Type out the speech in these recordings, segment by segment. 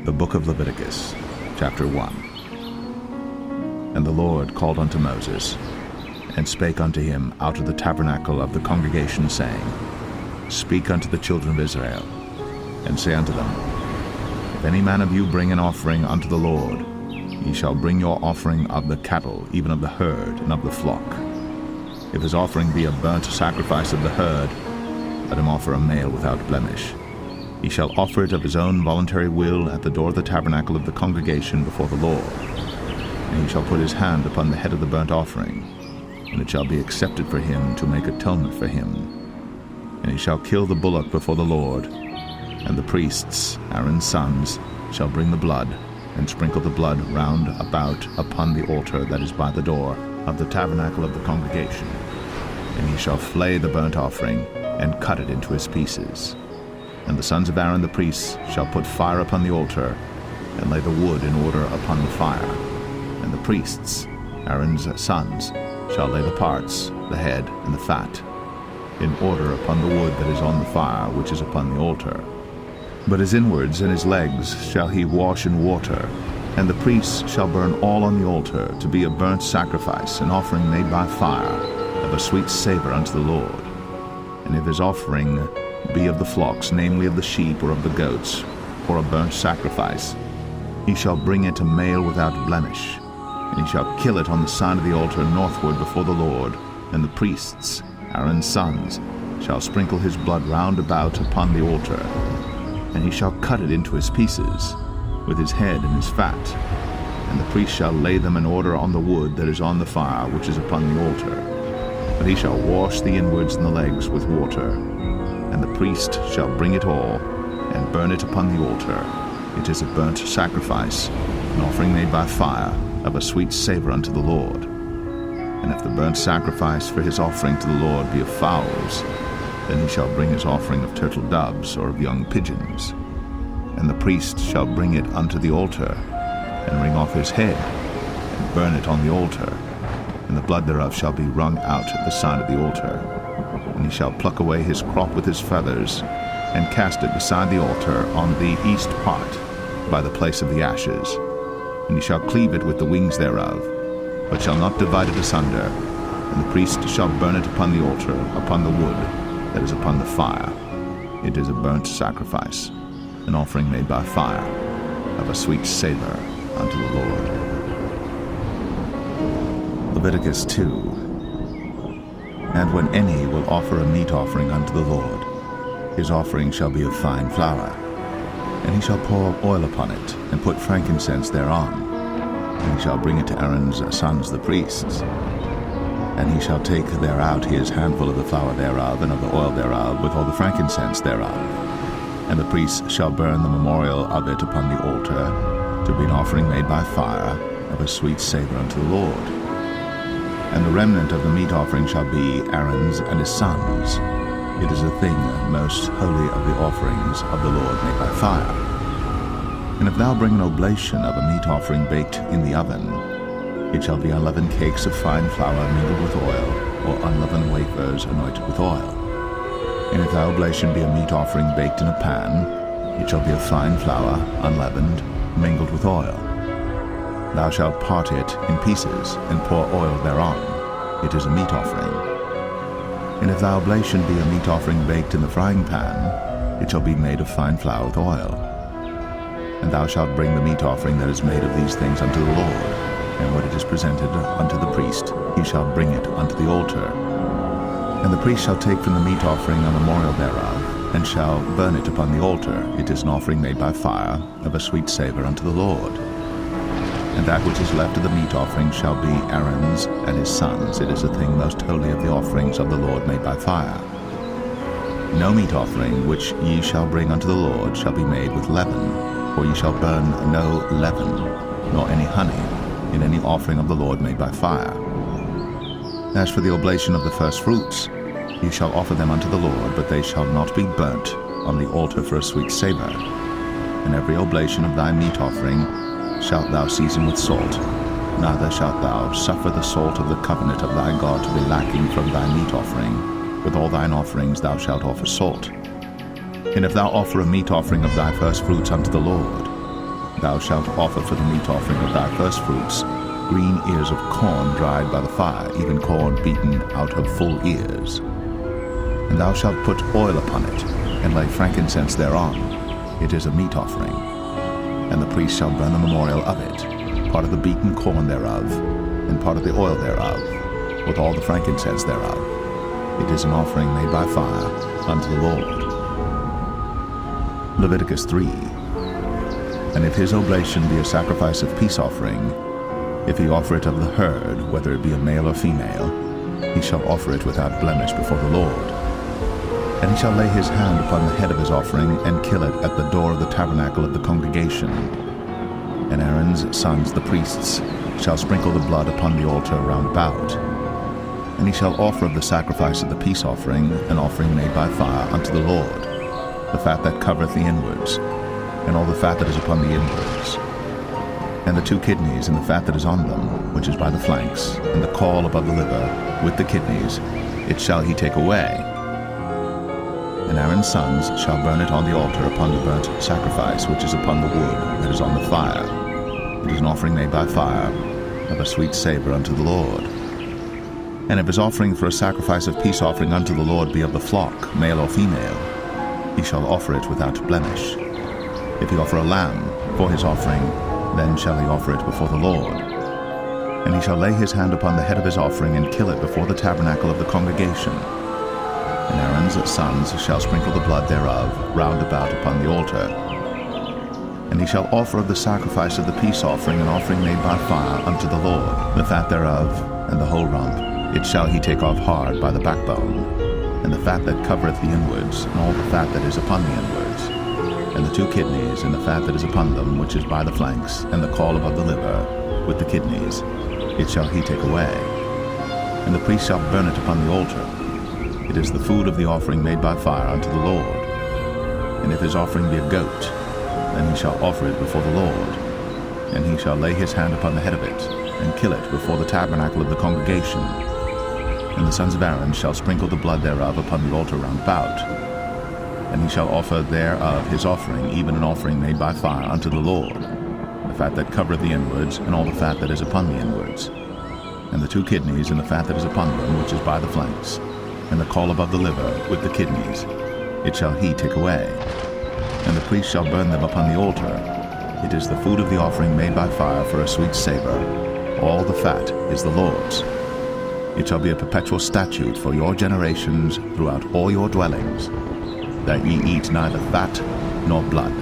The book of Leviticus, chapter 1. And the Lord called unto Moses, and spake unto him out of the tabernacle of the congregation, saying, Speak unto the children of Israel, and say unto them, If any man of you bring an offering unto the Lord, ye shall bring your offering of the cattle, even of the herd, and of the flock. If his offering be a burnt sacrifice of the herd, let him offer a male without blemish. He shall offer it of his own voluntary will at the door of the tabernacle of the congregation before the Lord. And he shall put his hand upon the head of the burnt offering, and it shall be accepted for him to make atonement for him. And he shall kill the bullock before the Lord, and the priests, Aaron's sons, shall bring the blood, and sprinkle the blood round about upon the altar that is by the door of the tabernacle of the congregation. And he shall flay the burnt offering, and cut it into his pieces. And the sons of Aaron the priests shall put fire upon the altar, and lay the wood in order upon the fire. And the priests, Aaron's sons, shall lay the parts, the head, and the fat, in order upon the wood that is on the fire, which is upon the altar. But his inwards and his legs shall he wash in water, and the priests shall burn all on the altar, to be a burnt sacrifice, an offering made by fire, of a sweet savor unto the Lord. And if his offering be of the flocks, namely of the sheep or of the goats, or a burnt sacrifice, he shall bring it a male without blemish, and he shall kill it on the side of the altar northward before the Lord. And the priests, Aaron's sons, shall sprinkle his blood round about upon the altar, and he shall cut it into his pieces, with his head and his fat. And the priest shall lay them in order on the wood that is on the fire, which is upon the altar. But he shall wash the inwards and the legs with water, and the priest shall bring it all, and burn it upon the altar. It is a burnt sacrifice, an offering made by fire, of a sweet savor unto the Lord. And if the burnt sacrifice for his offering to the Lord be of fowls, then he shall bring his offering of turtle doves, or of young pigeons. And the priest shall bring it unto the altar, and wring off his head, and burn it on the altar. And the blood thereof shall be wrung out at the side of the altar. And he shall pluck away his crop with his feathers, and cast it beside the altar on the east part, by the place of the ashes. And he shall cleave it with the wings thereof, but shall not divide it asunder. And the priest shall burn it upon the altar, upon the wood that is upon the fire. It is a burnt sacrifice, an offering made by fire, of a sweet savor unto the Lord. Leviticus 2. And when any will offer a meat offering unto the Lord, his offering shall be of fine flour. And he shall pour oil upon it, and put frankincense thereon. And he shall bring it to Aaron's sons the priests. And he shall take thereout his handful of the flour thereof, and of the oil thereof, with all the frankincense thereof. And the priests shall burn the memorial of it upon the altar, to be an offering made by fire, of a sweet savor unto the Lord. And the remnant of the meat offering shall be Aaron's and his sons. It is a thing most holy of the offerings of the Lord made by fire. And if thou bring an oblation of a meat offering baked in the oven, it shall be unleavened cakes of fine flour mingled with oil, or unleavened wafers anointed with oil. And if thy oblation be a meat offering baked in a pan, it shall be of fine flour, unleavened, mingled with oil. Thou shalt part it in pieces, and pour oil thereon. It is a meat offering. And if thy oblation be a meat offering baked in the frying pan, it shall be made of fine flour with oil. And thou shalt bring the meat offering that is made of these things unto the Lord, and when it is presented unto the priest, he shall bring it unto the altar. And the priest shall take from the meat offering a memorial thereof, and shall burn it upon the altar. It is an offering made by fire, of a sweet savor unto the Lord. And that which is left of the meat offering shall be Aaron's and his sons. It is a thing most holy of the offerings of the Lord made by fire. No meat offering which ye shall bring unto the Lord shall be made with leaven, for ye shall burn no leaven, nor any honey, in any offering of the Lord made by fire. As for the oblation of the first fruits, ye shall offer them unto the Lord, but they shall not be burnt on the altar for a sweet savor. And every oblation of thy meat offering shalt thou season with salt, neither shalt thou suffer the salt of the covenant of thy God to be lacking from thy meat offering. With all thine offerings thou shalt offer salt. And if thou offer a meat offering of thy first fruits unto the Lord, Thou shalt offer for the meat offering of thy firstfruits green ears of corn dried by the fire, even corn beaten out of full ears. And thou shalt put oil upon it, and lay frankincense thereon. It is a meat offering. And the priest shall burn the memorial of it, part of the beaten corn thereof, and part of the oil thereof, with all the frankincense thereof. It is an offering made by fire unto the Lord. Leviticus 3. And if his oblation be a sacrifice of peace offering, if he offer it of the herd, whether it be a male or female, he shall offer it without blemish before the Lord. And he shall lay his hand upon the head of his offering, and kill it at the door of the tabernacle of the congregation. And Aaron's sons, the priests, shall sprinkle the blood upon the altar round about. And he shall offer of the sacrifice of the peace offering an offering made by fire unto the Lord, the fat that covereth the inwards, and all the fat that is upon the inwards, and the 2 kidneys and the fat that is on them, which is by the flanks, and the caul above the liver, with the kidneys, it shall he take away. And Aaron's sons shall burn it on the altar upon the burnt sacrifice which is upon the wood that is on the fire. It is an offering made by fire, of a sweet savor unto the Lord. And if his offering for a sacrifice of peace offering unto the Lord be of the flock, male or female, he shall offer it without blemish. If he offer a lamb for his offering, then shall he offer it before the Lord. And he shall lay his hand upon the head of his offering, and kill it before the tabernacle of the congregation. And Aaron's sons shall sprinkle the blood thereof round about upon the altar. And he shall offer of the sacrifice of the peace offering an offering made by fire unto the Lord, the fat thereof, and the whole rump. It shall he take off hard by the backbone, and the fat that covereth the inwards, and all the fat that is upon the inwards, and the 2 kidneys, and the fat that is upon them, which is by the flanks, and the caul above the liver, with the kidneys, it shall he take away. And the priest shall burn it upon the altar. It is the food of the offering made by fire unto the Lord. And if his offering be a goat, then he shall offer it before the Lord. And he shall lay his hand upon the head of it, and kill it before the tabernacle of the congregation. And the sons of Aaron shall sprinkle the blood thereof upon the altar round about. And he shall offer thereof his offering, even an offering made by fire unto the Lord, the fat that covereth the inwards, and all the fat that is upon the inwards, and the 2 kidneys, and the fat that is upon them, which is by the flanks, and the caul above the liver, with the kidneys, it shall he take away. And the priest shall burn them upon the altar. It is the food of the offering made by fire for a sweet savor. All the fat is the Lord's. It shall be a perpetual statute for your generations throughout all your dwellings, that ye eat neither fat nor blood.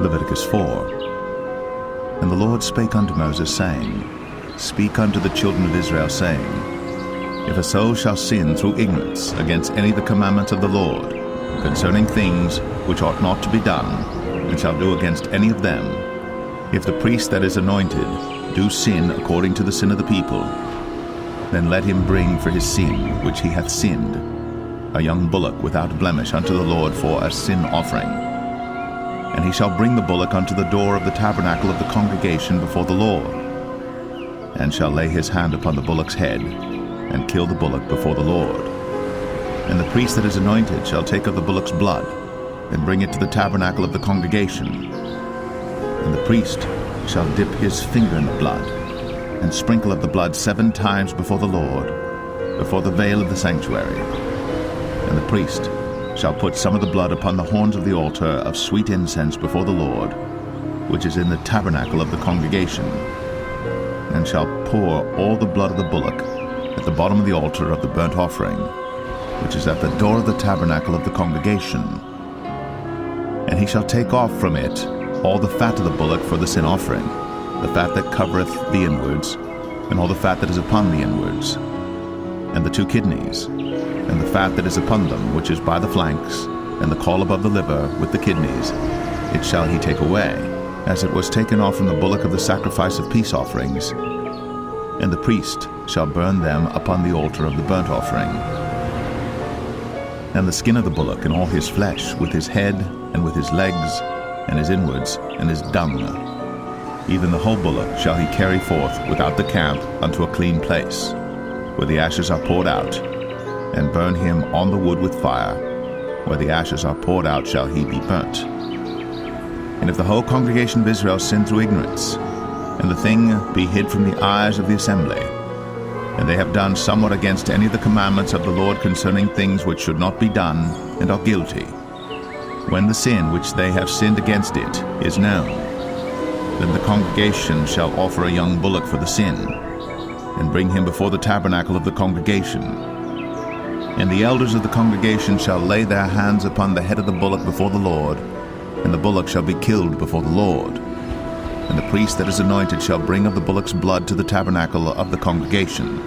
Leviticus 4. And the Lord spake unto Moses, saying, Speak unto the children of Israel, saying, If a soul shall sin through ignorance against any of the commandments of the Lord, concerning things which ought not to be done, and shall do against any of them, if the priest that is anointed do sin according to the sin of the people, then let him bring for his sin which he hath sinned a young bullock without blemish unto the Lord for a sin offering. And he shall bring the bullock unto the door of the tabernacle of the congregation before the Lord, and shall lay his hand upon the bullock's head, and kill the bullock before the Lord. And the priest that is anointed shall take of the bullock's blood, and bring it to the tabernacle of the congregation. And the priest shall dip his finger in the blood, and sprinkle of the blood 7 times before the Lord, before the veil of the sanctuary. And the priest shall put some of the blood upon the horns of the altar of sweet incense before the Lord, which is in the tabernacle of the congregation, and shall pour all the blood of the bullock at the bottom of the altar of the burnt offering, which is at the door of the tabernacle of the congregation. And he shall take off from it all the fat of the bullock for the sin offering, the fat that covereth the inwards, and all the fat that is upon the inwards, and the 2 kidneys, and the fat that is upon them, which is by the flanks, and the caul above the liver, with the kidneys, it shall he take away, as it was taken off from the bullock of the sacrifice of peace offerings. And the priest shall burn them upon the altar of the burnt offering. And the skin of the bullock and all his flesh, with his head, and with his legs, and his inwards, and his dung, even the whole bullock shall he carry forth without the camp unto a clean place, where the ashes are poured out, and burn him on the wood with fire. Where the ashes are poured out shall he be burnt. And if the whole congregation of Israel sin through ignorance, and the thing be hid from the eyes of the assembly, and they have done somewhat against any of the commandments of the Lord concerning things which should not be done, and are guilty, when the sin which they have sinned against it is known, then the congregation shall offer a young bullock for the sin, and bring him before the tabernacle of the congregation. And the elders of the congregation shall lay their hands upon the head of the bullock before the Lord, and the bullock shall be killed before the Lord. And the priest that is anointed shall bring of the bullock's blood to the tabernacle of the congregation.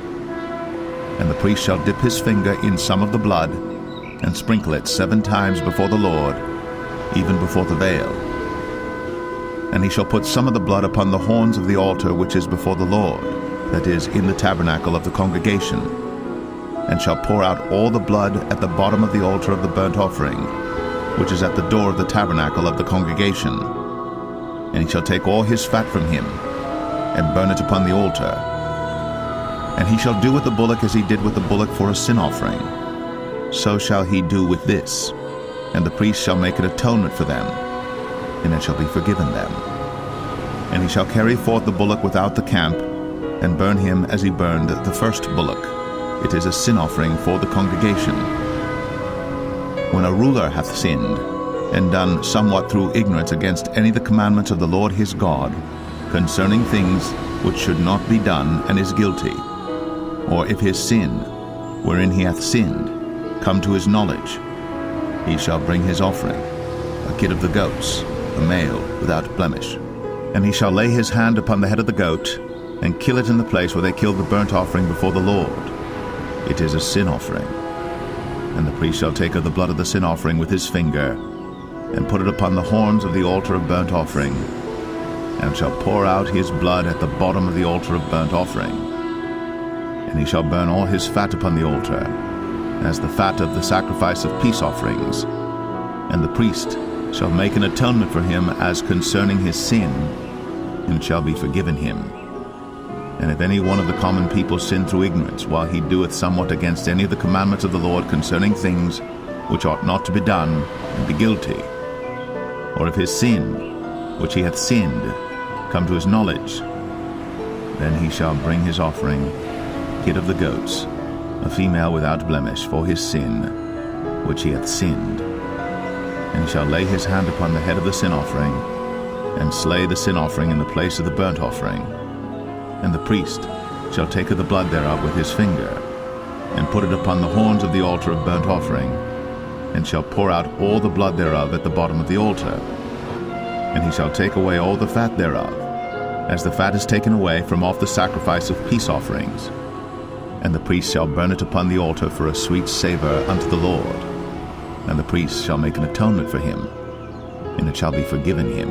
And the priest shall dip his finger in some of the blood, and sprinkle it 7 times before the Lord, even before the veil. And he shall put some of the blood upon the horns of the altar which is before the Lord, that is, in the tabernacle of the congregation, and shall pour out all the blood at the bottom of the altar of the burnt offering, which is at the door of the tabernacle of the congregation. And he shall take all his fat from him, and burn it upon the altar. And he shall do with the bullock as he did with the bullock for a sin offering. So shall he do with this. And the priest shall make an atonement for them, and it shall be forgiven them. And he shall carry forth the bullock without the camp, and burn him as he burned the first bullock. It is a sin offering for the congregation. When a ruler hath sinned, and done somewhat through ignorance against any of the commandments of the Lord his God, concerning things which should not be done, and is guilty, or if his sin, wherein he hath sinned, come to his knowledge, he shall bring his offering, a kid of the goats, a male without blemish. And he shall lay his hand upon the head of the goat, and kill it in the place where they killed the burnt offering before the Lord. It is a sin offering. And the priest shall take of the blood of the sin offering with his finger, and put it upon the horns of the altar of burnt offering, and shall pour out his blood at the bottom of the altar of burnt offering. And he shall burn all his fat upon the altar, as the fat of the sacrifice of peace offerings. And the priest shall make an atonement for him as concerning his sin, and it shall be forgiven him. And if any one of the common people sin through ignorance, while he doeth somewhat against any of the commandments of the Lord concerning things which ought not to be done, and be guilty, or if his sin, which he hath sinned, come to his knowledge, then he shall bring his offering, kid of the goats, a female without blemish, for his sin, which he hath sinned. And he shall lay his hand upon the head of the sin offering, and slay the sin offering in the place of the burnt offering. And the priest shall take of the blood thereof with his finger, and put it upon the horns of the altar of burnt offering, and shall pour out all the blood thereof at the bottom of the altar. And he shall take away all the fat thereof, as the fat is taken away from off the sacrifice of peace offerings. And the priest shall burn it upon the altar for a sweet savour unto the Lord. And the priest shall make an atonement for him, and it shall be forgiven him.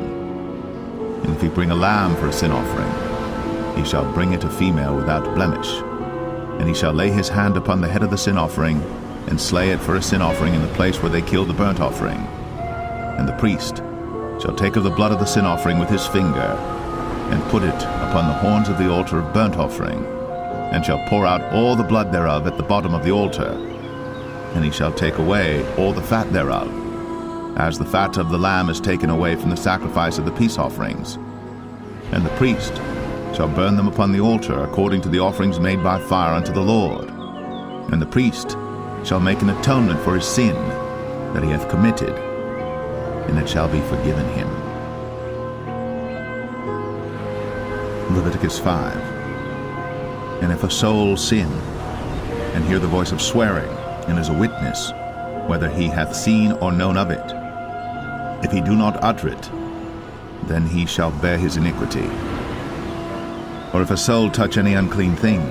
And if he bring a lamb for a sin offering, he shall bring it a female without blemish. And he shall lay his hand upon the head of the sin offering, and slay it for a sin offering in the place where they killed the burnt offering. And the priest shall take of the blood of the sin offering with his finger, and put it upon the horns of the altar of burnt offering, and shall pour out all the blood thereof at the bottom of the altar. And he shall take away all the fat thereof, as the fat of the lamb is taken away from the sacrifice of the peace offerings. And the priest shall burn them upon the altar according to the offerings made by fire unto the Lord. And the priest shall make an atonement for his sin that he hath committed, and it shall be forgiven him. Leviticus 5. And if a soul sin, and hear the voice of swearing, and is a witness, whether he hath seen or known of it, if he do not utter it, then he shall bear his iniquity. Or if a soul touch any unclean thing,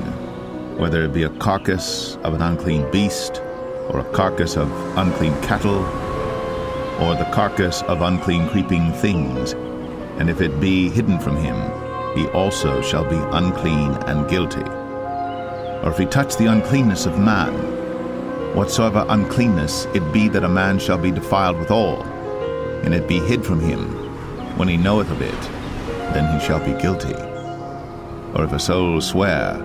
whether it be a carcass of an unclean beast, or a carcass of unclean cattle, or the carcass of unclean creeping things, and if it be hidden from him, he also shall be unclean and guilty. Or if he touch the uncleanness of man, whatsoever uncleanness it be that a man shall be defiled withal, and it be hid from him, when he knoweth of it, then he shall be guilty. Or if a soul swear,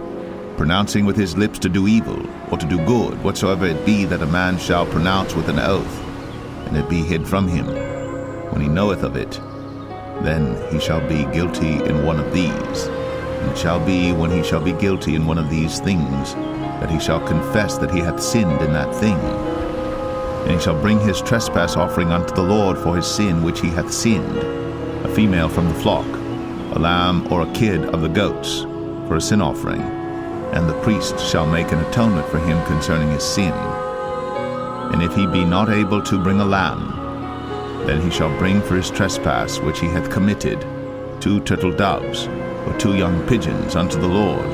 pronouncing with his lips to do evil, or to do good, whatsoever it be that a man shall pronounce with an oath, and it be hid from him, when he knoweth of it, then he shall be guilty in one of these. And it shall be, when he shall be guilty in one of these things, that he shall confess that he hath sinned in that thing. And he shall bring his trespass offering unto the Lord for his sin which he hath sinned, a female from the flock, a lamb or a kid of the goats, for a sin offering. And the priest shall make an atonement for him concerning his sin. And if he be not able to bring a lamb, then he shall bring for his trespass which he hath committed 2 turtle doves, or 2 young pigeons unto the Lord,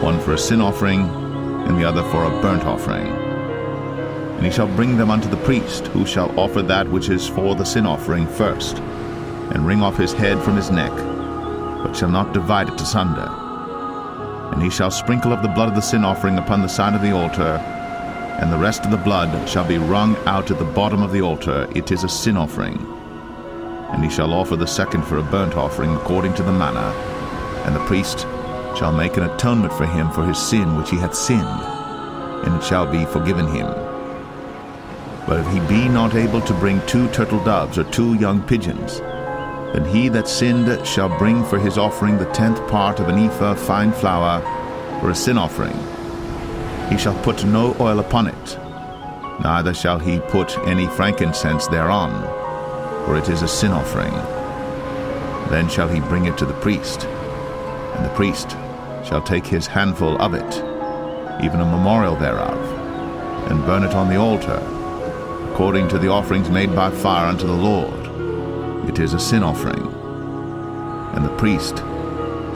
one for a sin offering, and the other for a burnt offering. And he shall bring them unto the priest, who shall offer that which is for the sin offering first, and wring off his head from his neck, but shall not divide it asunder. And he shall sprinkle of the blood of the sin offering upon the side of the altar, and the rest of the blood shall be wrung out at the bottom of the altar. It is a sin offering. And he shall offer the second for a burnt offering according to the manner, and the priest shall make an atonement for him for his sin which he hath sinned, and it shall be forgiven him. But if he be not able to bring 2 turtle doves or 2 young pigeons, then he that sinned shall bring for his offering the 10th part of an ephah of fine flour for a sin offering. He shall put no oil upon it, neither shall he put any frankincense thereon, for it is a sin offering. Then shall he bring it to the priest, and the priest shall take his handful of it, even a memorial thereof, and burn it on the altar, according to the offerings made by fire unto the Lord. It is a sin offering. And the priest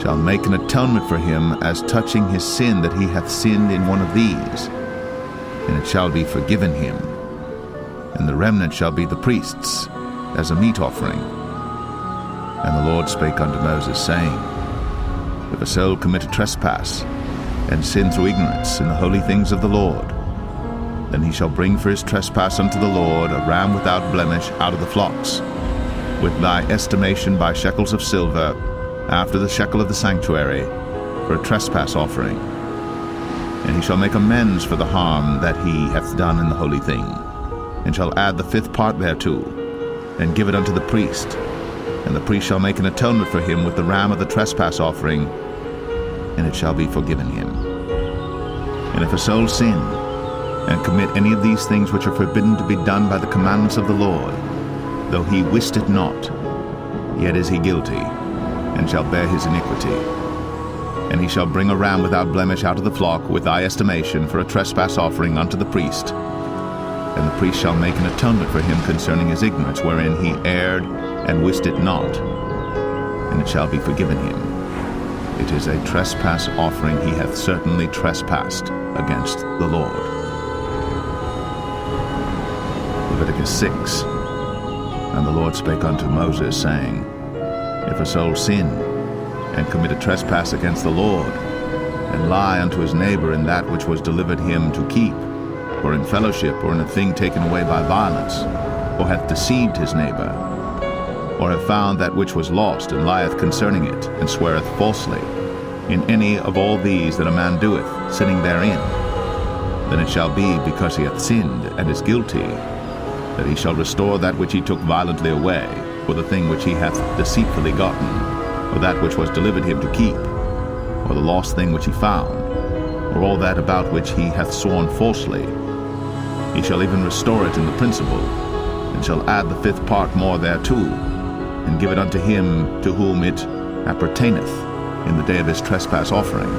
shall make an atonement for him as touching his sin that he hath sinned in one of these, and it shall be forgiven him. And the remnant shall be the priest's, as a meat offering. And the Lord spake unto Moses, saying, If a soul commit a trespass, and sin through ignorance in the holy things of the Lord, then he shall bring for his trespass unto the Lord a ram without blemish out of the flocks, with thy estimation by shekels of silver, after the shekel of the sanctuary, for a trespass offering. And he shall make amends for the harm that he hath done in the holy thing, and shall add the 5th part thereto, and give it unto the priest. And the priest shall make an atonement for him with the ram of the trespass offering, and it shall be forgiven him. And if a soul sin, and commit any of these things which are forbidden to be done by the commandments of the Lord, though he wist it not, yet is he guilty, and shall bear his iniquity. And he shall bring a ram without blemish out of the flock with thy estimation for a trespass offering unto the priest. And the priest shall make an atonement for him concerning his ignorance, wherein he erred and wist it not, and it shall be forgiven him. It is a trespass offering. He hath certainly trespassed against the Lord. Leviticus 6. And the Lord spake unto Moses, saying, If a soul sin, and commit a trespass against the Lord, and lie unto his neighbor in that which was delivered him to keep, or in fellowship, or in a thing taken away by violence, or hath deceived his neighbor, or have found that which was lost, and lieth concerning it, and sweareth falsely, in any of all these that a man doeth, sinning therein, then it shall be, because he hath sinned, and is guilty, that he shall restore that which he took violently away, or the thing which he hath deceitfully gotten, or that which was delivered him to keep, or the lost thing which he found, or all that about which he hath sworn falsely. He shall even restore it in the principal, and shall add the 5th part more thereto, and give it unto him to whom it appertaineth in the day of his trespass offering.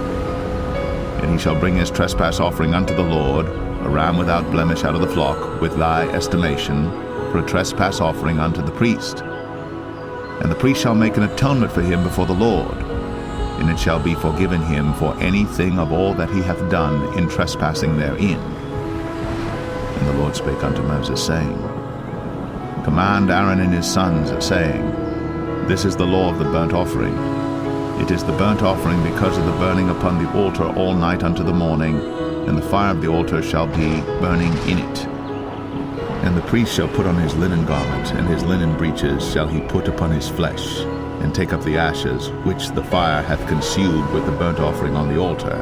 And he shall bring his trespass offering unto the Lord, a ram without blemish out of the flock, with thy estimation, for a trespass offering unto the priest. And the priest shall make an atonement for him before the Lord, and it shall be forgiven him for anything of all that he hath done in trespassing therein. And the Lord spake unto Moses, saying, Command Aaron and his sons, saying, This is the law of the burnt offering. It is the burnt offering because of the burning upon the altar all night unto the morning, and the fire of the altar shall be burning in it. And the priest shall put on his linen garment, and his linen breeches shall he put upon his flesh, and take up the ashes which the fire hath consumed with the burnt offering on the altar.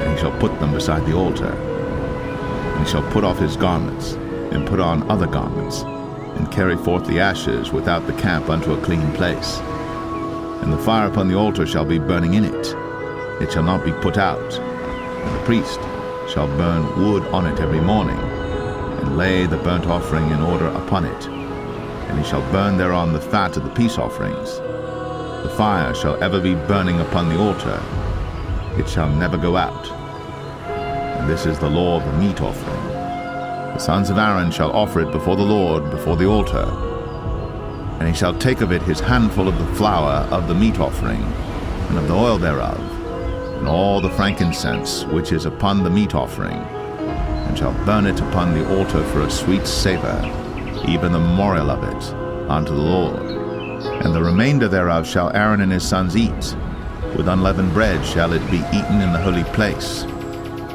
And he shall put them beside the altar. And he shall put off his garments, and put on other garments, and carry forth the ashes without the camp unto a clean place. And the fire upon the altar shall be burning in it. It shall not be put out. And the priest shall burn wood on it every morning, and lay the burnt offering in order upon it. And he shall burn thereon the fat of the peace offerings. The fire shall ever be burning upon the altar. It shall never go out. And this is the law of the meat offering. The sons of Aaron shall offer it before the Lord, before the altar. And he shall take of it his handful of the flour of the meat offering, and of the oil thereof, and all the frankincense which is upon the meat offering, and shall burn it upon the altar for a sweet savour, even the memorial of it, unto the Lord. And the remainder thereof shall Aaron and his sons eat. With unleavened bread shall it be eaten in the holy place.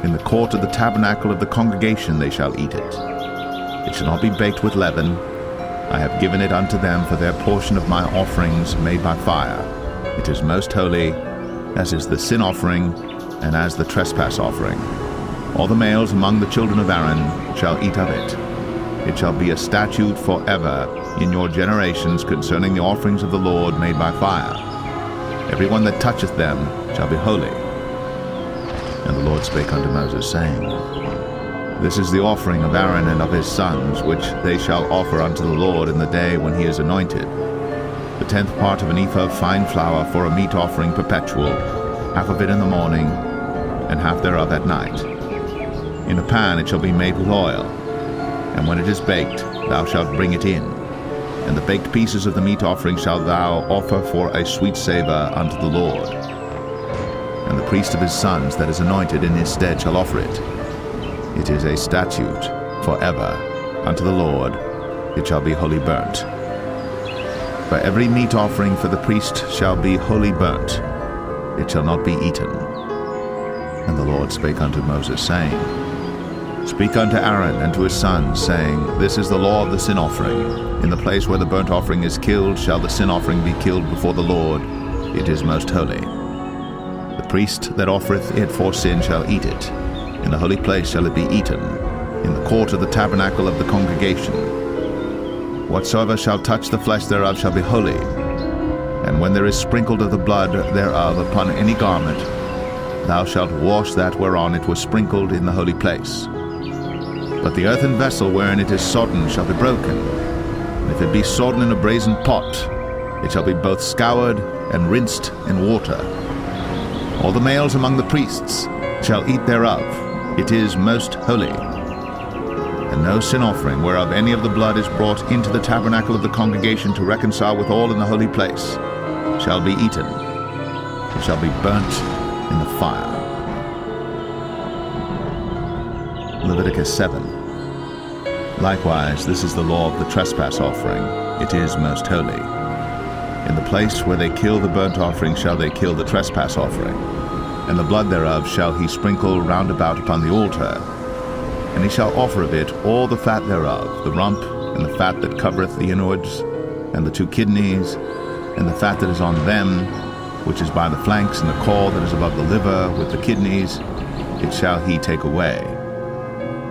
In the court of the tabernacle of the congregation they shall eat it. It shall not be baked with leaven. I have given it unto them for their portion of my offerings made by fire. It is most holy, as is the sin offering, and as the trespass offering. All the males among the children of Aaron shall eat of it. It shall be a statute forever in your generations concerning the offerings of the Lord made by fire. Every one that toucheth them shall be holy. And the Lord spake unto Moses, saying, This is the offering of Aaron and of his sons, which they shall offer unto the Lord in the day when he is anointed. The 10th part of an ephah of fine flour for a meat offering perpetual, half of it in the morning, and half thereof at night. In a pan it shall be made with oil, and when it is baked, thou shalt bring it in. And the baked pieces of the meat offering shalt thou offer for a sweet savour unto the Lord. And the priest of his sons that is anointed in his stead shall offer it. It is a statute forever unto the Lord. It shall be wholly burnt. For every meat offering for the priest shall be wholly burnt. It shall not be eaten. And the Lord spake unto Moses, saying, Speak unto Aaron and to his sons, saying, This is the law of the sin offering. In the place where the burnt offering is killed shall the sin offering be killed before the Lord. It is most holy. The priest that offereth it for sin shall eat it. In the holy place shall it be eaten, in the court of the tabernacle of the congregation. Whatsoever shall touch the flesh thereof shall be holy. And when there is sprinkled of the blood thereof upon any garment, thou shalt wash that whereon it was sprinkled in the holy place. But the earthen vessel wherein it is sodden shall be broken. And if it be sodden in a brazen pot, it shall be both scoured and rinsed in water. All the males among the priests shall eat thereof. It is most holy. And no sin offering whereof any of the blood is brought into the tabernacle of the congregation to reconcile with all in the holy place shall be eaten. It shall be burnt in the fire. Leviticus 7. Likewise, this is the law of the trespass offering. It is most holy. In the place where they kill the burnt offering shall they kill the trespass offering, and the blood thereof shall he sprinkle round about upon the altar. And he shall offer of it all the fat thereof, the rump, and the fat that covereth the inwards, and the 2 kidneys, and the fat that is on them, which is by the flanks, and the caul that is above the liver, with the kidneys, it shall he take away.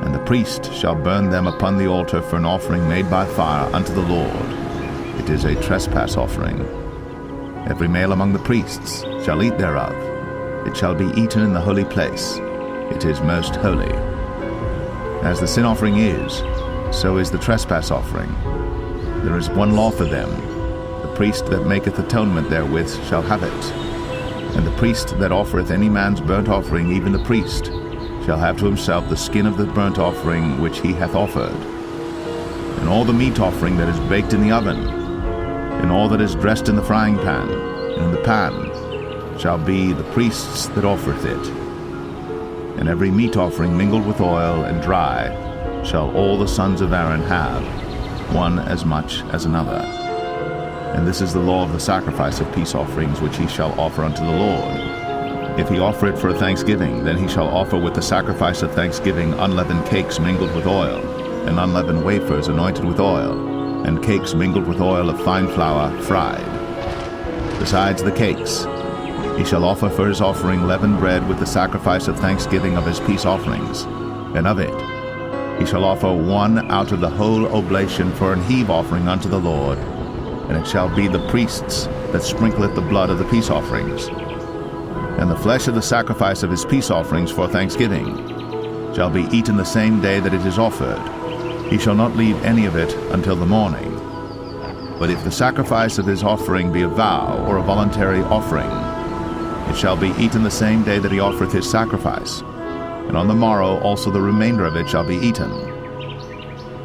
And the priest shall burn them upon the altar for an offering made by fire unto the Lord. It is a trespass offering. Every male among the priests shall eat thereof. It shall be eaten in the holy place. It is most holy. As the sin offering is, so is the trespass offering. There is one law for them. The priest that maketh atonement therewith shall have it. And the priest that offereth any man's burnt offering, even the priest, shall have to himself the skin of the burnt offering which he hath offered. And all the meat offering that is baked in the oven, and all that is dressed in the frying pan, and in the pan, shall be the priest's that offereth it. And every meat offering mingled with oil and dry shall all the sons of Aaron have, one as much as another. And this is the law of the sacrifice of peace offerings which he shall offer unto the Lord. If he offer it for a thanksgiving, then he shall offer with the sacrifice of thanksgiving unleavened cakes mingled with oil, and unleavened wafers anointed with oil, and cakes mingled with oil of fine flour fried. Besides the cakes, he shall offer for his offering leavened bread with the sacrifice of thanksgiving of his peace offerings, and of it He shall offer one out of the whole oblation for an heave offering unto the Lord, and it shall be the priests that sprinkleth the blood of the peace offerings. And the flesh of the sacrifice of his peace offerings for thanksgiving shall be eaten the same day that it is offered. He shall not leave any of it until the morning. But if the sacrifice of his offering be a vow or a voluntary offering, it shall be eaten the same day that he offereth his sacrifice, and on the morrow also the remainder of it shall be eaten.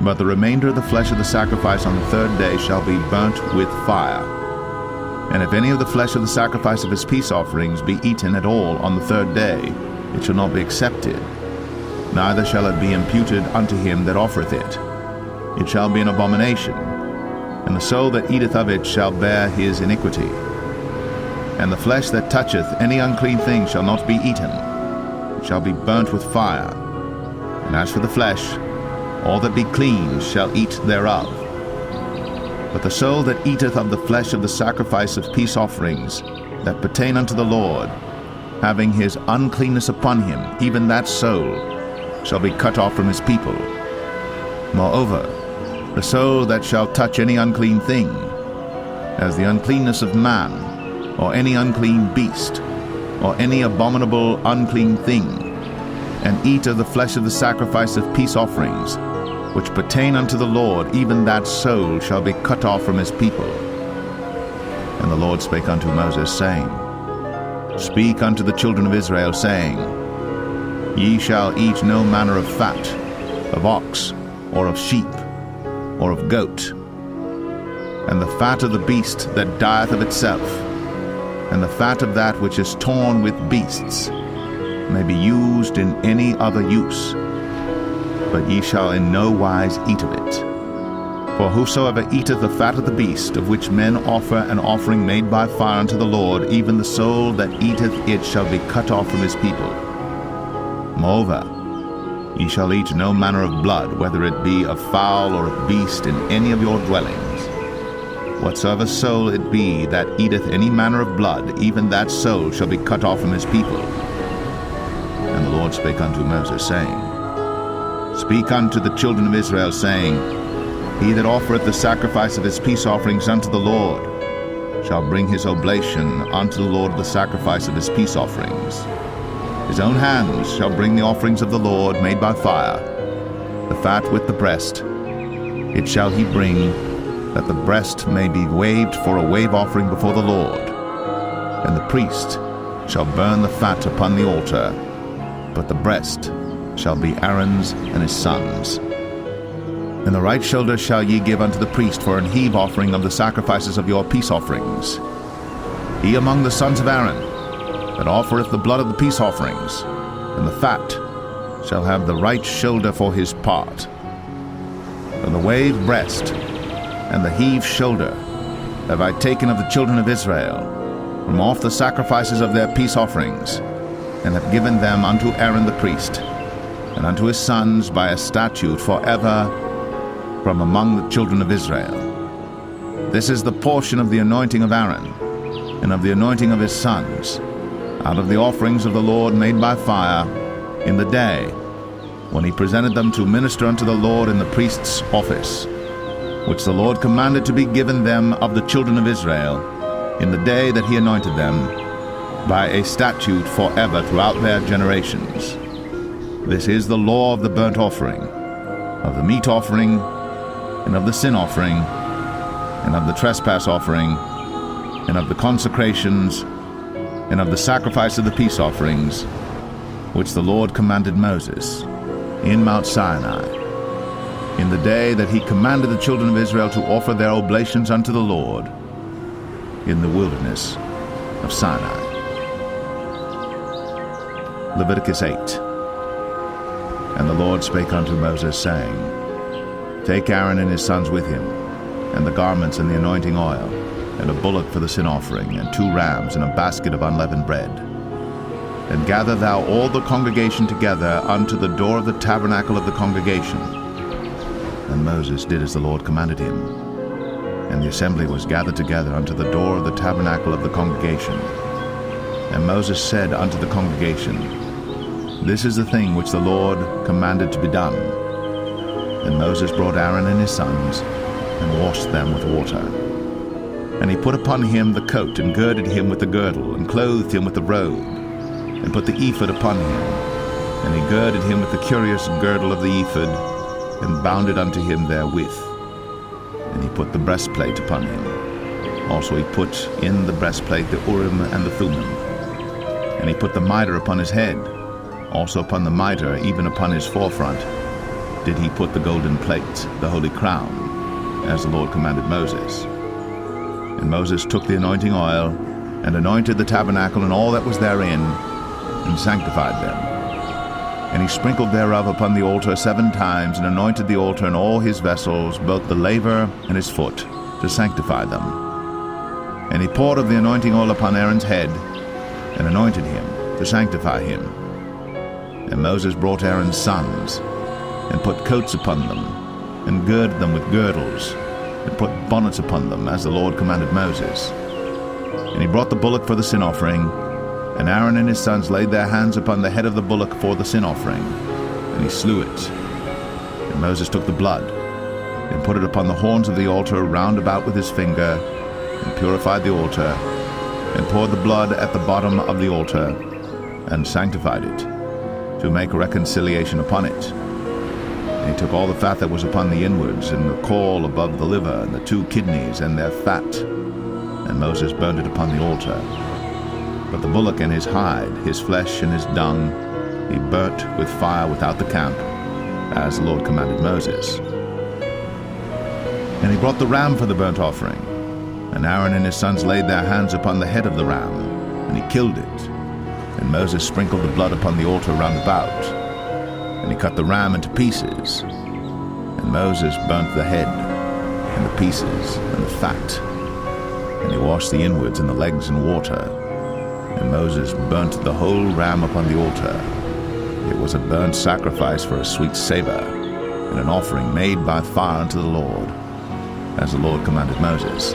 But the remainder of the flesh of the sacrifice on the third day shall be burnt with fire. And if any of the flesh of the sacrifice of his peace offerings be eaten at all on the third day, it shall not be accepted, neither shall it be imputed unto him that offereth it. It shall be an abomination, and the soul that eateth of it shall bear his iniquity. And the flesh that toucheth any unclean thing shall not be eaten, it shall be burnt with fire. And as for the flesh, all that be clean shall eat thereof. But the soul that eateth of the flesh of the sacrifice of peace offerings that pertain unto the Lord, having his uncleanness upon him, even that soul shall be cut off from his people. Moreover, the soul that shall touch any unclean thing, as the uncleanness of man, or any unclean beast, or any abominable unclean thing, and eat of the flesh of the sacrifice of peace offerings, which pertain unto the Lord, even that soul shall be cut off from his people. And the Lord spake unto Moses, saying, Speak unto the children of Israel, saying, Ye shall eat no manner of fat, of ox, or of sheep, or of goat, and the fat of the beast that dieth of itself, and the fat of that which is torn with beasts, may be used in any other use, but ye shall in no wise eat of it. For whosoever eateth the fat of the beast, of which men offer an offering made by fire unto the Lord, even the soul that eateth it shall be cut off from his people. Moreover, ye shall eat no manner of blood, whether it be of fowl or of beast, in any of your dwellings. Whatsoever soul it be that eateth any manner of blood, even that soul shall be cut off from his people. And the Lord spake unto Moses, saying, Speak unto the children of Israel, saying, He that offereth the sacrifice of his peace offerings unto the Lord shall bring his oblation unto the Lord the sacrifice of his peace offerings. His own hands shall bring the offerings of the Lord made by fire, the fat with the breast. It shall he bring, that the breast may be waved for a wave offering before the Lord. And the priest shall burn the fat upon the altar, but the breast shall be Aaron's and his sons'. And the right shoulder shall ye give unto the priest for an heave offering of the sacrifices of your peace offerings. He among the sons of Aaron that offereth the blood of the peace offerings, and the fat shall have the right shoulder for his part. From the wave breast and the heave shoulder have I taken of the children of Israel, from off the sacrifices of their peace offerings, and have given them unto Aaron the priest, and unto his sons by a statute forever from among the children of Israel. This is the portion of the anointing of Aaron, and of the anointing of his sons, out of the offerings of the Lord made by fire, in the day when he presented them to minister unto the Lord in the priest's office, which the Lord commanded to be given them of the children of Israel, in the day that he anointed them, by a statute forever throughout their generations. This is the law of the burnt offering, of the meat offering, and of the sin offering, and of the trespass offering, and of the consecrations, and of the sacrifice of the peace offerings, which the Lord commanded Moses in Mount Sinai, in the day that he commanded the children of Israel to offer their oblations unto the Lord in the wilderness of Sinai. Leviticus 8. And the Lord spake unto Moses, saying, Take Aaron and his sons with him, and the garments and the anointing oil, and a bullock for the sin offering, and 2 rams, and a basket of unleavened bread. And gather thou all the congregation together unto the door of the tabernacle of the congregation. And Moses did as the Lord commanded him. And the assembly was gathered together unto the door of the tabernacle of the congregation. And Moses said unto the congregation, This is the thing which the Lord commanded to be done. And Moses brought Aaron and his sons, and washed them with water. And he put upon him the coat, and girded him with the girdle, and clothed him with the robe, and put the ephod upon him. And he girded him with the curious girdle of the ephod, and bound it unto him therewith. And he put the breastplate upon him. Also he put in the breastplate the Urim and the Thummim. And he put the mitre upon his head. Also upon the mitre, even upon his forefront, did he put the golden plate, the holy crown, as the Lord commanded Moses. And Moses took the anointing oil, and anointed the tabernacle and all that was therein, and sanctified them. And he sprinkled thereof upon the altar 7 times, and anointed the altar and all his vessels, both the laver and his foot, to sanctify them. And he poured of the anointing oil upon Aaron's head, and anointed him, to sanctify him. And Moses brought Aaron's sons, and put coats upon them, and girded them with girdles, and put bonnets upon them, as the Lord commanded Moses. And he brought the bullock for the sin offering, and Aaron and his sons laid their hands upon the head of the bullock for the sin offering, and he slew it. And Moses took the blood, and put it upon the horns of the altar round about with his finger, and purified the altar, and poured the blood at the bottom of the altar, and sanctified it, to make reconciliation upon it. And he took all the fat that was upon the inwards, and the caul above the liver, and the 2 kidneys and their fat, and Moses burned it upon the altar. But the bullock and his hide, his flesh and his dung, he burnt with fire without the camp, as the Lord commanded Moses. And he brought the ram for the burnt offering, and Aaron and his sons laid their hands upon the head of the ram, and he killed it. And Moses sprinkled the blood upon the altar round about, and he cut the ram into pieces. And Moses burnt the head, and the pieces, and the fat. And he washed the inwards and the legs in water. And Moses burnt the whole ram upon the altar. It was a burnt sacrifice for a sweet savor, and an offering made by fire unto the Lord, as the Lord commanded Moses.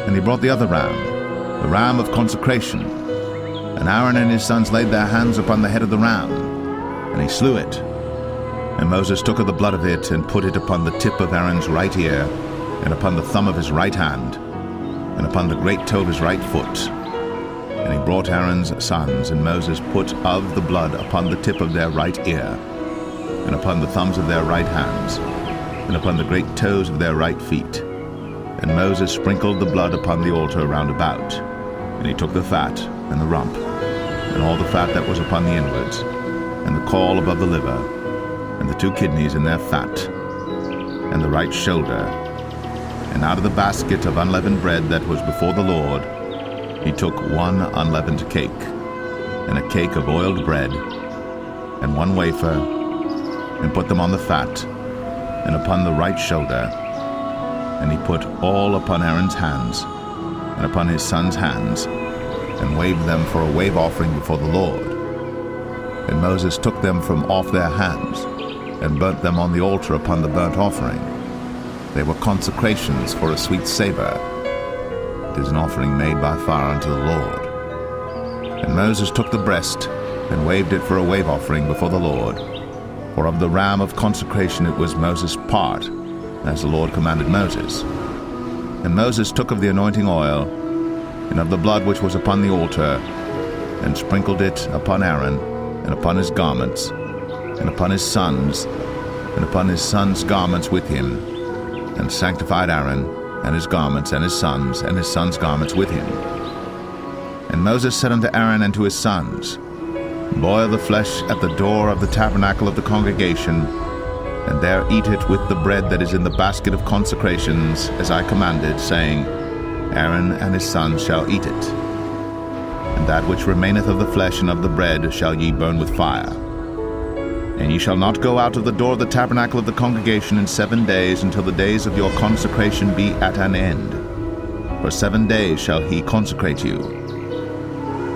And he brought the other ram, the ram of consecration. And Aaron and his sons laid their hands upon the head of the ram, and he slew it. And Moses took of the blood of it, and put it upon the tip of Aaron's right ear, and upon the thumb of his right hand, and upon the great toe of his right foot. And he brought Aaron's sons, and Moses put of the blood upon the tip of their right ear, and upon the thumbs of their right hands, and upon the great toes of their right feet. And Moses sprinkled the blood upon the altar round about. And he took the fat, and the rump, and all the fat that was upon the inwards, and the caul above the liver, and the 2 kidneys and their fat, and the right shoulder. And out of the basket of unleavened bread that was before the Lord, he took 1 unleavened cake, and a cake of oiled bread, and 1 wafer, and put them on the fat, and upon the right shoulder. And he put all upon Aaron's hands, and upon his sons' hands, and waved them for a wave offering before the Lord. And Moses took them from off their hands, and burnt them on the altar upon the burnt offering. They were consecrations for a sweet savor. It is an offering made by fire unto the Lord. And Moses took the breast, and waved it for a wave offering before the Lord. For of the ram of consecration it was Moses' part, as the Lord commanded Moses. And Moses took of the anointing oil, and of the blood which was upon the altar, and sprinkled it upon Aaron, and upon his garments, and upon his sons, and upon his sons' garments with him, and sanctified Aaron, and his garments, and his sons' garments with him. And Moses said unto Aaron and to his sons, Boil the flesh at the door of the tabernacle of the congregation, and there eat it with the bread that is in the basket of consecrations, as I commanded, saying, Aaron and his sons shall eat it. And that which remaineth of the flesh and of the bread shall ye burn with fire. And ye shall not go out of the door of the tabernacle of the congregation in 7 days, until the days of your consecration be at an end. For 7 days shall he consecrate you,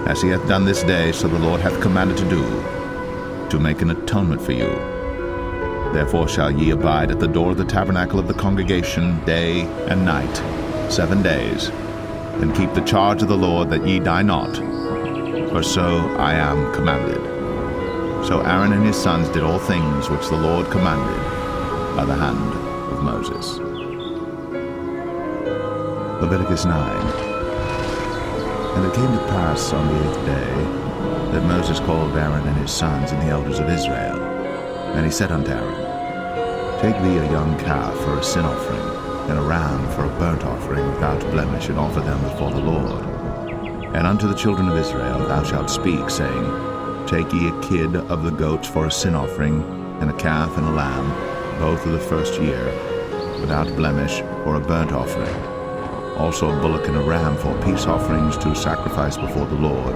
as he hath done this day, so the Lord hath commanded to do, to make an atonement for you. Therefore shall ye abide at the door of the tabernacle of the congregation day and night, 7 days, and keep the charge of the Lord, that ye die not, for so I am commanded. So Aaron and his sons did all things which the Lord commanded, by the hand of Moses. Leviticus 9. And it came to pass on the 8th day that Moses called Aaron and his sons and the elders of Israel. And he said unto Aaron, Take thee a young calf for a sin offering, and a ram for a burnt offering without blemish, and offer them before the Lord. And unto the children of Israel thou shalt speak, saying, Take ye a kid of the goats for a sin offering, and a calf and a lamb, both of the first year, without blemish, for a burnt offering. Also a bullock and a ram for peace offerings to sacrifice before the Lord,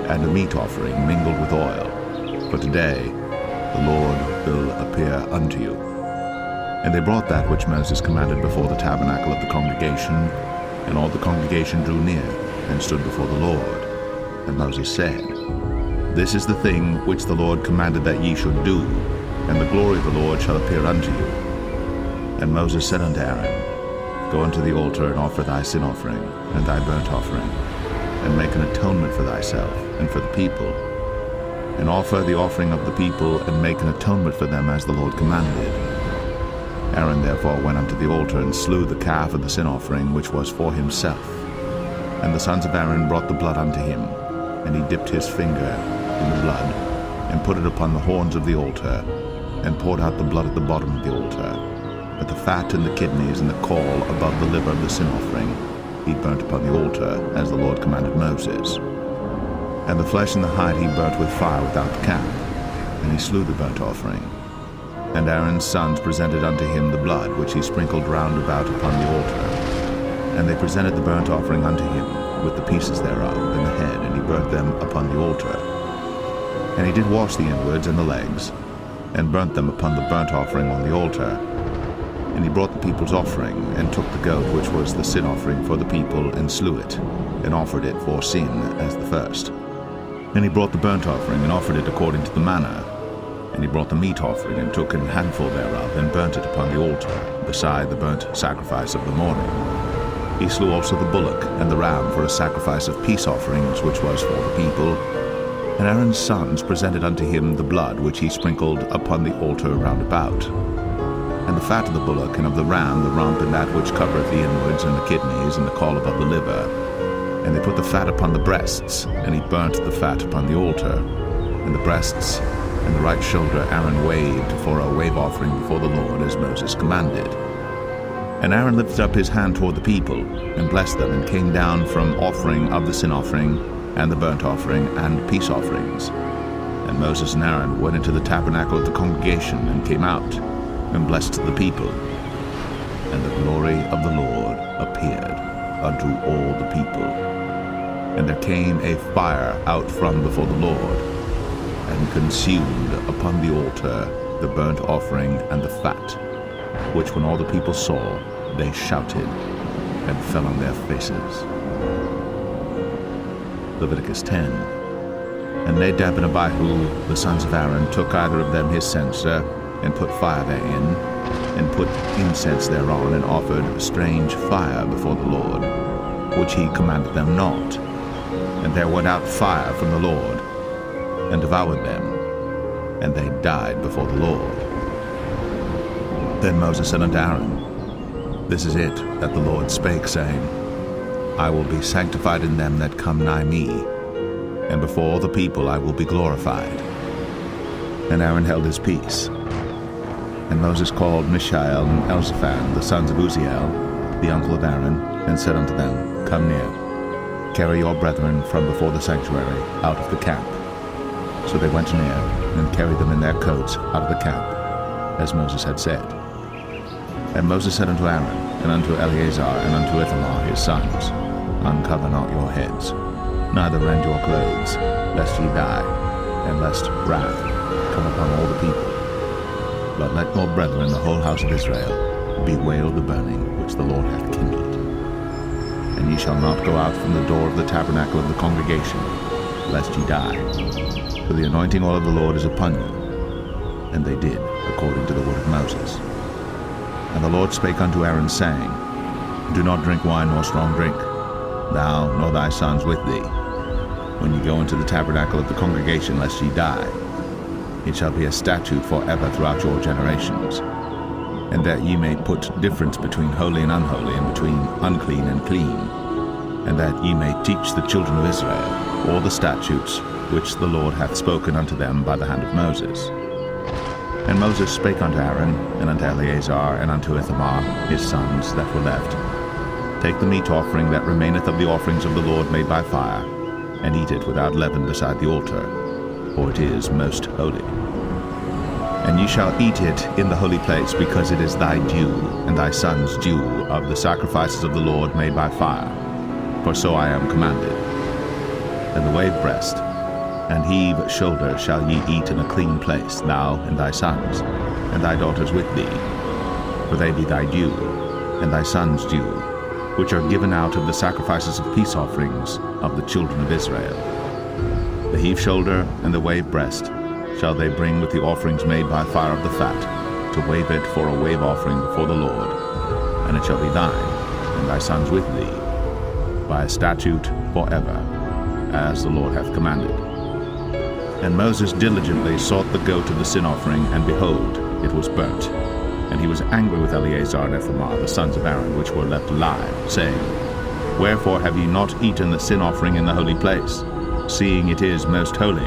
and a meat offering mingled with oil. For today the Lord will appear unto you. And they brought that which Moses commanded before the tabernacle of the congregation, and all the congregation drew near, and stood before the Lord. And Moses said, This is the thing which the Lord commanded that ye should do, and the glory of the Lord shall appear unto you. And Moses said unto Aaron, Go unto the altar, and offer thy sin offering, and thy burnt offering, and make an atonement for thyself, and for the people. And offer the offering of the people, and make an atonement for them as the Lord commanded. Aaron therefore went unto the altar, and slew the calf of the sin offering, which was for himself. And the sons of Aaron brought the blood unto him, and he dipped his finger in the blood, and put it upon the horns of the altar, and poured out the blood at the bottom of the altar. But the fat and the kidneys and the caul above the liver of the sin offering he burnt upon the altar, as the Lord commanded Moses. And the flesh and the hide he burnt with fire without the camp, and he slew the burnt offering. And Aaron's sons presented unto him the blood, which he sprinkled round about upon the altar. And they presented the burnt offering unto him, with the pieces thereof, and the head, and he burnt them upon the altar. And he did wash the inwards and the legs, and burnt them upon the burnt offering on the altar. And he brought the people's offering, and took the goat which was the sin offering for the people, and slew it, and offered it for sin as the first. And he brought the burnt offering, and offered it according to the manner. And he brought the meat offering, and took an handful thereof, and burnt it upon the altar, beside the burnt sacrifice of the morning. He slew also the bullock and the ram for a sacrifice of peace offerings, which was for the people. And Aaron's sons presented unto him the blood which he sprinkled upon the altar round about. And the fat of the bullock and of the ram, the rump, and that which covereth the inwards, and the kidneys, and the caul above the liver. And they put the fat upon the breasts, and he burnt the fat upon the altar. And the breasts and the right shoulder Aaron waved for a wave offering before the Lord, as Moses commanded. And Aaron lifted up his hand toward the people, and blessed them, and came down from offering of the sin offering, and the burnt offering, and peace offerings. And Moses and Aaron went into the tabernacle of the congregation, and came out, and blessed the people. And the glory of the Lord appeared unto all the people. And there came a fire out from before the Lord, and consumed upon the altar the burnt offering and the fat, which when all the people saw, they shouted, and fell on their faces. Leviticus 10. And Nadab and Abihu, the sons of Aaron, took either of them his censer, and put fire therein, and put incense thereon, and offered strange fire before the Lord, which he commanded them not. And there went out fire from the Lord, and devoured them, and they died before the Lord. Then Moses said unto Aaron, This is it that the Lord spake, saying, I will be sanctified in them that come nigh me, and before all the people I will be glorified. And Aaron held his peace. And Moses called Mishael and Elzaphan, the sons of Uzziel, the uncle of Aaron, and said unto them, Come near, carry your brethren from before the sanctuary out of the camp. So they went near, and carried them in their coats out of the camp, as Moses had said. And Moses said unto Aaron, and unto Eleazar, and unto Ithamar his sons, Uncover not your heads, neither rend your clothes, lest ye die, and lest wrath come upon all the people. But let your brethren, the whole house of Israel, bewail the burning which the Lord hath kindled. And ye shall not go out from the door of the tabernacle of the congregation, lest ye die. For the anointing oil of the Lord is upon you. And they did, according to the word of Moses. And the Lord spake unto Aaron, saying, Do not drink wine nor strong drink, thou nor thy sons with thee, when ye go into the tabernacle of the congregation, lest ye die. It shall be a statute forever throughout your generations. and that ye may put difference between holy and unholy, and between unclean and clean, and that ye may teach the children of Israel all the statutes which the Lord hath spoken unto them by the hand of Moses. And Moses spake unto Aaron, and unto Eleazar, and unto Ithamar, his sons that were left, Take the meat offering that remaineth of the offerings of the Lord made by fire, and eat it without leaven beside the altar, for it is most holy. And ye shall eat it in the holy place, because it is thy due, and thy son's due, of the sacrifices of the Lord made by fire, for so I am commanded. And the wave breast and heave shoulder shall ye eat in a clean place, thou and thy sons, and thy daughters with thee, for they be thy due, and thy son's due, which are given out of the sacrifices of peace offerings of the children of Israel. The heave shoulder and the wave breast shall they bring with the offerings made by fire of the fat, to wave it for a wave offering before the Lord, and it shall be thine, and thy sons with thee, by a statute forever, as the Lord hath commanded. And Moses diligently sought the goat of the sin offering, and behold, it was burnt. And he was angry with Eleazar and Ithamar, the sons of Aaron, which were left alive, saying, Wherefore have ye not eaten the sin offering in the holy place, seeing it is most holy?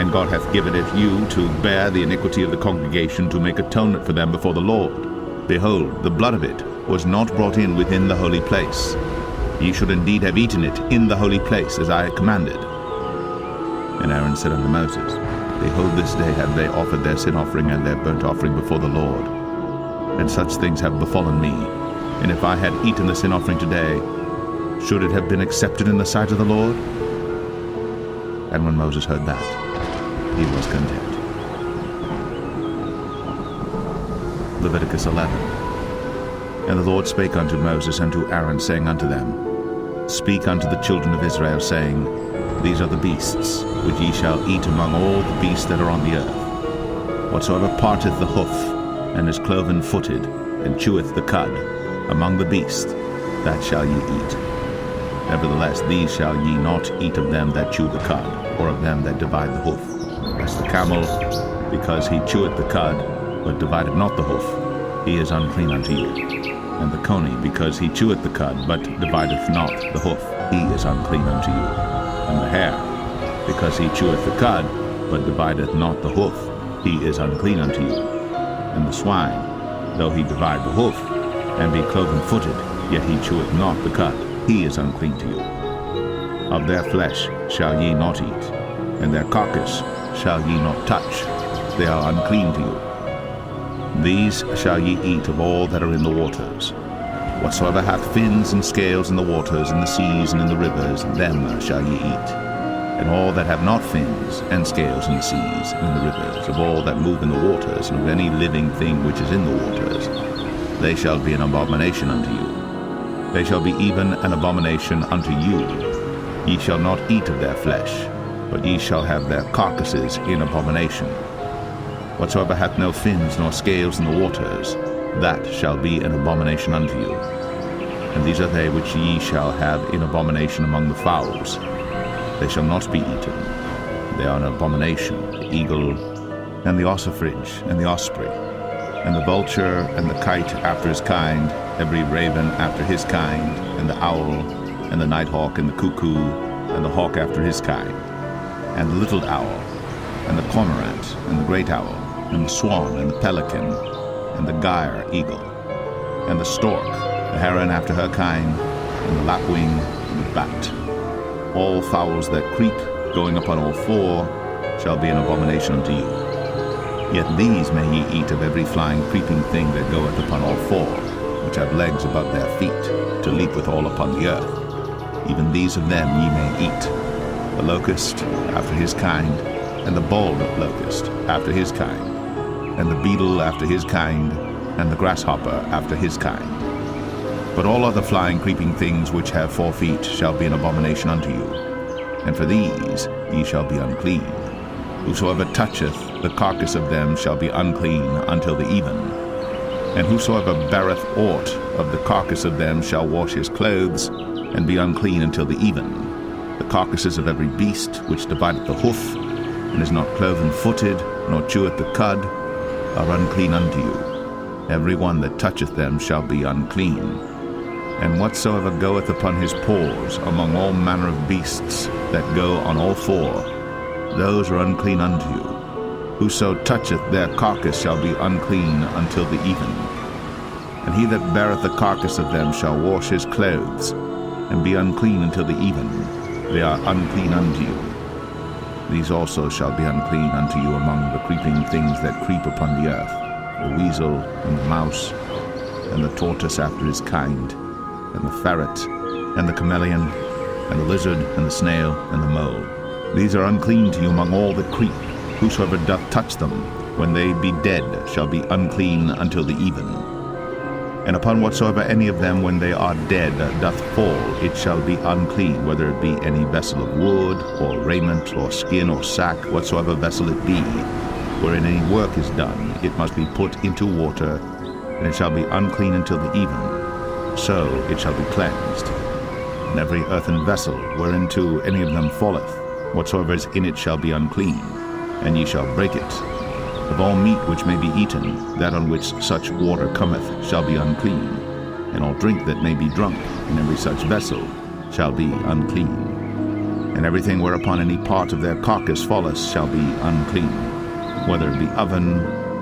And God hath given it you to bear the iniquity of the congregation, to make atonement for them before the Lord. Behold, the blood of it was not brought in within the holy place. Ye should indeed have eaten it in the holy place, as I had commanded. And Aaron said unto Moses, Behold, this day have they offered their sin offering and their burnt offering before the Lord. And such things have befallen me. And if I had eaten the sin offering today, should it have been accepted in the sight of the Lord? And when Moses heard that, he was content. Leviticus 11. And the Lord spake unto Moses and to Aaron, saying unto them, Speak unto the children of Israel, saying, These are the beasts which ye shall eat among all the beasts that are on the earth. Whatsoever parteth the hoof, and is cloven-footed, and cheweth the cud, among the beasts, that shall ye eat. Nevertheless, these shall ye not eat of them that chew the cud, or of them that divide the hoof. As the camel, because he cheweth the cud, but divideth not the hoof, he is unclean unto you. And the coney, because he cheweth the cud, but divideth not the hoof, he is unclean unto you. And the hare, because he cheweth the cud, but divideth not the hoof, he is unclean unto you. And the swine, though he divide the hoof, and be cloven-footed, yet he cheweth not the cud, he is unclean to you. Of their flesh shall ye not eat, and their carcass shall ye not touch, they are unclean to you. These shall ye eat of all that are in the waters. Whatsoever hath fins and scales in the waters, in the seas, and in the rivers, them shall ye eat. And all that have not fins and scales in the seas and in the rivers, of all that move in the waters, and of any living thing which is in the waters, they shall be an abomination unto you. They shall be even an abomination unto you. Ye shall not eat of their flesh, but ye shall have their carcasses in abomination. Whatsoever hath no fins nor scales in the waters, that shall be an abomination unto you. And these are they which ye shall have in abomination among the fowls. They shall not be eaten. They are an abomination, the eagle, and the ossifrage, and the osprey, and the vulture, and the kite after his kind, every raven after his kind, and the owl, and the nighthawk, and the cuckoo, and the hawk after his kind, and the little owl, and the cormorant, and the great owl, and the swan, and the pelican, and the gyre eagle, and the stork, the heron after her kind, and the lapwing, and the bat. All fowls that creep, going upon all four, shall be an abomination unto you. Yet these may ye eat of every flying creeping thing that goeth upon all four, which have legs above their feet, to leap withal upon the earth. Even these of them ye may eat. The locust after his kind, and the bald locust after his kind, and the beetle after his kind, and the grasshopper after his kind. But all other flying creeping things which have 4 feet shall be an abomination unto you, and for these ye shall be unclean. Whosoever toucheth the carcass of them shall be unclean until the even. And whosoever beareth aught of the carcass of them shall wash his clothes, and be unclean until the even. The carcasses of every beast which divideth the hoof, and is not cloven-footed, nor cheweth the cud, are unclean unto you. every one that toucheth them shall be unclean. And whatsoever goeth upon his paws among all manner of beasts that go on all four, those are unclean unto you. Whoso toucheth their carcass shall be unclean until the even. And he that beareth the carcass of them shall wash his clothes, and be unclean until the even. They are unclean unto you. These also shall be unclean unto you among the creeping things that creep upon the earth, the weasel, and the mouse, and the tortoise after his kind, and the ferret, and the chameleon, and the lizard, and the snail, and the mole. These are unclean to you among all that creep. Whosoever doth touch them, when they be dead, shall be unclean until the even. And upon whatsoever any of them, when they are dead, doth fall, it shall be unclean, whether it be any vessel of wood, or raiment, or skin, or sack, whatsoever vessel it be, wherein any work is done, it must be put into water, and it shall be unclean until the even. So it shall be cleansed. And every earthen vessel, whereinto any of them falleth, whatsoever is in it shall be unclean, and ye shall break it. Of all meat which may be eaten, that on which such water cometh shall be unclean, and all drink that may be drunk in every such vessel shall be unclean. And everything whereupon any part of their carcass falleth shall be unclean, whether it be oven,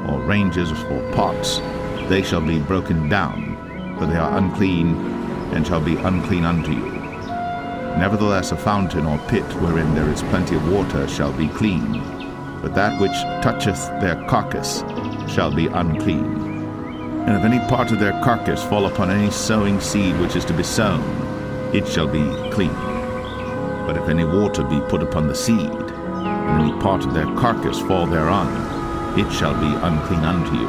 or ranges, or pots, they shall be broken down, for they are unclean, and shall be unclean unto you. Nevertheless a fountain or pit wherein there is plenty of water shall be clean, but that which toucheth their carcass shall be unclean. And if any part of their carcass fall upon any sowing seed which is to be sown, it shall be clean. But if any water be put upon the seed, and any part of their carcass fall thereon, it shall be unclean unto you.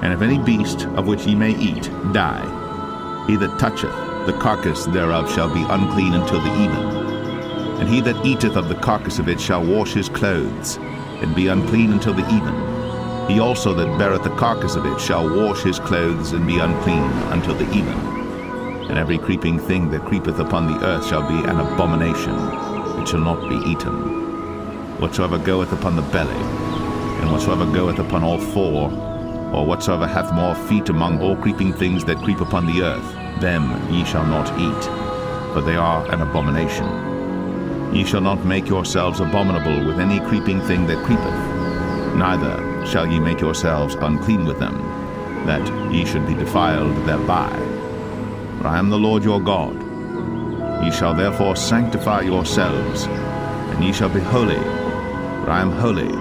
And if any beast of which ye may eat die, he that toucheth the carcass thereof shall be unclean until the even. And he that eateth of the carcass of it shall wash his clothes, and be unclean until the even. He also that beareth the carcass of it shall wash his clothes, and be unclean until the even. And every creeping thing that creepeth upon the earth shall be an abomination, it shall not be eaten. Whatsoever goeth upon the belly, and whatsoever goeth upon all four, or whatsoever hath more feet among all creeping things that creep upon the earth, them ye shall not eat, for they are an abomination. Ye shall not make yourselves abominable with any creeping thing that creepeth, neither shall ye make yourselves unclean with them, that ye should be defiled thereby. For I am the Lord your God. Ye shall therefore sanctify yourselves, and ye shall be holy, for I am holy.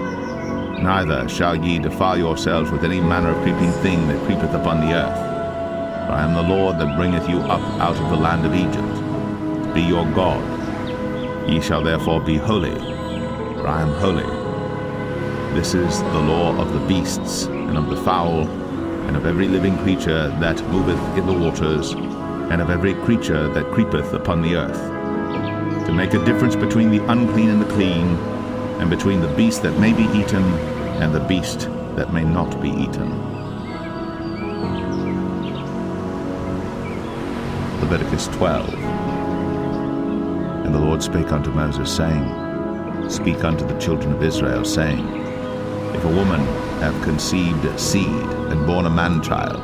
Neither shall ye defile yourselves with any manner of creeping thing that creepeth upon the earth. For I am the Lord that bringeth you up out of the land of Egypt, to be your God. Ye shall therefore be holy, for I am holy. This is the law of the beasts, and of the fowl, and of every living creature that moveth in the waters, and of every creature that creepeth upon the earth, to make a difference between the unclean and the clean, and between the beast that may be eaten and the beast that may not be eaten. Leviticus 12. And the Lord spake unto Moses, saying, Speak unto the children of Israel, saying, If a woman have conceived seed, and born a man-child,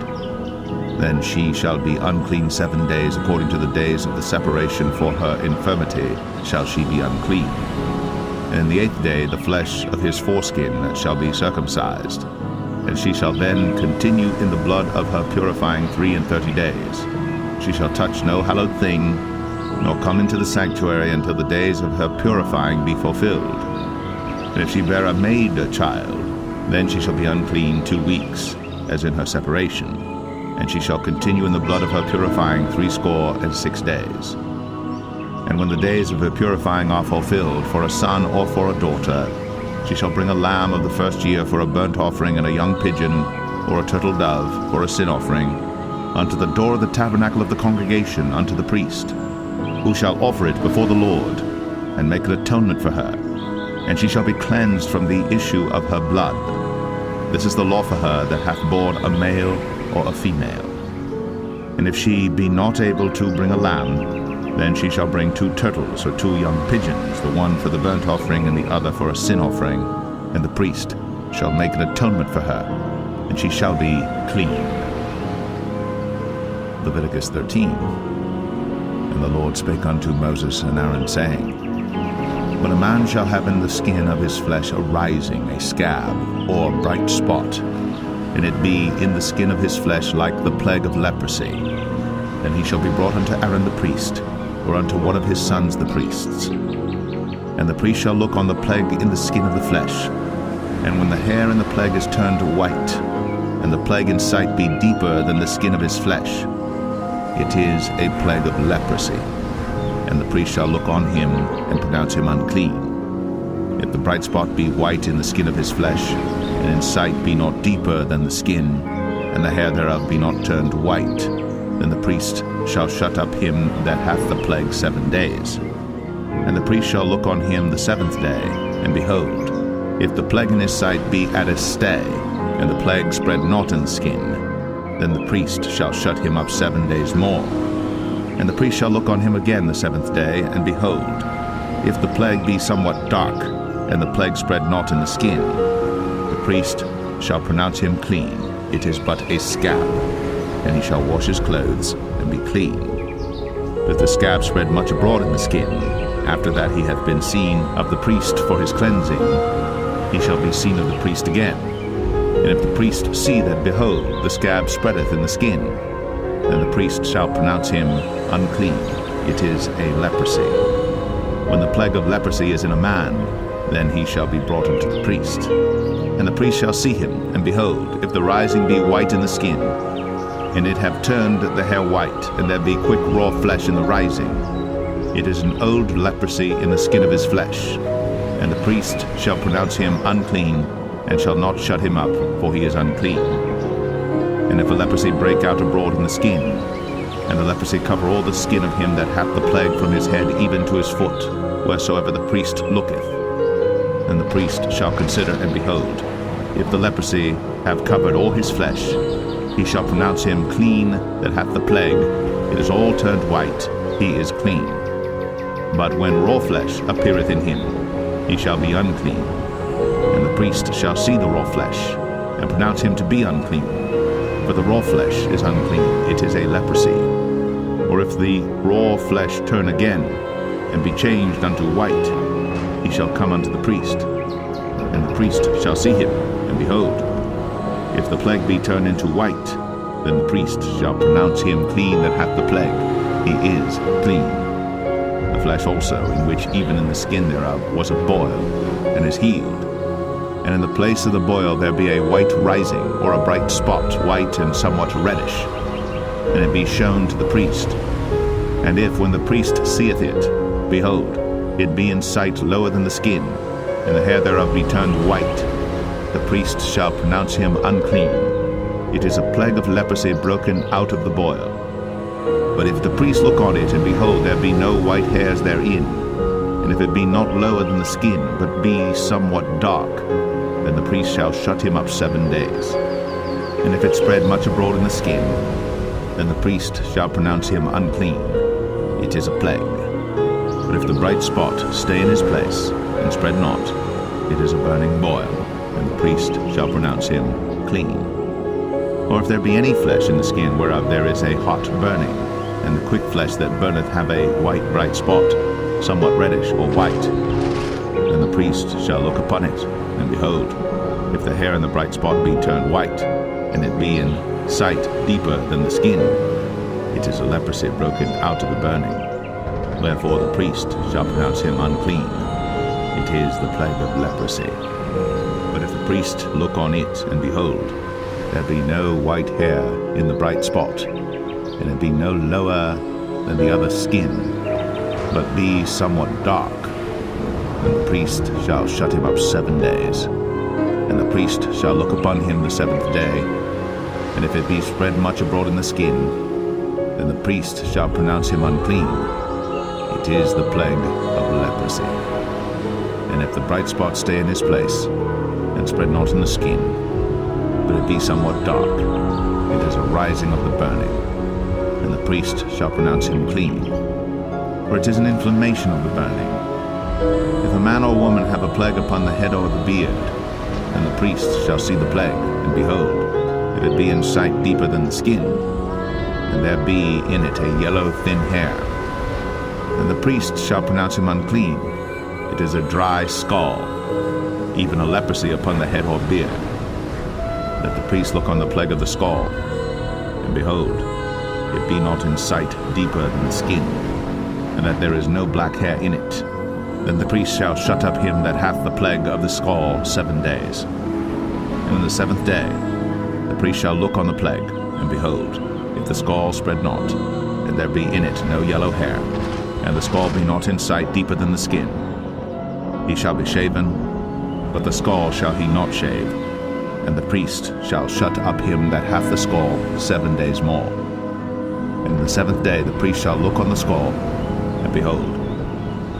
then she shall be unclean 7 days, according to the days of the separation for her infirmity shall she be unclean. And in the 8th day the flesh of his foreskin shall be circumcised, and she shall then continue in the blood of her purifying 33 days. She shall touch no hallowed thing, nor come into the sanctuary until the days of her purifying be fulfilled. And if she bear a maid child, then she shall be unclean 2 weeks, as in her separation, and she shall continue in the blood of her purifying 66 days. And when the days of her purifying are fulfilled, for a son or for a daughter, she shall bring a lamb of the first year for a burnt offering, and a young pigeon, or a turtle dove, for a sin offering, unto the door of the tabernacle of the congregation, unto the priest, who shall offer it before the Lord, and make an atonement for her, and she shall be cleansed from the issue of her blood. This is the law for her that hath borne a male or a female. And if she be not able to bring a lamb, then she shall bring 2 turtles or 2 young pigeons, the one for the burnt offering and the other for a sin offering, and the priest shall make an atonement for her, and she shall be clean. Leviticus 13. And the Lord spake unto Moses and Aaron, saying, When a man shall have in the skin of his flesh a rising, a scab, or bright spot, and it be in the skin of his flesh like the plague of leprosy, then he shall be brought unto Aaron the priest, or unto one of his sons the priests. And the priest shall look on the plague in the skin of the flesh, and when the hair in the plague is turned white, and the plague in sight be deeper than the skin of his flesh, it is a plague of leprosy, and the priest shall look on him and pronounce him unclean. If the bright spot be white in the skin of his flesh, and in sight be not deeper than the skin, and the hair thereof be not turned white, then the priest shall shut up him that hath the plague 7 days. And the priest shall look on him the 7th day, and behold, if the plague in his sight be at a stay, and the plague spread not in the skin, then the priest shall shut him up 7 days more. And the priest shall look on him again the 7th day, and behold, if the plague be somewhat dark, and the plague spread not in the skin, the priest shall pronounce him clean. It is but a scab, and he shall wash his clothes, and be clean. But if the scab spread much abroad in the skin, after that he hath been seen of the priest for his cleansing, he shall be seen of the priest again. And if the priest see that, behold, the scab spreadeth in the skin, then the priest shall pronounce him unclean. It is a leprosy. When the plague of leprosy is in a man, then he shall be brought unto the priest. And the priest shall see him, and behold, if the rising be white in the skin, and it have turned the hair white, and there be quick raw flesh in the rising, it is an old leprosy in the skin of his flesh. And the priest shall pronounce him unclean, and shall not shut him up, for he is unclean. And if a leprosy break out abroad in the skin, and the leprosy cover all the skin of him that hath the plague from his head even to his foot, wheresoever the priest looketh, then the priest shall consider, and behold, if the leprosy have covered all his flesh, he shall pronounce him clean that hath the plague. It is all turned white, he is clean. But when raw flesh appeareth in him, he shall be unclean. And the priest shall see the raw flesh, and pronounce him to be unclean. For the raw flesh is unclean, it is a leprosy. Or if the raw flesh turn again, and be changed unto white, he shall come unto the priest. And the priest shall see him, and behold, if the plague be turned into white, then the priest shall pronounce him clean that hath the plague. He is clean. The flesh also, in which even in the skin thereof was a boil, and is healed. And in the place of the boil there be a white rising, or a bright spot, white and somewhat reddish, and it be shown to the priest. And if, when the priest seeth it, behold, it be in sight lower than the skin, and the hair thereof be turned white, the priest shall pronounce him unclean. It is a plague of leprosy broken out of the boil. But if the priest look on it, and behold, there be no white hairs therein, and if it be not lower than the skin, but be somewhat dark, then the priest shall shut him up 7 days. And if it spread much abroad in the skin, then the priest shall pronounce him unclean. It is a plague. But if the bright spot stay in his place, and spread not, it is a burning boil, and the priest shall pronounce him clean. Or if there be any flesh in the skin whereof there is a hot burning, and the quick flesh that burneth have a white bright spot, somewhat reddish or white, then the priest shall look upon it, and behold, if the hair in the bright spot be turned white, and it be in sight deeper than the skin, it is a leprosy broken out of the burning. Wherefore the priest shall pronounce him unclean. It is the plague of leprosy. But if the priest look on it, and behold, there be no white hair in the bright spot, and it be no lower than the other skin, but be somewhat dark, then the priest shall shut him up 7 days. And the priest shall look upon him the 7th day, and if it be spread much abroad in the skin, then the priest shall pronounce him unclean. It is the plague of leprosy. And if the bright spot stay in his place, and spread not in the skin, but it be somewhat dark, it is a rising of the burning, and the priest shall pronounce him clean. For it is an inflammation of the burning. If a man or woman have a plague upon the head or the beard, then the priest shall see the plague, and behold, if it be in sight deeper than the skin, and there be in it a yellow thin hair, then the priest shall pronounce him unclean. It is a dry scall, even a leprosy upon the head or beard. Let the priest look on the plague of the scall, and behold, it be not in sight deeper than the skin, and that there is no black hair in it. Then the priest shall shut up him that hath the plague of the scall 7 days. And in the 7th day the priest shall look on the plague, and behold, if the scall spread not, and there be in it no yellow hair, and the scall be not in sight deeper than the skin, he shall be shaven, but the scall shall he not shave, and the priest shall shut up him that hath the scall 7 days more. And in the 7th day the priest shall look on the scall, and behold,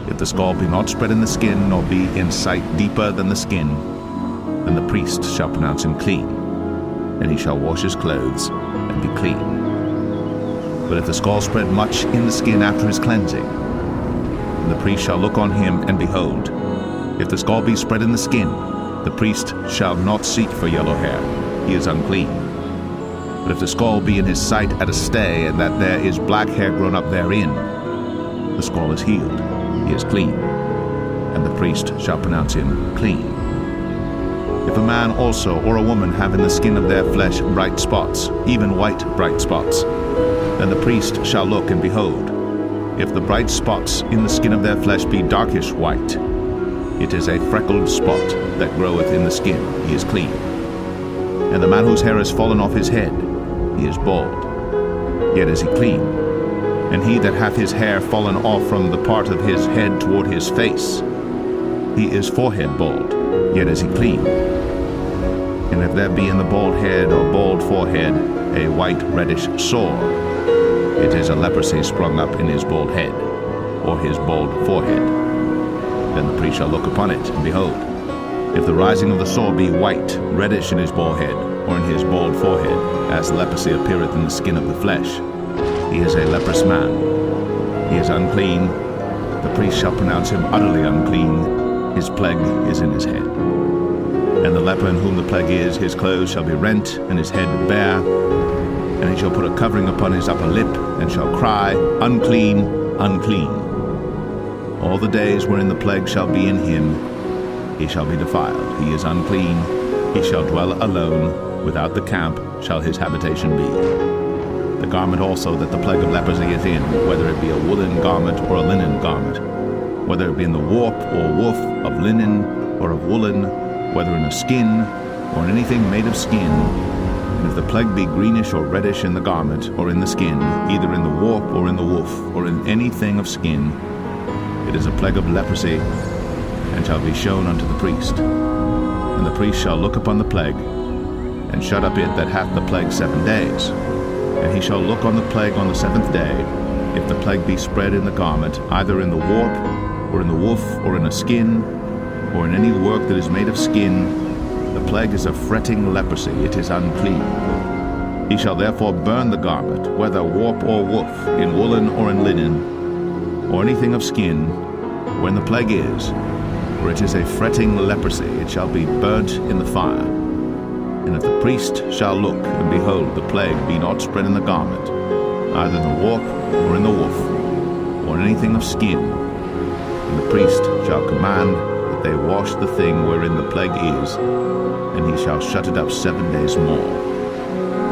if the scall be not spread in the skin, nor be in sight deeper than the skin, then the priest shall pronounce him clean, and he shall wash his clothes, and be clean. But if the scall spread much in the skin after his cleansing, then the priest shall look on him, and behold, if the scall be spread in the skin, the priest shall not seek for yellow hair, he is unclean. But if the scall be in his sight at a stay, and that there is black hair grown up therein, the scall is healed, he is clean, and the priest shall pronounce him clean. If a man also or a woman have in the skin of their flesh bright spots, even white bright spots, then the priest shall look, and behold, if the bright spots in the skin of their flesh be darkish white, it is a freckled spot that groweth in the skin, he is clean. And the man whose hair is fallen off his head, he is bald, yet is he clean. And he that hath his hair fallen off from the part of his head toward his face, he is forehead bald, yet is he clean. And if there be in the bald head or bald forehead a white reddish sore, it is a leprosy sprung up in his bald head, or his bald forehead. Then the priest shall look upon it, and behold, if the rising of the sore be white, reddish in his bald head, or in his bald forehead, as leprosy appeareth in the skin of the flesh, he is a leprous man. He is unclean. The priest shall pronounce him utterly unclean. His plague is in his head. And the leper in whom the plague is, his clothes shall be rent, and his head bare, and he shall put a covering upon his upper lip, and shall cry, Unclean, unclean. All the days wherein the plague shall be in him, he shall be defiled. He is unclean. He shall dwell alone. Without the camp shall his habitation be. The garment also that the plague of leprosy is in, whether it be a woolen garment or a linen garment, whether it be in the warp or woof of linen or of woolen, whether in a skin or in anything made of skin, and if the plague be greenish or reddish in the garment or in the skin, either in the warp or in the woof or in anything of skin, it is a plague of leprosy, and shall be shown unto the priest. And the priest shall look upon the plague, and shut up it that hath the plague 7 days. And he shall look on the plague on the 7th day. If the plague be spread in the garment, either in the warp, or in the woof, or in a skin, or in any work that is made of skin, the plague is a fretting leprosy, it is unclean. He shall therefore burn the garment, whether warp or woof, in woolen or in linen, or anything of skin, when the plague is, for it is a fretting leprosy, it shall be burnt in the fire. And if the priest shall look, and behold, the plague be not spread in the garment, either in the warp, or in the woof, or in anything of skin, and the priest shall command that they wash the thing wherein the plague is, and he shall shut it up 7 days more.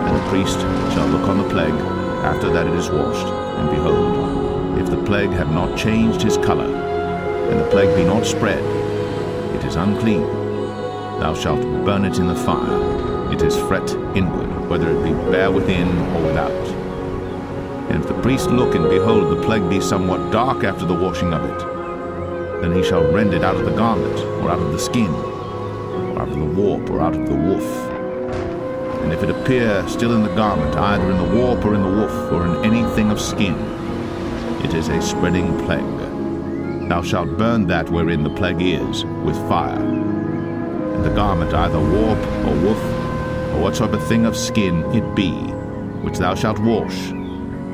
And the priest shall look on the plague after that it is washed, and behold, if the plague have not changed his color, and the plague be not spread, it is unclean. Thou shalt burn it in the fire. It is fret inward, whether it be bare within or without. And if the priest look, and behold, the plague be somewhat dark after the washing of it, then he shall rend it out of the garment, or out of the skin, or out of the warp, or out of the woof. And if it appear still in the garment, either in the warp, or in the woof, or in anything of skin, it is a spreading plague. Thou shalt burn that wherein the plague is, with fire. And the garment, either warp, or woof, or whatsoever thing of skin it be, which thou shalt wash,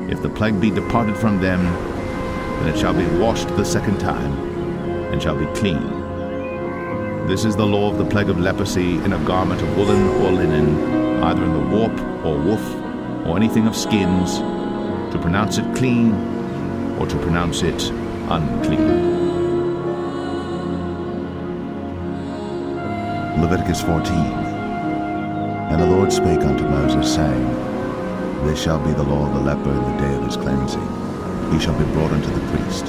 if the plague be departed from them, then it shall be washed the 2nd time, and shall be clean. This is the law of the plague of leprosy in a garment of woolen or linen, either in the warp or woof, or anything of skins, to pronounce it clean or to pronounce it unclean. Leviticus 14. And the Lord spake unto Moses, saying, This shall be the law of the leper in the day of his cleansing. He shall be brought unto the priest.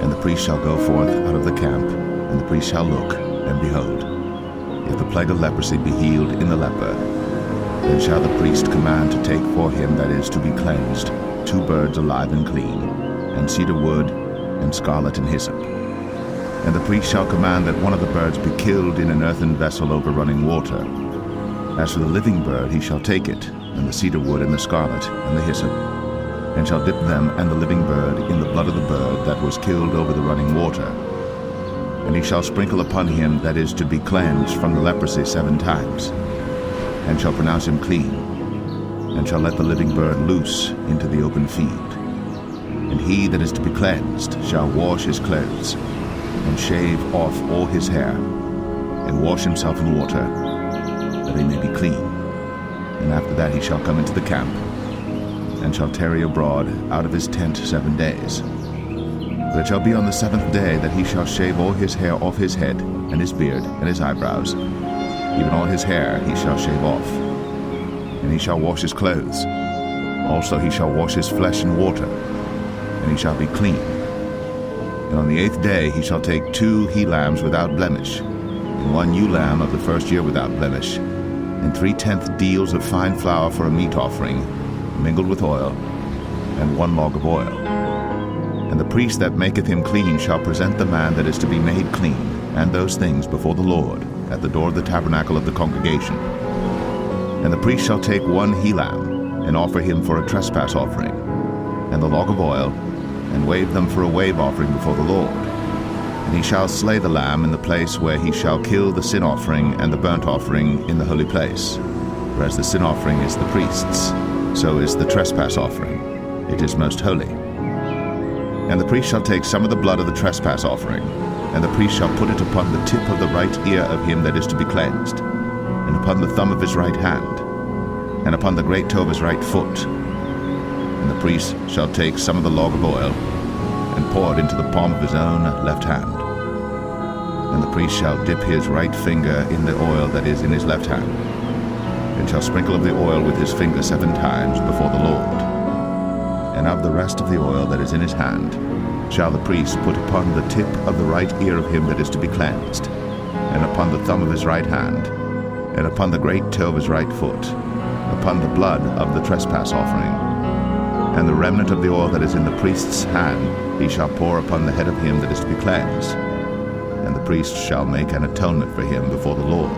And the priest shall go forth out of the camp, and the priest shall look, and behold, if the plague of leprosy be healed in the leper, then shall the priest command to take for him that is to be cleansed 2 birds alive and clean, and cedar wood, and scarlet and hyssop. And the priest shall command that one of the birds be killed in an earthen vessel over running water. As for the living bird, he shall take it, and the cedar wood, and the scarlet, and the hyssop, and shall dip them and the living bird in the blood of the bird that was killed over the running water. And he shall sprinkle upon him that is to be cleansed from the leprosy 7 times, and shall pronounce him clean, and shall let the living bird loose into the open field. And he that is to be cleansed shall wash his clothes, and shave off all his hair, and wash himself in water, that he may be clean. And after that he shall come into the camp, and shall tarry abroad out of his tent 7 days. But it shall be on the 7th day that he shall shave all his hair off his head, and his beard, and his eyebrows, even all his hair he shall shave off. And he shall wash his clothes. Also he shall wash his flesh in water, and he shall be clean. And on the 8th day he shall take 2 he-lambs without blemish, and 1 ewe lamb of the first year without blemish, and 3/10 deals of fine flour for a meat offering, mingled with oil, and 1 log of oil. And the priest that maketh him clean shall present the man that is to be made clean, and those things before the Lord, at the door of the tabernacle of the congregation. And the priest shall take 1 he-lamb, and offer him for a trespass offering, and the log of oil, and wave them for a wave offering before the Lord. And he shall slay the lamb in the place where he shall kill the sin offering and the burnt offering in the holy place. For as the sin offering is the priest's, so is the trespass offering. It is most holy. And the priest shall take some of the blood of the trespass offering, and the priest shall put it upon the tip of the right ear of him that is to be cleansed, and upon the thumb of his right hand, and upon the great toe of his right foot. And the priest shall take some of the log of oil, and pour it into the palm of his own left hand. And the priest shall dip his right finger in the oil that is in his left hand, and shall sprinkle of the oil with his finger 7 times before the Lord. And of the rest of the oil that is in his hand shall the priest put upon the tip of the right ear of him that is to be cleansed, and upon the thumb of his right hand, and upon the great toe of his right foot, upon the blood of the trespass offering. And the remnant of the oil that is in the priest's hand he shall pour upon the head of him that is to be cleansed. And the priest shall make an atonement for him before the Lord.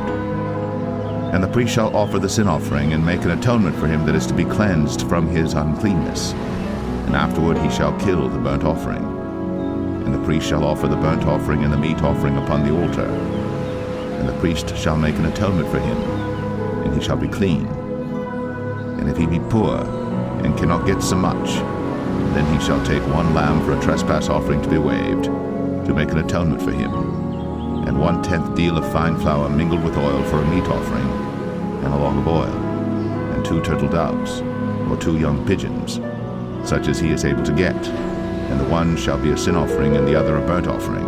And the priest shall offer the sin offering, and make an atonement for him that is to be cleansed from his uncleanness. And afterward he shall kill the burnt offering. And the priest shall offer the burnt offering and the meat offering upon the altar. And the priest shall make an atonement for him, and he shall be clean. And if he be poor, and cannot get so much, then he shall take 1 lamb for a trespass offering to be waved, to make an atonement for him, and 1/10 deal of fine flour mingled with oil for a meat offering, and a log of oil, and 2 turtle doves, or 2 young pigeons, such as he is able to get, and the one shall be a sin offering, and the other a burnt offering.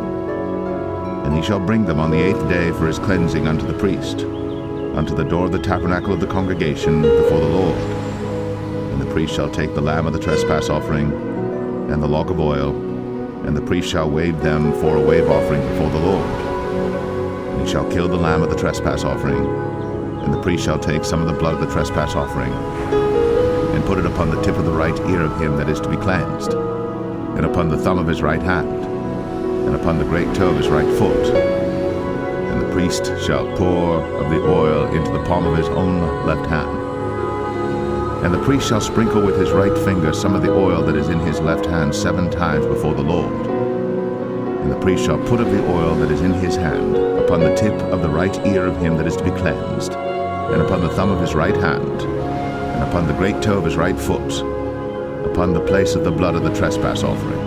And he shall bring them on the 8th day for his cleansing unto the priest, unto the door of the tabernacle of the congregation before the Lord. And the priest shall take the lamb of the trespass offering, and the log of oil, and the priest shall wave them for a wave offering before the Lord. And he shall kill the lamb of the trespass offering, and the priest shall take some of the blood of the trespass offering, and put it upon the tip of the right ear of him that is to be cleansed, and upon the thumb of his right hand, and upon the great toe of his right foot. And the priest shall pour of the oil into the palm of his own left hand. And the priest shall sprinkle with his right finger some of the oil that is in his left hand 7 times before the Lord. And the priest shall put of the oil that is in his hand upon the tip of the right ear of him that is to be cleansed, and upon the thumb of his right hand, and upon the great toe of his right foot, upon the place of the blood of the trespass offering.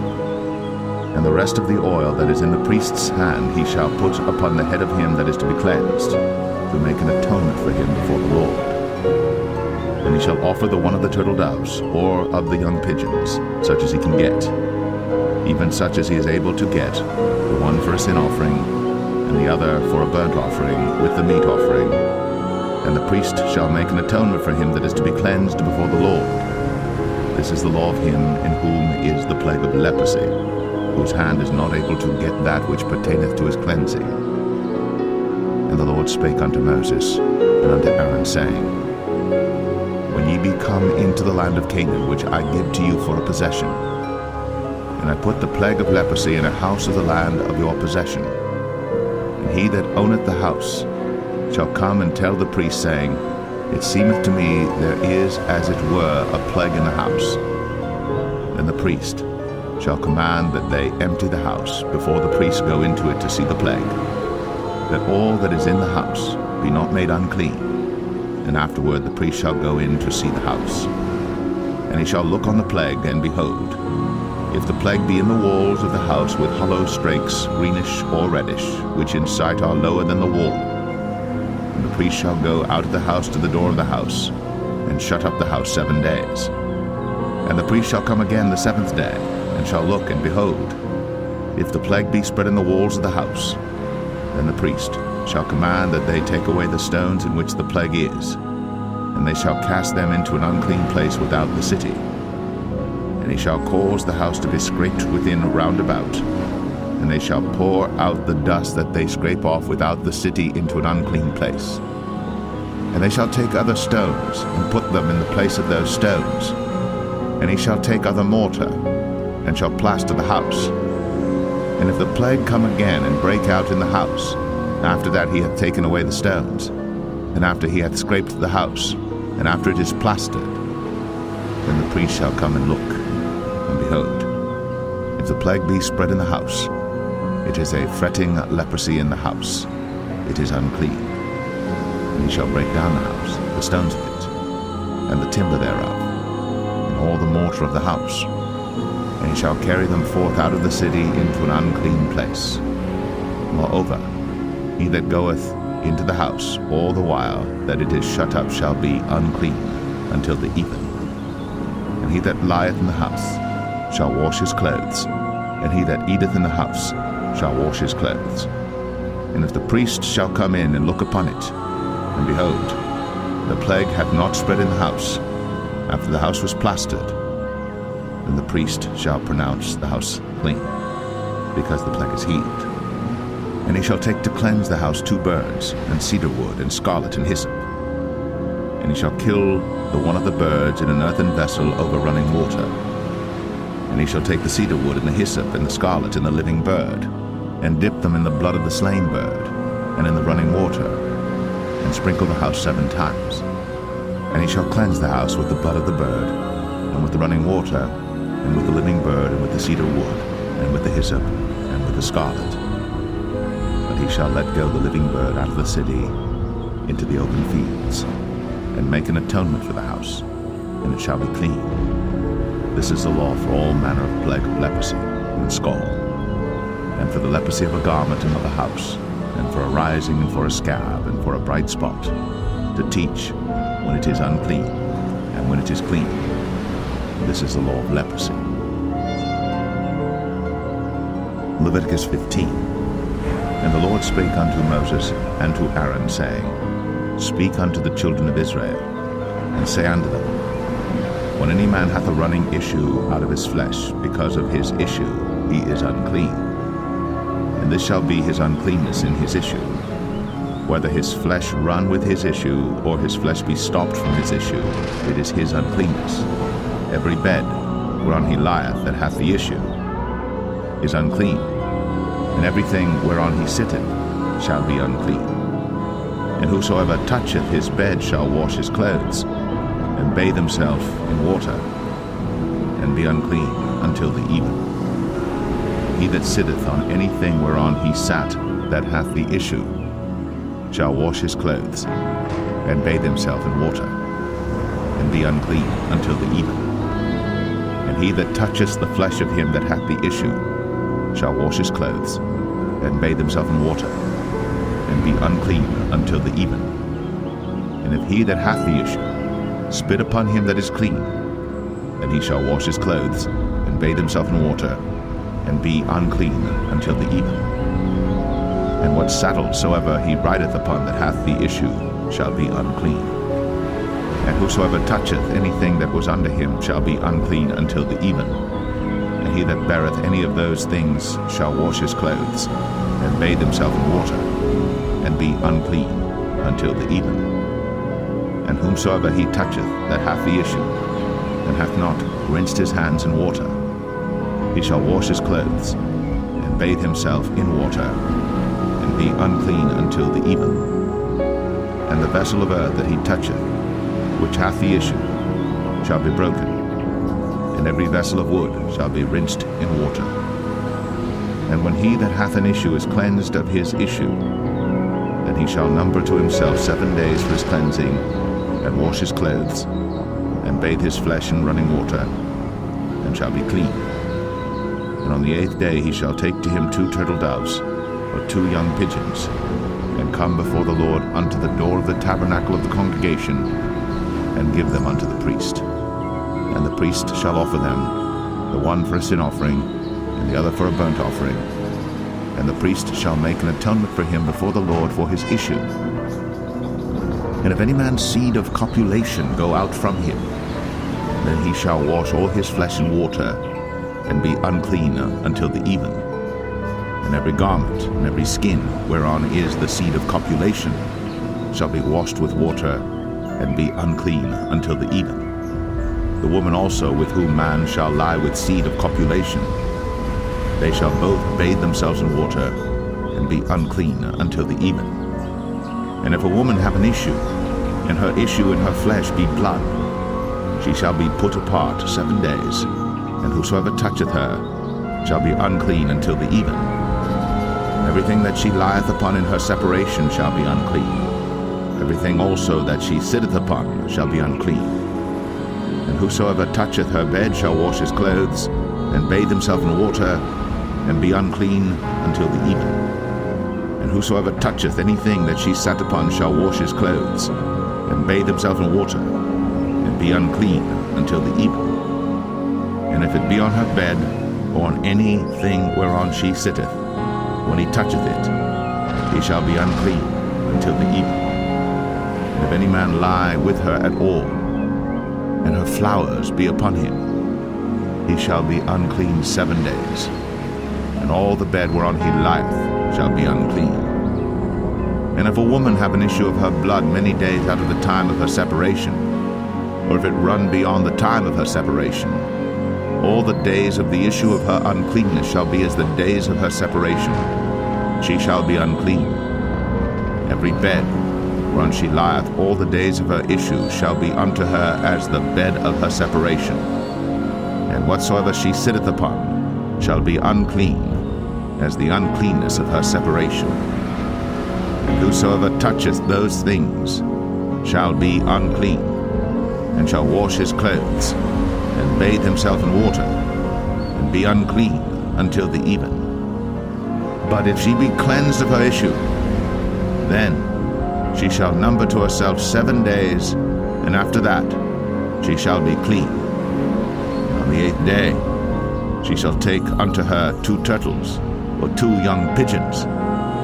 And the rest of the oil that is in the priest's hand he shall put upon the head of him that is to be cleansed, to make an atonement for him before the Lord. And he shall offer the one of the turtle doves, or of the young pigeons, such as he can get, even such as he is able to get, the one for a sin offering, and the other for a burnt offering, with the meat offering. And the priest shall make an atonement for him that is to be cleansed before the Lord. This is the law of him in whom is the plague of leprosy, whose hand is not able to get that which pertaineth to his cleansing. And the Lord spake unto Moses and unto Aaron, saying, When ye be come into the land of Canaan, which I give to you for a possession, and I put the plague of leprosy in a house of the land of your possession, and he that owneth the house shall come and tell the priest, saying, It seemeth to me there is as it were a plague in the house. Then the priest shall command that they empty the house before the priests go into it to see the plague, that all that is in the house be not made unclean. And afterward the priest shall go in to see the house. And he shall look on the plague, and behold, if the plague be in the walls of the house with hollow strakes, greenish or reddish, which in sight are lower than the wall, and the priest shall go out of the house to the door of the house, and shut up the house 7 days. And the priest shall come again the 7th day, and shall look, and behold, if the plague be spread in the walls of the house, then the priest shall command that they take away the stones in which the plague is, and they shall cast them into an unclean place without the city. And he shall cause the house to be scraped within round about, and they shall pour out the dust that they scrape off without the city into an unclean place. And they shall take other stones, and put them in the place of those stones. And he shall take other mortar, and shall plaster the house. And if the plague come again and break out in the house, after that he hath taken away the stones, and after he hath scraped the house, and after it is plastered, then the priest shall come and look, and behold, if the plague be spread in the house, it is a fretting leprosy in the house, it is unclean. And he shall break down the house, the stones of it, and the timber thereof, and all the mortar of the house, and he shall carry them forth out of the city into an unclean place. Moreover, he that goeth into the house all the while that it is shut up shall be unclean until the even. And he that lieth in the house shall wash his clothes, and he that eateth in the house shall wash his clothes. And if the priest shall come in and look upon it, and behold, the plague hath not spread in the house, after the house was plastered, then the priest shall pronounce the house clean, because the plague is healed. And he shall take to cleanse the house 2 birds, and cedar wood, and scarlet, and hyssop. And he shall kill the one of the birds in an earthen vessel over running water. And he shall take the cedar wood, and the hyssop, and the scarlet, and the living bird, and dip them in the blood of the slain bird, and in the running water, and sprinkle the house 7 times. And he shall cleanse the house with the blood of the bird, and with the running water, and with the living bird, and with the cedar wood, and with the hyssop, and with the scarlet. But he shall let go the living bird out of the city into the open fields, and make an atonement for the house, and it shall be clean. This is the law for all manner of plague of leprosy, and scall, and for the leprosy of a garment and of a house, and for a rising, and for a scab, and for a bright spot, to teach when it is unclean, and when it is clean. This is the law of leprosy. Leviticus 15. And the Lord spake unto Moses and to Aaron, saying, Speak unto the children of Israel, and say unto them, When any man hath a running issue out of his flesh, because of his issue he is unclean. And this shall be his uncleanness in his issue, whether his flesh run with his issue, or his flesh be stopped from his issue, it is his uncleanness. Every bed whereon he lieth that hath the issue is unclean, and everything whereon he sitteth shall be unclean. And whosoever toucheth his bed shall wash his clothes, and bathe himself in water, and be unclean until the even. He that sitteth on anything whereon he sat that hath the issue shall wash his clothes, and bathe himself in water, and be unclean until the even. And he that toucheth the flesh of him that hath the issue shall wash his clothes, and bathe himself in water, and be unclean until the even. And if he that hath the issue spit upon him that is clean, then he shall wash his clothes, and bathe himself in water, and be unclean until the even. And what saddle soever he rideth upon that hath the issue shall be unclean. And whosoever toucheth anything that was under him shall be unclean until the even. And he that beareth any of those things shall wash his clothes, and bathe himself in water, and be unclean until the even. And whomsoever he toucheth that hath the issue, and hath not rinsed his hands in water, he shall wash his clothes, and bathe himself in water, and be unclean until the even. And the vessel of earth that he toucheth, which hath the issue, shall be broken, and every vessel of wood shall be rinsed in water. And when he that hath an issue is cleansed of his issue, then he shall number to himself 7 days for his cleansing, and wash his clothes, and bathe his flesh in running water, and shall be clean. And on the 8th day he shall take to him 2 turtle doves, or 2 young pigeons, and come before the Lord unto the door of the tabernacle of the congregation, and give them unto the priest. And the priest shall offer them, the one for a sin offering, and the other for a burnt offering. And the priest shall make an atonement for him before the Lord for his issue. And if any man's seed of copulation go out from him, then he shall wash all his flesh in water, and be unclean until the even. And every garment and every skin whereon is the seed of copulation shall be washed with water, and be unclean until the even. The woman also with whom man shall lie with seed of copulation, they shall both bathe themselves in water, and be unclean until the even. And if a woman have an issue, and her issue in her flesh be blood, she shall be put apart 7 days, and whosoever toucheth her shall be unclean until the even. Everything that she lieth upon in her separation shall be unclean. Everything also that she sitteth upon shall be unclean. And whosoever toucheth her bed shall wash his clothes, and bathe himself in water, and be unclean until the even. And whosoever toucheth anything that she sat upon shall wash his clothes, and bathe himself in water, and be unclean until the even. And if it be on her bed, or on anything whereon she sitteth, when he toucheth it, he shall be unclean until the even. And if any man lie with her at all, and her flowers be upon him, he shall be unclean 7 days, and all the bed whereon he lieth shall be unclean. And if a woman have an issue of her blood many days out of the time of her separation, or if it run beyond the time of her separation, all the days of the issue of her uncleanness shall be as the days of her separation. She shall be unclean. Every bed whereon she lieth all the days of her issue shall be unto her as the bed of her separation. And whatsoever she sitteth upon shall be unclean, as the uncleanness of her separation. And whosoever toucheth those things shall be unclean, and shall wash his clothes, and bathe himself in water, and be unclean until the even. But if she be cleansed of her issue, then she shall number to herself 7 days, and after that she shall be clean. And on the 8th day she shall take unto her 2 turtles, or 2 young pigeons,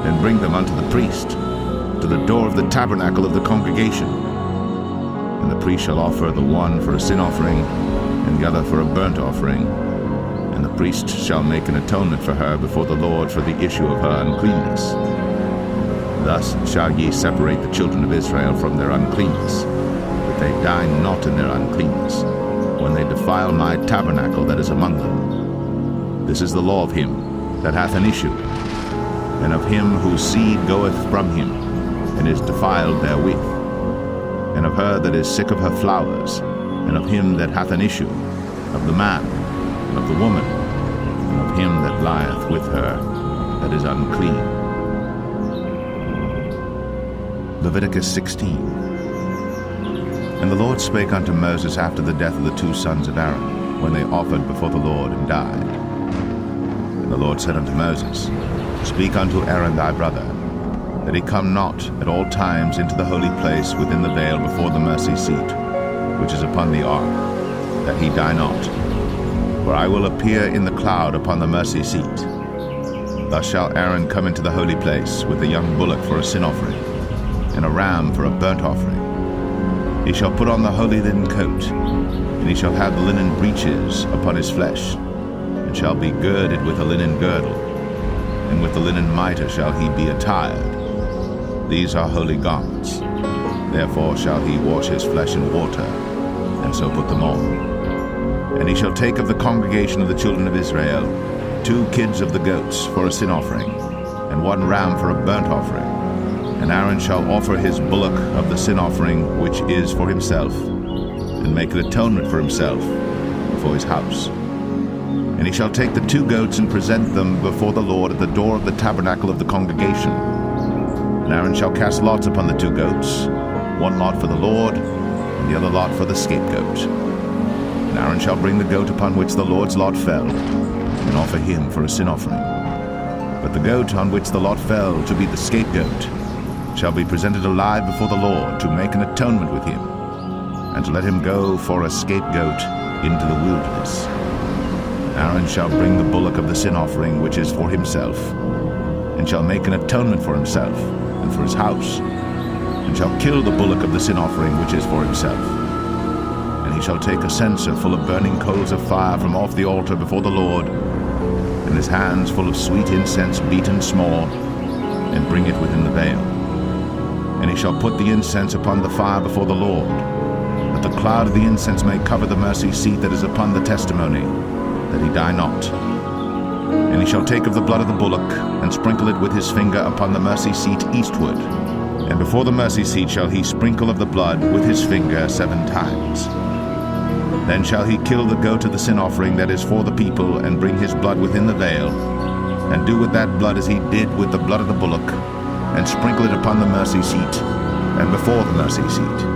and bring them unto the priest, to the door of the tabernacle of the congregation. And the priest shall offer the one for a sin offering, and the other for a burnt offering. And the priest shall make an atonement for her before the Lord for the issue of her uncleanness. Thus shall ye separate the children of Israel from their uncleanness, that they die not in their uncleanness, when they defile my tabernacle that is among them. This is the law of him that hath an issue, and of him whose seed goeth from him, and is defiled therewith, and of her that is sick of her flowers, and of him that hath an issue, of the man, and of the woman, and of him that lieth with her that is unclean. Leviticus 16. And the Lord spake unto Moses after the death of the 2 sons of Aaron, when they offered before the Lord and died. And the Lord said unto Moses, Speak unto Aaron thy brother, that he come not at all times into the holy place within the veil before the mercy seat, which is upon the ark, that he die not. For I will appear in the cloud upon the mercy seat. Thus shall Aaron come into the holy place with a young bullock for a sin offering, and a ram for a burnt offering. He shall put on the holy linen coat, and he shall have the linen breeches upon his flesh, and shall be girded with a linen girdle, and with the linen mitre shall he be attired. These are holy garments. Therefore shall he wash his flesh in water, and so put them on. And he shall take of the congregation of the children of Israel 2 kids of the goats for a sin offering, and 1 ram for a burnt offering. And Aaron shall offer his bullock of the sin offering which is for himself, and make an atonement for himself and for his house. And he shall take the 2 goats and present them before the Lord at the door of the tabernacle of the congregation. And Aaron shall cast lots upon the 2 goats, 1 lot for the Lord, and the other lot for the scapegoat. And Aaron shall bring the goat upon which the Lord's lot fell, and offer him for a sin offering. But the goat on which the lot fell to be the scapegoat shall be presented alive before the Lord to make an atonement with him, and to let him go for a scapegoat into the wilderness. Aaron shall bring the bullock of the sin offering which is for himself, and shall make an atonement for himself and for his house, and shall kill the bullock of the sin offering which is for himself. And he shall take a censer full of burning coals of fire from off the altar before the Lord, and his hands full of sweet incense beaten small, and bring it within the veil. And he shall put the incense upon the fire before the Lord, that the cloud of the incense may cover the mercy seat that is upon the testimony, that he die not. And he shall take of the blood of the bullock, and sprinkle it with his finger upon the mercy seat eastward. And before the mercy seat shall he sprinkle of the blood with his finger 7 times. Then shall he kill the goat of the sin offering that is for the people, and bring his blood within the veil, and do with that blood as he did with the blood of the bullock, and sprinkle it upon the mercy seat, and before the mercy seat.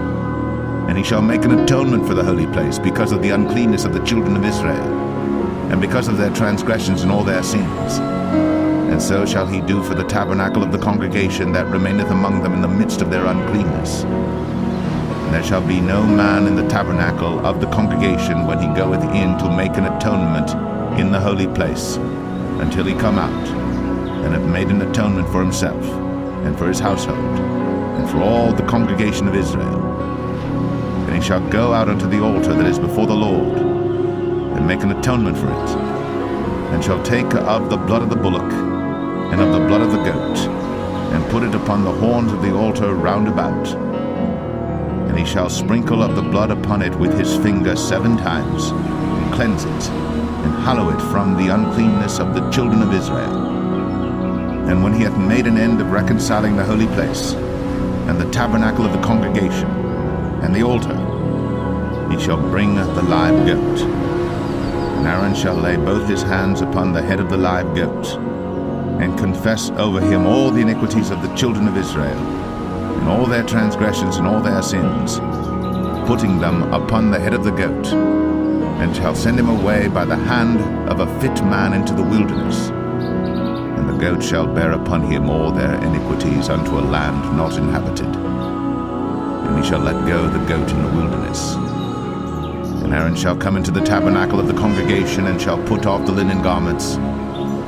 And he shall make an atonement for the holy place because of the uncleanness of the children of Israel, and because of their transgressions and all their sins. And so shall he do for the tabernacle of the congregation that remaineth among them in the midst of their uncleanness. And there shall be no man in the tabernacle of the congregation when he goeth in to make an atonement in the holy place, until he come out, and have made an atonement for himself, and for his household, and for all the congregation of Israel. And he shall go out unto the altar that is before the Lord, and make an atonement for it, and shall take of the blood of the bullock, and of the blood of the goat, and put it upon the horns of the altar round about. And he shall sprinkle of the blood upon it with his finger 7 times, and cleanse it, and hallow it from the uncleanness of the children of Israel. And when he hath made an end of reconciling the holy place, and the tabernacle of the congregation, and the altar, he shall bring the live goat. And Aaron shall lay both his hands upon the head of the live goat, and confess over him all the iniquities of the children of Israel, and all their transgressions and all their sins, putting them upon the head of the goat, and shall send him away by the hand of a fit man into the wilderness. And the goat shall bear upon him all their iniquities unto a land not inhabited. And he shall let go the goat in the wilderness. And Aaron shall come into the tabernacle of the congregation, and shall put off the linen garments,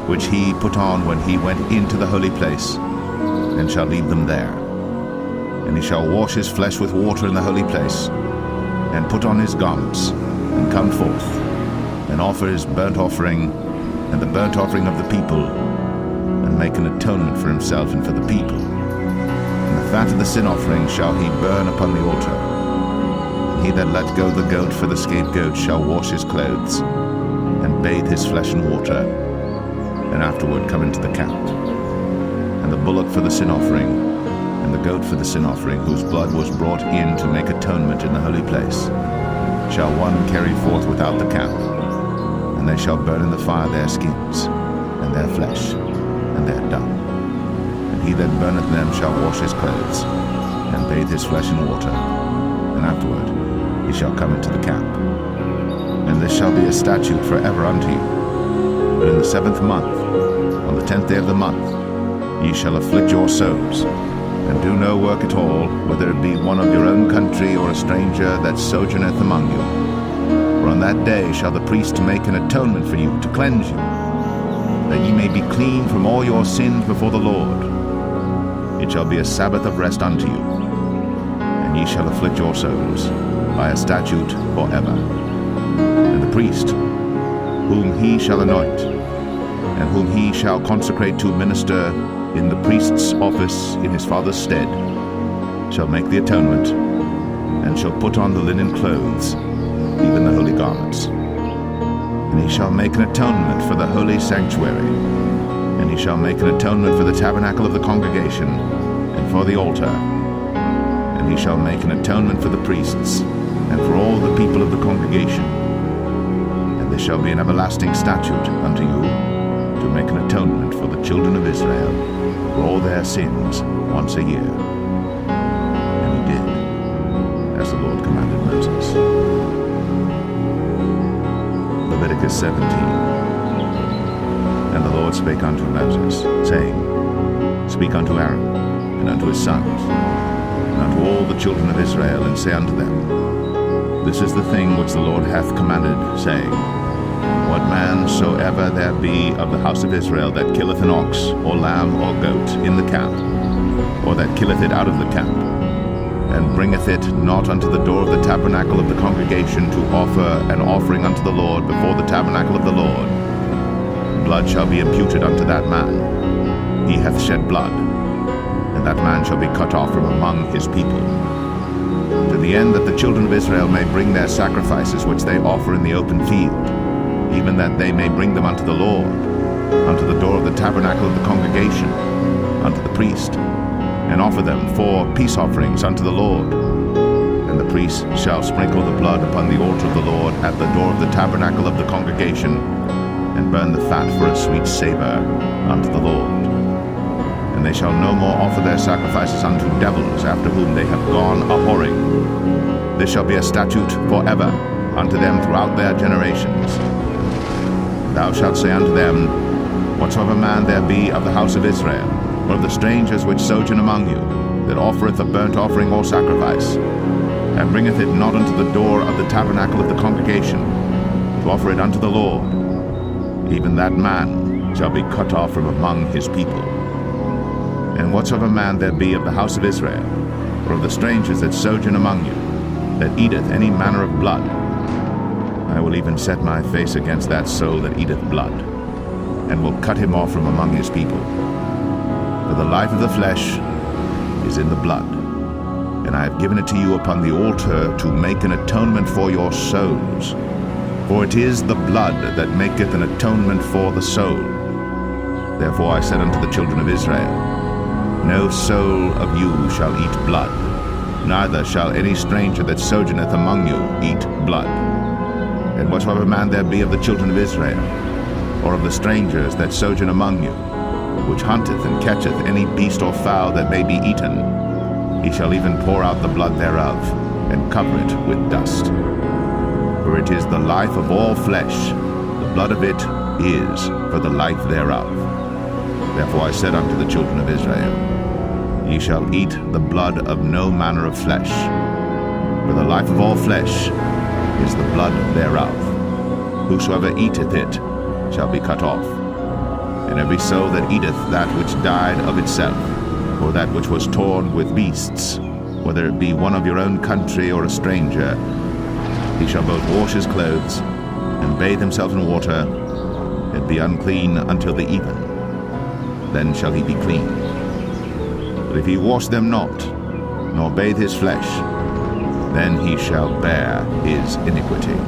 which he put on when he went into the holy place, and shall leave them there. And he shall wash his flesh with water in the holy place, and put on his garments, and come forth, and offer his burnt offering, and the burnt offering of the people, and make an atonement for himself and for the people. And the fat of the sin offering shall he burn upon the altar. And he that let go the goat for the scapegoat shall wash his clothes, and bathe his flesh in water, and afterward come into the camp. And the bullock for the sin offering, and the goat for the sin offering, whose blood was brought in to make atonement in the holy place, shall one carry forth without the camp, and they shall burn in the fire their skins, and their flesh, and their dung. And he that burneth them shall wash his clothes, and bathe his flesh in water, and afterward he shall come into the camp. And this shall be a statute forever unto you. And in the 7th month, on the 10th day of the month, ye shall afflict your souls, and do no work at all, whether it be one of your own country or a stranger that sojourneth among you. For on that day shall the priest make an atonement for you, to cleanse you, that ye may be clean from all your sins before the Lord. It shall be a Sabbath of rest unto you, and ye shall afflict your souls by a statute forever. And the priest, whom he shall anoint, and whom he shall consecrate to minister in the priest's office in his father's stead, shall make the atonement, and shall put on the linen clothes, even the holy garments. And he shall make an atonement for the holy sanctuary, and he shall make an atonement for the tabernacle of the congregation, and for the altar. And he shall make an atonement for the priests, and for all the people of the congregation. And this shall be an everlasting statute unto you, to make an atonement for the children of Israel for all their sins once a year. And he did, as the Lord commanded Moses. Leviticus 17. And the Lord spake unto Moses, saying, Speak unto Aaron, and unto his sons, and unto all the children of Israel, and say unto them, This is the thing which the Lord hath commanded, saying, What man soever there be of the house of Israel that killeth an ox, or lamb, or goat in the camp, or that killeth it out of the camp, and bringeth it not unto the door of the tabernacle of the congregation to offer an offering unto the Lord before the tabernacle of the Lord, blood shall be imputed unto that man. He hath shed blood, and that man shall be cut off from among his people. To the end that the children of Israel may bring their sacrifices which they offer in the open field, even that they may bring them unto the Lord, unto the door of the tabernacle of the congregation, unto the priest, and offer them for peace offerings unto the Lord. And the priest shall sprinkle the blood upon the altar of the Lord at the door of the tabernacle of the congregation, and burn the fat for a sweet savor unto the Lord. And they shall no more offer their sacrifices unto devils, after whom they have gone a-whoring. This shall be a statute forever unto them throughout their generations. Thou shalt say unto them, Whatsoever man there be of the house of Israel, or of the strangers which sojourn among you, that offereth a burnt offering or sacrifice, and bringeth it not unto the door of the tabernacle of the congregation, to offer it unto the Lord, even that man shall be cut off from among his people. And whatsoever man there be of the house of Israel, or of the strangers that sojourn among you, that eateth any manner of blood, I will even set my face against that soul that eateth blood, and will cut him off from among his people. For the life of the flesh is in the blood, and I have given it to you upon the altar to make an atonement for your souls. For it is the blood that maketh an atonement for the soul. Therefore I said unto the children of Israel, No soul of you shall eat blood, neither shall any stranger that sojourneth among you eat blood. And whatsoever man there be of the children of Israel, or of the strangers that sojourn among you, which hunteth and catcheth any beast or fowl that may be eaten, he shall even pour out the blood thereof, and cover it with dust. For it is the life of all flesh, the blood of it is for the life thereof. Therefore I said unto the children of Israel, Ye shall eat the blood of no manner of flesh, for the life of all flesh is the blood thereof. Whosoever eateth it shall be cut off. And every soul that eateth that which died of itself, or that which was torn with beasts, whether it be one of your own country or a stranger, he shall both wash his clothes, and bathe himself in water, and be unclean until the even. Then shall he be clean. But if he wash them not, nor bathe his flesh, then he shall bear his iniquity.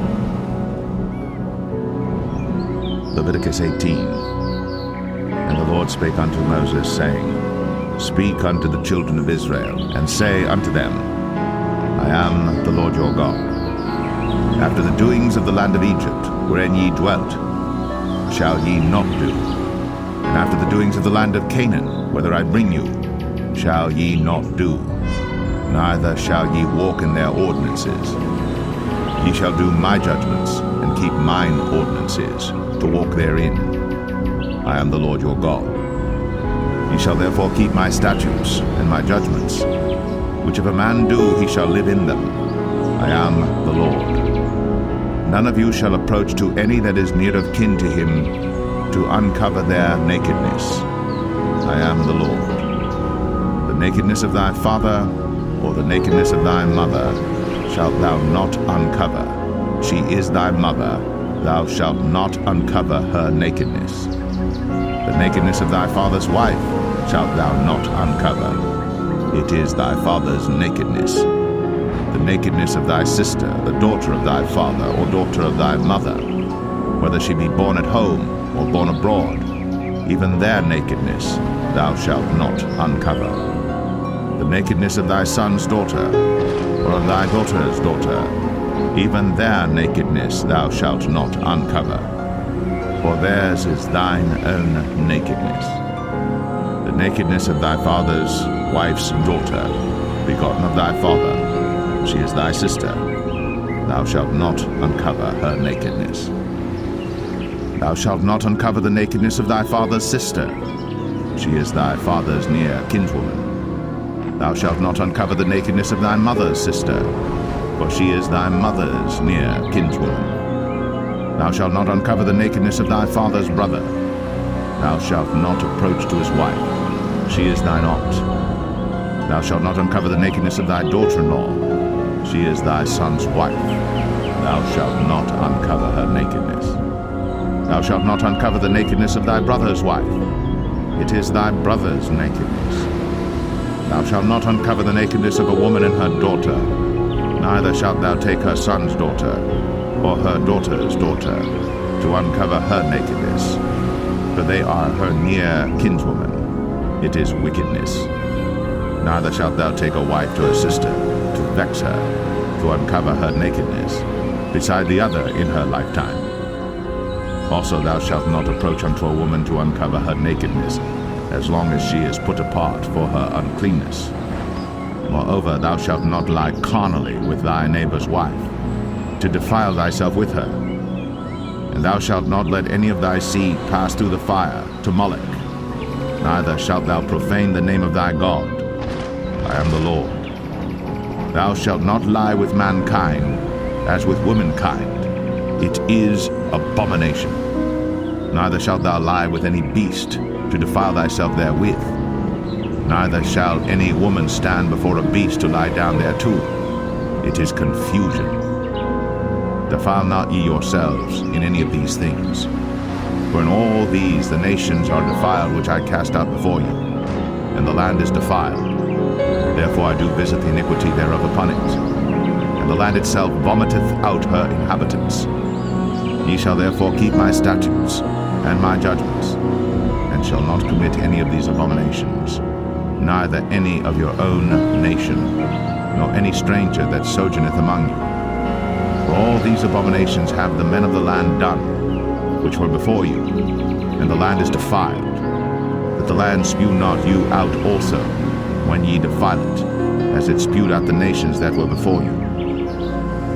Leviticus 18. And the Lord spake unto Moses, saying, Speak unto the children of Israel, and say unto them, I am the Lord your God. After the doings of the land of Egypt, wherein ye dwelt, shall ye not do. And after the doings of the land of Canaan, whither I bring you, shall ye not do. Neither shall ye walk in their ordinances. Ye shall do my judgments, and keep mine ordinances, to walk therein. I am the Lord your God. Ye shall therefore keep my statutes and my judgments, which if a man do, he shall live in them. I am the Lord. None of you shall approach to any that is near of kin to him to uncover their nakedness. I am the Lord. The nakedness of thy father or the nakedness of thy mother shalt thou not uncover. She is thy mother. Thou shalt not uncover her nakedness. The nakedness of thy father's wife shalt thou not uncover. It is thy father's nakedness. The nakedness of thy sister, the daughter of thy father or daughter of thy mother, whether she be born at home or born abroad, even their nakedness thou shalt not uncover. The nakedness of thy son's daughter or of thy daughter's daughter, even their nakedness thou shalt not uncover, for theirs is thine own nakedness. The nakedness of thy father's wife's daughter, begotten of thy father, she is thy sister. Thou shalt not uncover her nakedness. Thou shalt not uncover the nakedness of thy father's sister. She is thy father's near kinswoman. Thou shalt not uncover the nakedness of thy mother's sister, for she is thy mother's near kinswoman. Thou shalt not uncover the nakedness of thy father's brother. Thou shalt not approach to his wife. She is thine aunt. Thou shalt not uncover the nakedness of thy daughter-in-law. She is thy son's wife. Thou shalt not uncover her nakedness. Thou shalt not uncover the nakedness of thy brother's wife. It is thy brother's nakedness. Thou shalt not uncover the nakedness of a woman and her daughter, neither shalt thou take her son's daughter, or her daughter's daughter, to uncover her nakedness, for they are her near kinswoman. It is wickedness. Neither shalt thou take a wife to her sister, to vex her, to uncover her nakedness, beside the other in her lifetime. Also thou shalt not approach unto a woman to uncover her nakedness, as long as she is put apart for her uncleanness. Moreover, thou shalt not lie carnally with thy neighbor's wife, to defile thyself with her. And thou shalt not let any of thy seed pass through the fire to Moloch, neither shalt thou profane the name of thy God. I am the Lord. Thou shalt not lie with mankind as with womankind. It is abomination. Neither shalt thou lie with any beast to defile thyself therewith. Neither shall any woman stand before a beast to lie down thereto. It is confusion. Defile not ye yourselves in any of these things. For in all these the nations are defiled which I cast out before you, and the land is defiled. Therefore I do visit the iniquity thereof upon it, and the land itself vomiteth out her inhabitants. Ye shall therefore keep my statutes and my judgments, and shall not commit any of these abominations, neither any of your own nation, nor any stranger that sojourneth among you. For all these abominations have the men of the land done, which were before you, and the land is defiled, that the land spew not you out also, when ye defile it, as it spewed out the nations that were before you.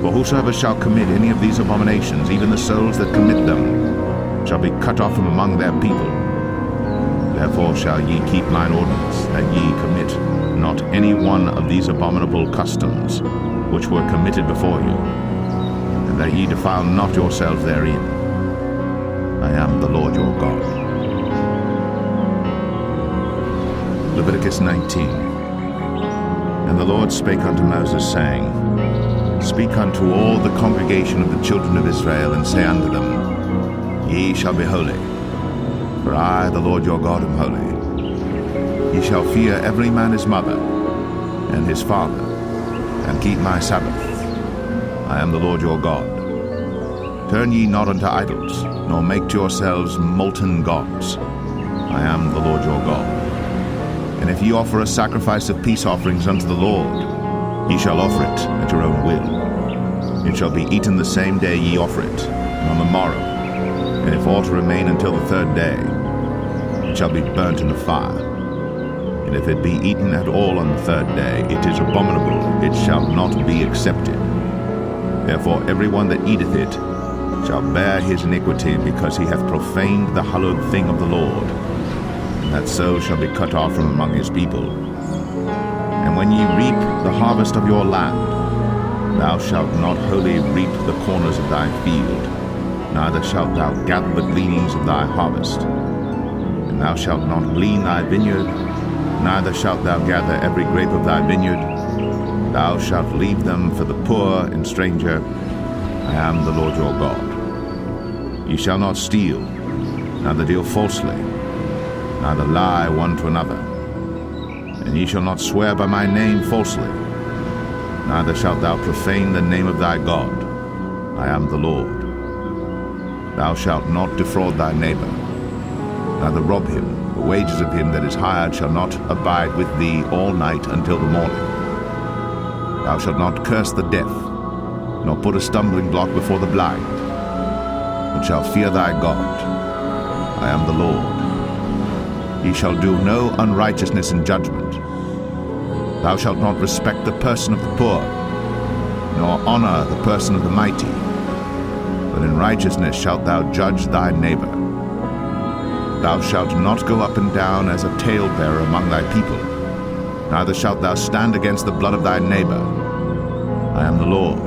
For whosoever shall commit any of these abominations, even the souls that commit them, shall be cut off from among their people. Therefore shall ye keep mine ordinance, that ye commit not any one of these abominable customs, which were committed before you, and that ye defile not yourselves therein. I am the Lord your God. Leviticus 19. And the Lord spake unto Moses, saying, Speak unto all the congregation of the children of Israel, and say unto them, Ye shall be holy, for I, the Lord your God, am holy. Ye shall fear every man his mother and his father, and keep my Sabbath. I am the Lord your God. Turn ye not unto idols, nor make to yourselves molten gods. I am the Lord your God. And if ye offer a sacrifice of peace offerings unto the Lord, ye shall offer it at your own will. It shall be eaten the same day ye offer it, and on the morrow. And if aught remain until the third day, it shall be burnt in the fire. And if it be eaten at all on the third day, it is abominable, it shall not be accepted. Therefore every one that eateth it shall bear his iniquity, because he hath profaned the hallowed thing of the Lord, and that so shall be cut off from among his people. And when ye reap the harvest of your land, thou shalt not wholly reap the corners of thy field, neither shalt thou gather the gleanings of thy harvest. And thou shalt not glean thy vineyard, neither shalt thou gather every grape of thy vineyard. Thou shalt leave them for the poor and stranger. I am the Lord your God. Ye shall not steal, neither deal falsely, neither lie one to another. And ye shall not swear by my name falsely, neither shalt thou profane the name of thy God. I am the Lord. Thou shalt not defraud thy neighbor, neither rob him. The wages of him that is hired shall not abide with thee all night until the morning. Thou shalt not curse the deaf, nor put a stumbling block before the blind, but shalt fear thy God. I am the Lord. Ye shall do no unrighteousness in judgment. Thou shalt not respect the person of the poor, nor honor the person of the mighty, but in righteousness shalt thou judge thy neighbor. Thou shalt not go up and down as a talebearer among thy people, neither shalt thou stand against the blood of thy neighbor. I am the Lord.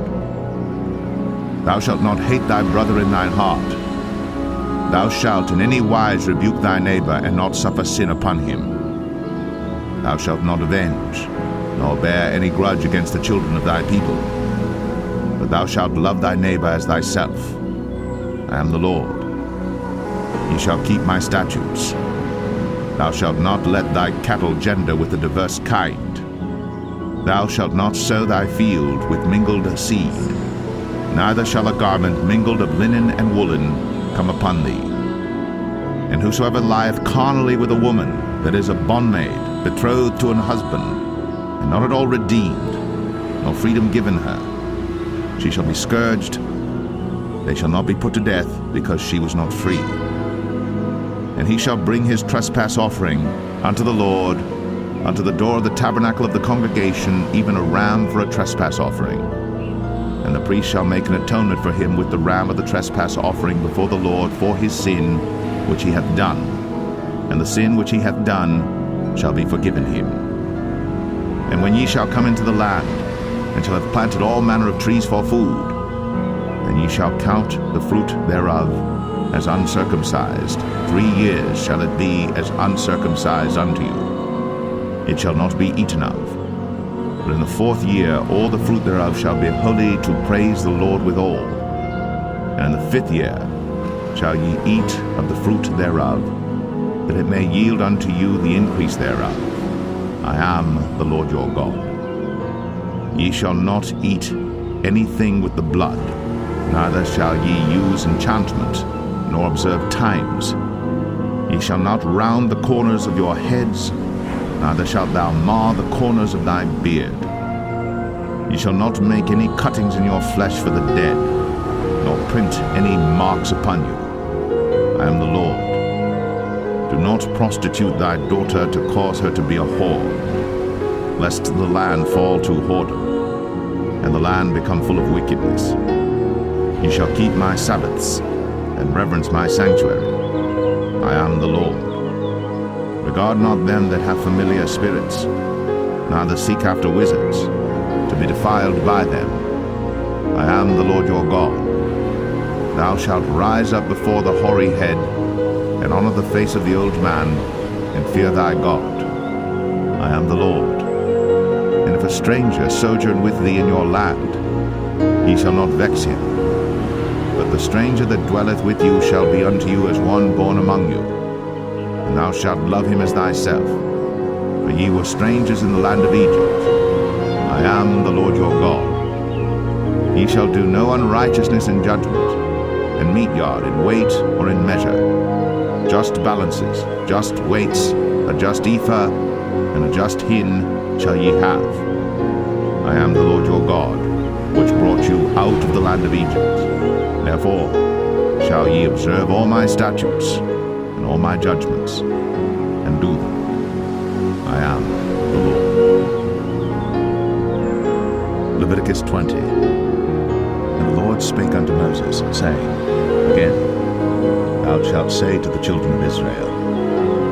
Thou shalt not hate thy brother in thine heart. Thou shalt in any wise rebuke thy neighbor, and not suffer sin upon him. Thou shalt not avenge, nor bear any grudge against the children of thy people, but thou shalt love thy neighbor as thyself. I am the Lord. Ye shall keep my statutes. Thou shalt not let thy cattle gender with the diverse kind. Thou shalt not sow thy field with mingled seed, neither shall a garment mingled of linen and woolen come upon thee. And whosoever lieth carnally with a woman that is a bondmaid, betrothed to an husband, and not at all redeemed, nor freedom given her, she shall be scourged. They shall not be put to death, because she was not free. And he shall bring his trespass offering unto the Lord, unto the door of the tabernacle of the congregation, even a ram for a trespass offering. And the priest shall make an atonement for him with the ram of the trespass offering before the Lord for his sin which he hath done. And the sin which he hath done shall be forgiven him. And when ye shall come into the land, and shall have planted all manner of trees for food, then ye shall count the fruit thereof as uncircumcised. 3 years shall it be as uncircumcised unto you. It shall not be eaten of. But in the 4th year all the fruit thereof shall be holy, to praise the Lord withal. And in the 5th year shall ye eat of the fruit thereof, that it may yield unto you the increase thereof. I am the Lord your God. Ye shall not eat anything with the blood, neither shall ye use enchantment, nor observe times. Ye shall not round the corners of your heads, neither shalt thou mar the corners of thy beard. Ye shall not make any cuttings in your flesh for the dead, nor print any marks upon you. I am the Lord. Do not prostitute thy daughter to cause her to be a whore, lest the land fall to whoredom, and the land become full of wickedness. Ye shall keep my Sabbaths, and reverence my sanctuary. I am the Lord. Regard not them that have familiar spirits, neither seek after wizards, to be defiled by them. I am the Lord your God. Thou shalt rise up before the hoary head, and honor the face of the old man, and fear thy God. I am the Lord. And if a stranger sojourn with thee in your land, ye shall not vex him. But the stranger that dwelleth with you shall be unto you as one born among you, and thou shalt love him as thyself. For ye were strangers in the land of Egypt. I am the Lord your God. Ye shall do no unrighteousness in judgment, and mete yard in weight or in measure. Just balances, just weights, a just ephah, and a just hin shall ye have. I am the Lord your God, which brought you out of the land of Egypt. Therefore shall ye observe all my statutes and all my judgments, and do them. I am the Lord. Leviticus 20. And the Lord Lord spake unto Moses, saying, Again, thou shalt say to the children of Israel,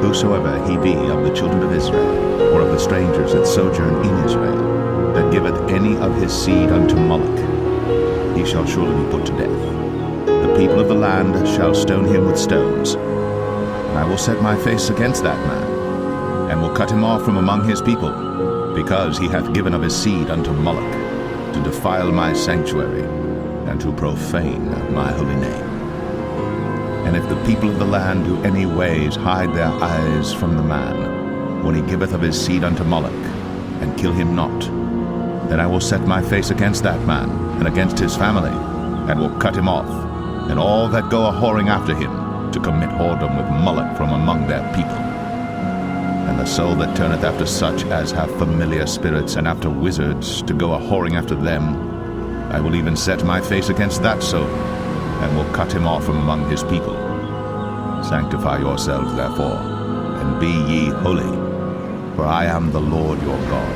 Whosoever he be of the children of Israel, or of the strangers that sojourn in Israel, that giveth any of his seed unto Moloch, he shall surely be put to death. The people of the land shall stone him with stones. And I will set my face against that man, and will cut him off from among his people, because he hath given of his seed unto Moloch, to defile my sanctuary, and to profane my holy name. And if the people of the land do any ways hide their eyes from the man, when he giveth of his seed unto Moloch, and kill him not, then I will set my face against that man, and against his family, and will cut him off, and all that go a-whoring after him, to commit whoredom with Moloch from among their people. And the soul that turneth after such as have familiar spirits, and after wizards, to go a-whoring after them, I will even set my face against that soul, and will cut him off from among his people. Sanctify yourselves therefore, and be ye holy, for I am the Lord your God.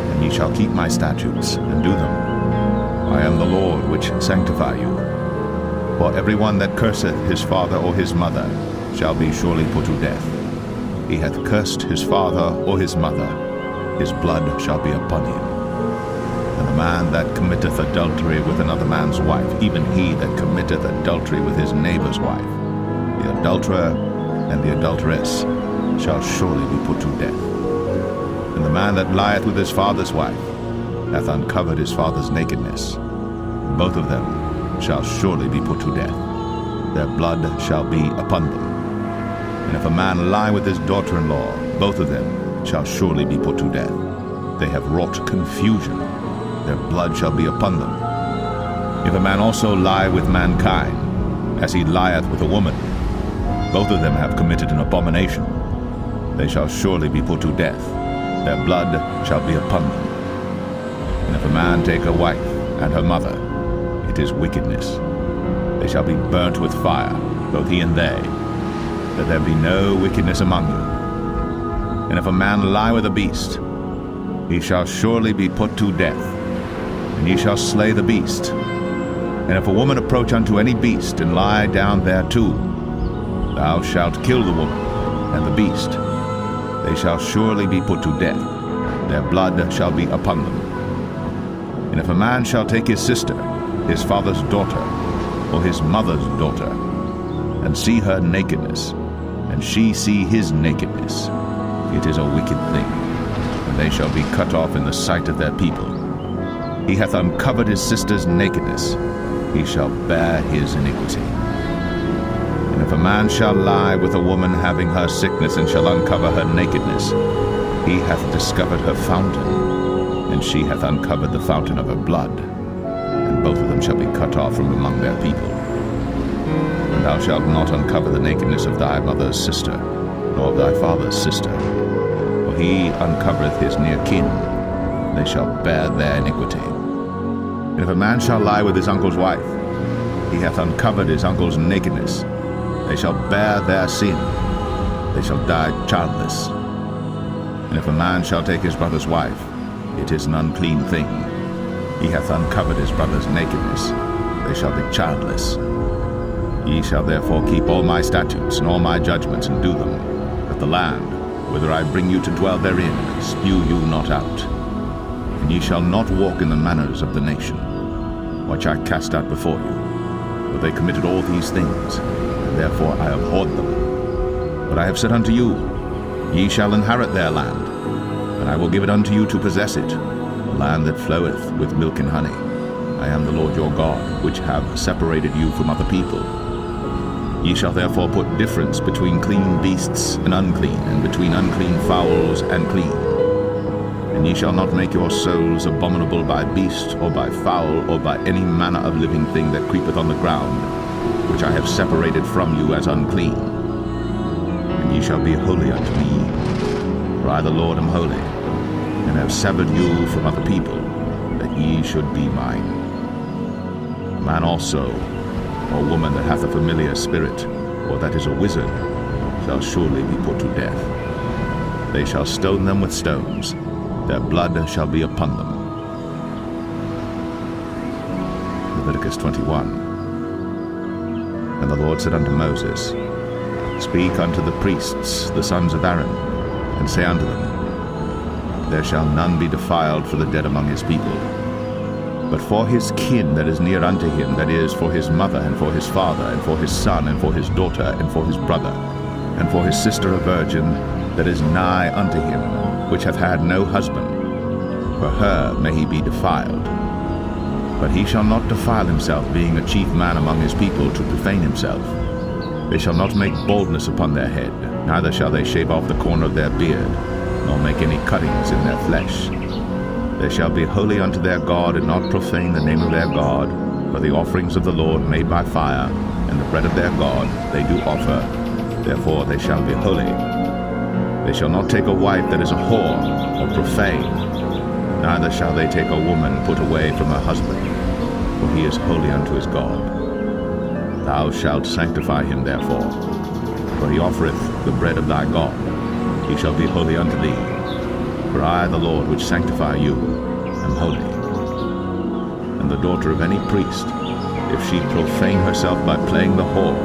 And ye shall keep my statutes, and do them. I am the Lord which sanctify you. For every one that curseth his father or his mother shall be surely put to death. He hath cursed his father or his mother, his blood shall be upon him. And the man that committeth adultery with another man's wife, even he that committeth adultery with his neighbor's wife, the adulterer and the adulteress shall surely be put to death. And the man that lieth with his father's wife hath uncovered his father's nakedness. Both of them shall surely be put to death. Their blood shall be upon them. And if a man lie with his daughter-in-law, both of them shall surely be put to death. They have wrought confusion. Their blood shall be upon them. If a man also lie with mankind, as he lieth with a woman, both of them have committed an abomination. They shall surely be put to death. Their blood shall be upon them. And if a man take a wife and her mother, it is wickedness. They shall be burnt with fire, both he and they, that there be no wickedness among you. And if a man lie with a beast, he shall surely be put to death, and ye shall slay the beast. And if a woman approach unto any beast, and lie down thereto, thou shalt kill the woman and the beast. They shall surely be put to death. Their blood shall be upon them. And if a man shall take his sister, his father's daughter, or his mother's daughter, and see her nakedness, and she see his nakedness, it is a wicked thing, and they shall be cut off in the sight of their people. He hath uncovered his sister's nakedness, he shall bear his iniquity. And if a man shall lie with a woman having her sickness, and shall uncover her nakedness, he hath discovered her fountain, and she hath uncovered the fountain of her blood, and both of them shall be cut off from among their people. And thou shalt not uncover the nakedness of thy mother's sister, nor of thy father's sister, for he uncovereth his near kin, they shall bear their iniquity. And if a man shall lie with his uncle's wife, he hath uncovered his uncle's nakedness, they shall bear their sin, they shall die childless. And if a man shall take his brother's wife, it is an unclean thing. He hath uncovered his brother's nakedness, they shall be childless. Ye shall therefore keep all my statutes and all my judgments, and do them, that the land, whither I bring you to dwell therein, spew you not out. And ye shall not walk in the manners of the nation, which I cast out before you. For they committed all these things, and therefore I abhorred them. But I have said unto you, Ye shall inherit their land, and I will give it unto you to possess it, a land that floweth with milk and honey. I am the Lord your God, which have separated you from other people. Ye shall therefore put difference between clean beasts and unclean, and between unclean fowls and clean. And ye shall not make your souls abominable by beast, or by fowl, or by any manner of living thing that creepeth on the ground, which I have separated from you as unclean. And ye shall be holy unto me, for I the Lord am holy, and have severed you from other people, that ye should be mine. A man also, or woman that hath a familiar spirit, or that is a wizard, shall surely be put to death. They shall stone them with stones, their blood shall be upon them. Leviticus 21. And the Lord said unto Moses, Speak unto the priests, the sons of Aaron, and say unto them, There shall none be defiled for the dead among his people. But for his kin that is near unto him, that is, for his mother, and for his father, and for his son, and for his daughter, and for his brother, and for his sister a virgin, that is nigh unto him, which hath had no husband, for her may he be defiled. But he shall not defile himself, being a chief man among his people, to profane himself. They shall not make baldness upon their head, neither shall they shave off the corner of their beard, nor make any cuttings in their flesh. They shall be holy unto their God, and not profane the name of their God, for the offerings of the Lord made by fire, and the bread of their God they do offer. Therefore they shall be holy. They shall not take a wife that is a whore, or profane, neither shall they take a woman put away from her husband, for he is holy unto his God. Thou shalt sanctify him therefore, for he offereth the bread of thy God. He shall be holy unto thee. For I, the Lord, which sanctify you, am holy. And the daughter of any priest, if she profane herself by playing the whore,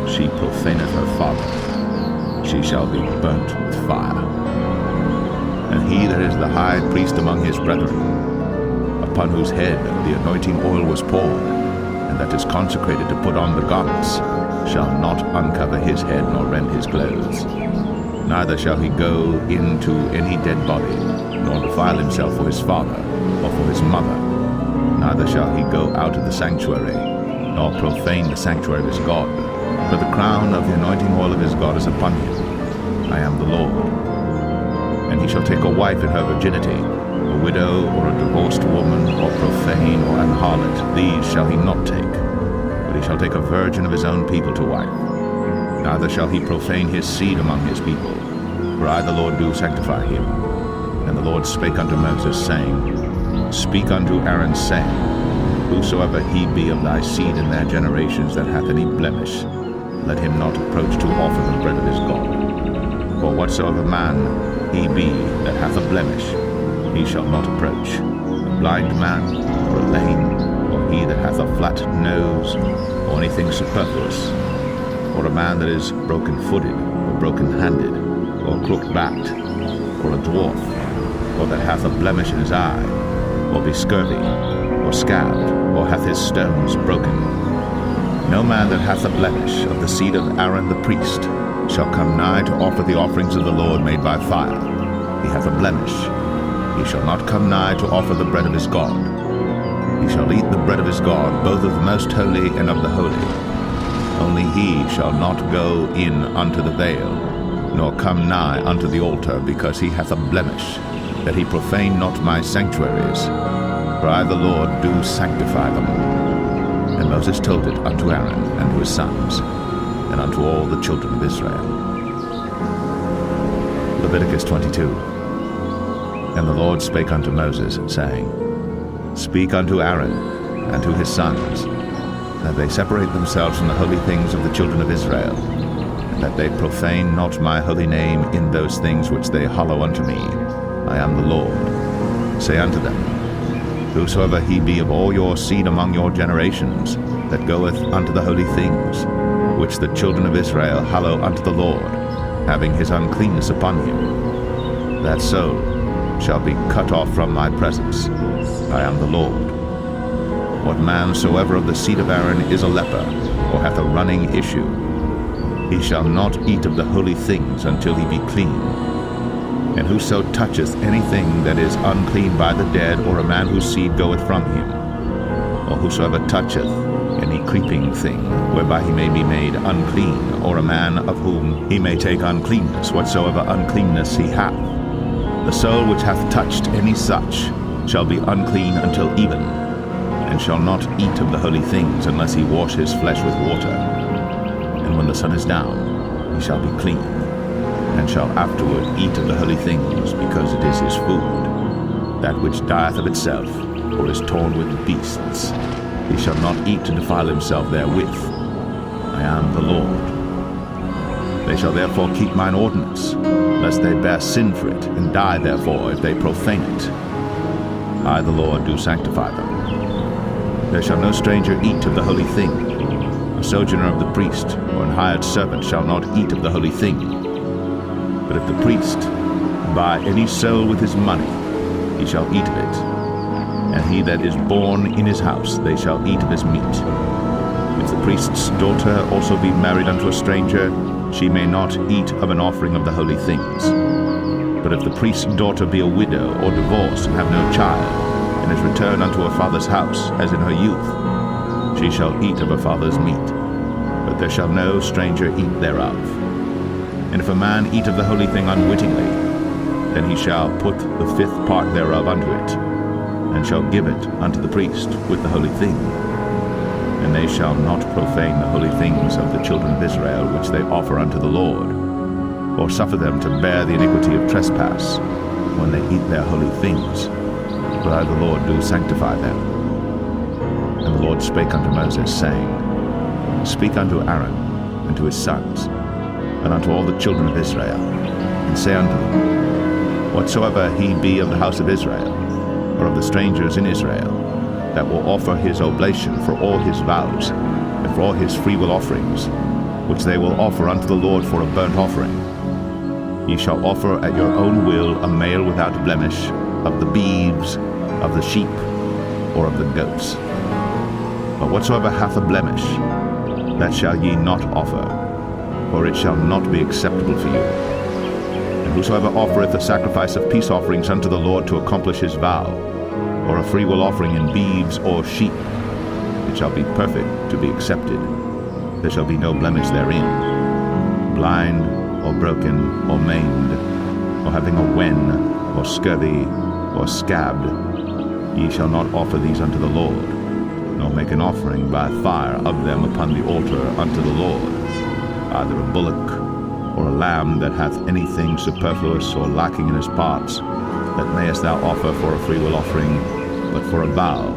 she profaneth her father. She shall be burnt with fire. And he that is the high priest among his brethren, upon whose head the anointing oil was poured, and that is consecrated to put on the garments, shall not uncover his head nor rend his clothes. Neither shall he go into any dead body, nor defile himself for his father, or for his mother. Neither shall he go out of the sanctuary, nor profane the sanctuary of his God. For the crown of the anointing oil of his God is upon him. I am the Lord. And he shall take a wife in her virginity, a widow, or a divorced woman, or profane, or an harlot. These shall he not take, but he shall take a virgin of his own people to wife. Neither shall he profane his seed among his people, for I the Lord do sanctify him. And the Lord spake unto Moses, saying, Speak unto Aaron, saying, Whosoever he be of thy seed in their generations that hath any blemish, let him not approach to offer the bread of his God. For whatsoever man he be that hath a blemish, he shall not approach, a blind man, or a lame, or he that hath a flat nose, or anything superfluous, or a man that is broken-footed, or broken-handed, or crook-backed, or a dwarf, or that hath a blemish in his eye, or be scurvy, or scabbed, or hath his stones broken. No man that hath a blemish of the seed of Aaron the priest shall come nigh to offer the offerings of the Lord made by fire. He hath a blemish. He shall not come nigh to offer the bread of his God. He shall eat the bread of his God, both of the most holy and of the holy. Only he shall not go in unto the veil, nor come nigh unto the altar, because he hath a blemish, that he profane not my sanctuaries. For I the Lord do sanctify them. And Moses told it unto Aaron and to his sons, and unto all the children of Israel. Leviticus 22. And the Lord spake unto Moses, saying, Speak unto Aaron and to his sons, that they separate themselves from the holy things of the children of Israel, and that they profane not my holy name in those things which they hallow unto me. I am the Lord. Say unto them, Whosoever he be of all your seed among your generations, that goeth unto the holy things, which the children of Israel hallow unto the Lord, having his uncleanness upon him, that soul shall be cut off from my presence. I am the Lord. What man soever of the seed of Aaron is a leper, or hath a running issue, he shall not eat of the holy things until he be clean. And whoso toucheth anything that is unclean by the dead, or a man whose seed goeth from him, or whosoever toucheth any creeping thing, whereby he may be made unclean, or a man of whom he may take uncleanness, whatsoever uncleanness he hath, the soul which hath touched any such shall be unclean until even, and shall not eat of the holy things, unless he wash his flesh with water. And when the sun is down, he shall be clean, and shall afterward eat of the holy things, because it is his food. That which dieth of itself, or is torn with beasts, he shall not eat to defile himself therewith. I am the Lord. They shall therefore keep mine ordinance, lest they bear sin for it, and die therefore if they profane it. I the Lord do sanctify them. There shall no stranger eat of the holy thing. A sojourner of the priest or an hired servant shall not eat of the holy thing. But if the priest buy any soul with his money, he shall eat of it. And he that is born in his house, they shall eat of his meat. If the priest's daughter also be married unto a stranger, she may not eat of an offering of the holy things. But if the priest's daughter be a widow or divorced and have no child, and is returned unto her father's house, as in her youth, she shall eat of her father's meat, but there shall no stranger eat thereof. And if a man eat of the holy thing unwittingly, then he shall put the fifth part thereof unto it, and shall give it unto the priest with the holy thing. And they shall not profane the holy things of the children of Israel, which they offer unto the Lord, or suffer them to bear the iniquity of trespass, when they eat their holy things, for I the Lord do sanctify them. And the Lord spake unto Moses, saying, Speak unto Aaron and to his sons, and unto all the children of Israel, and say unto them, Whatsoever he be of the house of Israel, or of the strangers in Israel, that will offer his oblation for all his vows, and for all his freewill offerings, which they will offer unto the Lord for a burnt offering, ye shall offer at your own will a male without blemish, of the beeves, of the sheep, or of the goats. But whatsoever hath a blemish, that shall ye not offer, for it shall not be acceptable for you. And whosoever offereth a sacrifice of peace offerings unto the Lord to accomplish his vow, or a freewill offering in beeves or sheep, it shall be perfect to be accepted. There shall be no blemish therein. Blind, or broken, or maimed, or having a wen, or scurvy, or scabbed, ye shall not offer these unto the Lord, nor make an offering by fire of them upon the altar unto the Lord, either a bullock, or a lamb that hath anything superfluous or lacking in his parts, that mayest thou offer for a freewill offering, but for a vow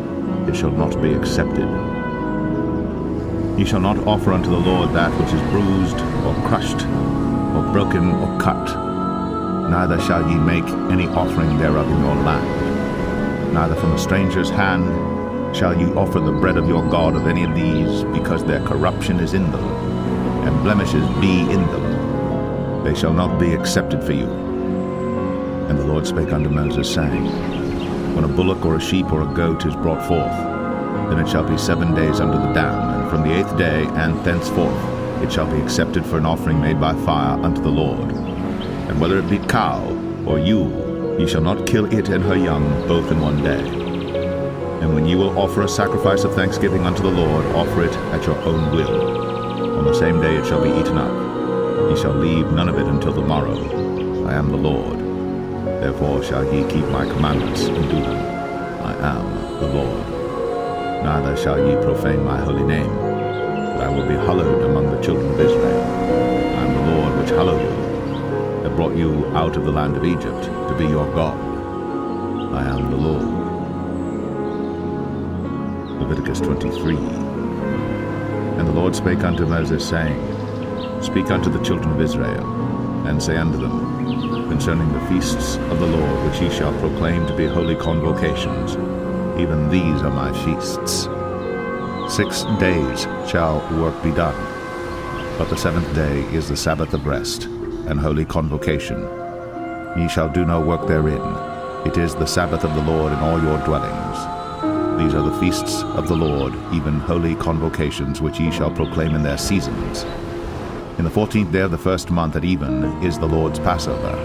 it shall not be accepted. Ye shall not offer unto the Lord that which is bruised, or crushed, or broken, or cut. Neither shall ye make any offering thereof in your land. Neither from a stranger's hand shall ye offer the bread of your God of any of these, because their corruption is in them, and blemishes be in them. They shall not be accepted for you. And the Lord spake unto Moses, saying, When a bullock or a sheep or a goat is brought forth, then it shall be 7 days under the dam, and from the 8th day and thenceforth it shall be accepted for an offering made by fire unto the Lord. And whether it be cow or ewe, ye shall not kill it and her young both in one day. And when ye will offer a sacrifice of thanksgiving unto the Lord, offer it at your own will. On the same day it shall be eaten up. Ye shall leave none of it until the morrow. I am the Lord. Therefore shall ye keep my commandments and do them. I am the Lord. Neither shall ye profane my holy name, but I will be hallowed among the children of Israel. I am the Lord which hallowed you, that brought you out of the land of Egypt, to be your God. I am the Lord. Leviticus 23. And the Lord spake unto Moses, saying, Speak unto the children of Israel, and say unto them, concerning the feasts of the Lord, which ye shall proclaim to be holy convocations, even these are my feasts. 6 days shall work be done, but the 7th day is the Sabbath of rest, and holy convocation. Ye shall do no work therein. It is the Sabbath of the Lord in all your dwellings. These are the feasts of the Lord, even holy convocations, which ye shall proclaim in their seasons. In the 14th day of the first month at even is the Lord's Passover,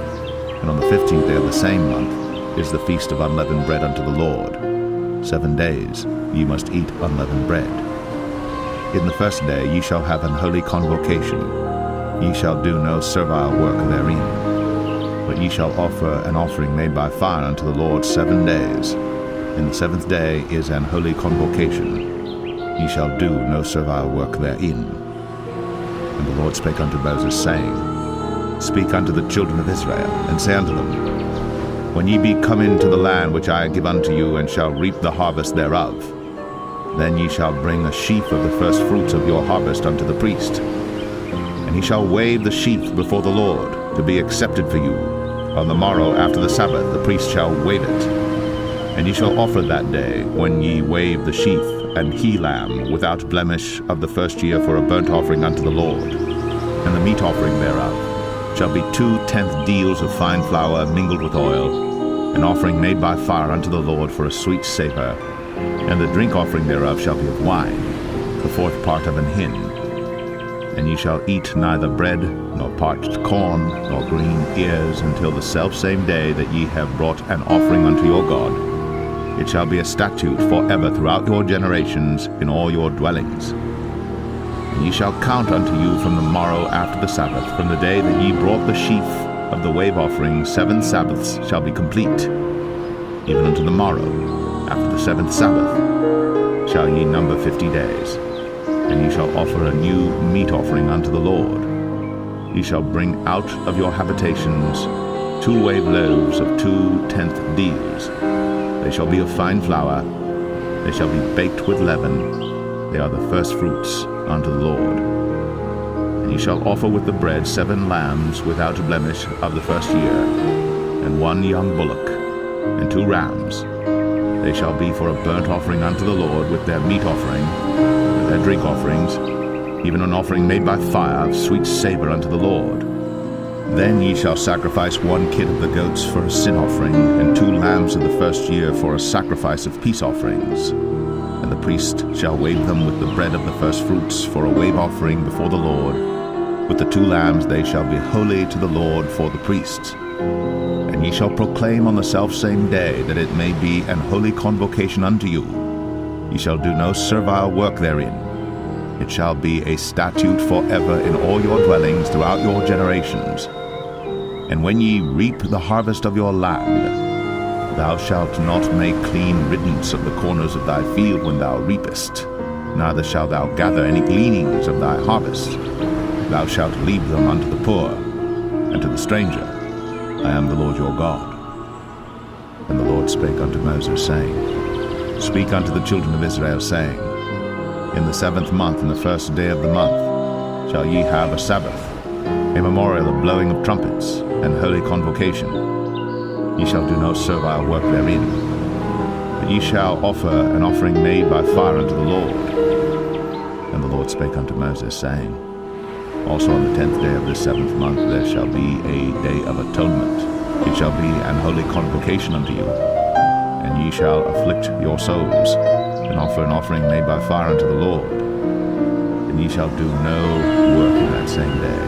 and on the 15th day of the same month is the feast of unleavened bread unto the Lord. 7 days ye must eat unleavened bread. In the first day ye shall have an holy convocation. Ye shall do no servile work therein, but ye shall offer an offering made by fire unto the Lord 7 days. In the 7th day is an holy convocation. Ye shall do no servile work therein. And the Lord spake unto Moses, saying, Speak unto the children of Israel, and say unto them, When ye be come into the land which I give unto you, and shall reap the harvest thereof, then ye shall bring a sheaf of the first fruits of your harvest unto the priest. And he shall wave the sheaf before the Lord, to be accepted for you. On the morrow after the Sabbath the priest shall wave it. And ye shall offer that day, when ye wave the sheaf, an he-lamb without blemish of the first year for a burnt offering unto the Lord. And the meat offering thereof shall be 2/10 deals of fine flour mingled with oil, an offering made by fire unto the Lord for a sweet savour. And the drink offering thereof shall be of wine, the 4th part of an hin. And ye shall eat neither bread, nor parched corn, nor green ears, until the selfsame day that ye have brought an offering unto your God. It shall be a statute forever throughout your generations in all your dwellings. And ye shall count unto you from the morrow after the Sabbath, from the day that ye brought the sheaf of the wave offering, 7 Sabbaths shall be complete. Even unto the morrow, after the 7th Sabbath, shall ye number 50 days. And ye shall offer a new meat offering unto the Lord. Ye shall bring out of your habitations 2 wave loaves of 2/10 deals. They shall be of fine flour. They shall be baked with leaven. They are the first fruits unto the Lord. And ye shall offer with the bread 7 lambs without blemish of the first year, and 1 young bullock, and 2 rams. They shall be for a burnt offering unto the Lord with their meat offering, with their drink offerings, even an offering made by fire of sweet savour unto the Lord. Then ye shall sacrifice 1 kid of the goats for a sin offering, and 2 lambs of the first year for a sacrifice of peace offerings. And the priest shall wave them with the bread of the first fruits for a wave offering before the Lord. With the 2 lambs they shall be holy to the Lord for the priests. And ye shall proclaim on the selfsame day that it may be an holy convocation unto you. Ye shall do no servile work therein. It shall be a statute forever in all your dwellings throughout your generations. And when ye reap the harvest of your land, thou shalt not make clean riddance of the corners of thy field when thou reapest, neither shalt thou gather any gleanings of thy harvest. Thou shalt leave them unto the poor and to the stranger. I am the Lord your God. And the Lord spake unto Moses, saying, Speak unto the children of Israel, saying, In the 7th month, in the 1st day of the month, shall ye have a Sabbath, a memorial of blowing of trumpets, and holy convocation. Ye shall do no servile work therein, but ye shall offer an offering made by fire unto the Lord. And the Lord spake unto Moses, saying, Also on the 10th day of this 7th month there shall be a day of atonement. It shall be an holy convocation unto you. And ye shall afflict your souls, and offer an offering made by fire unto the Lord. And ye shall do no work in that same day.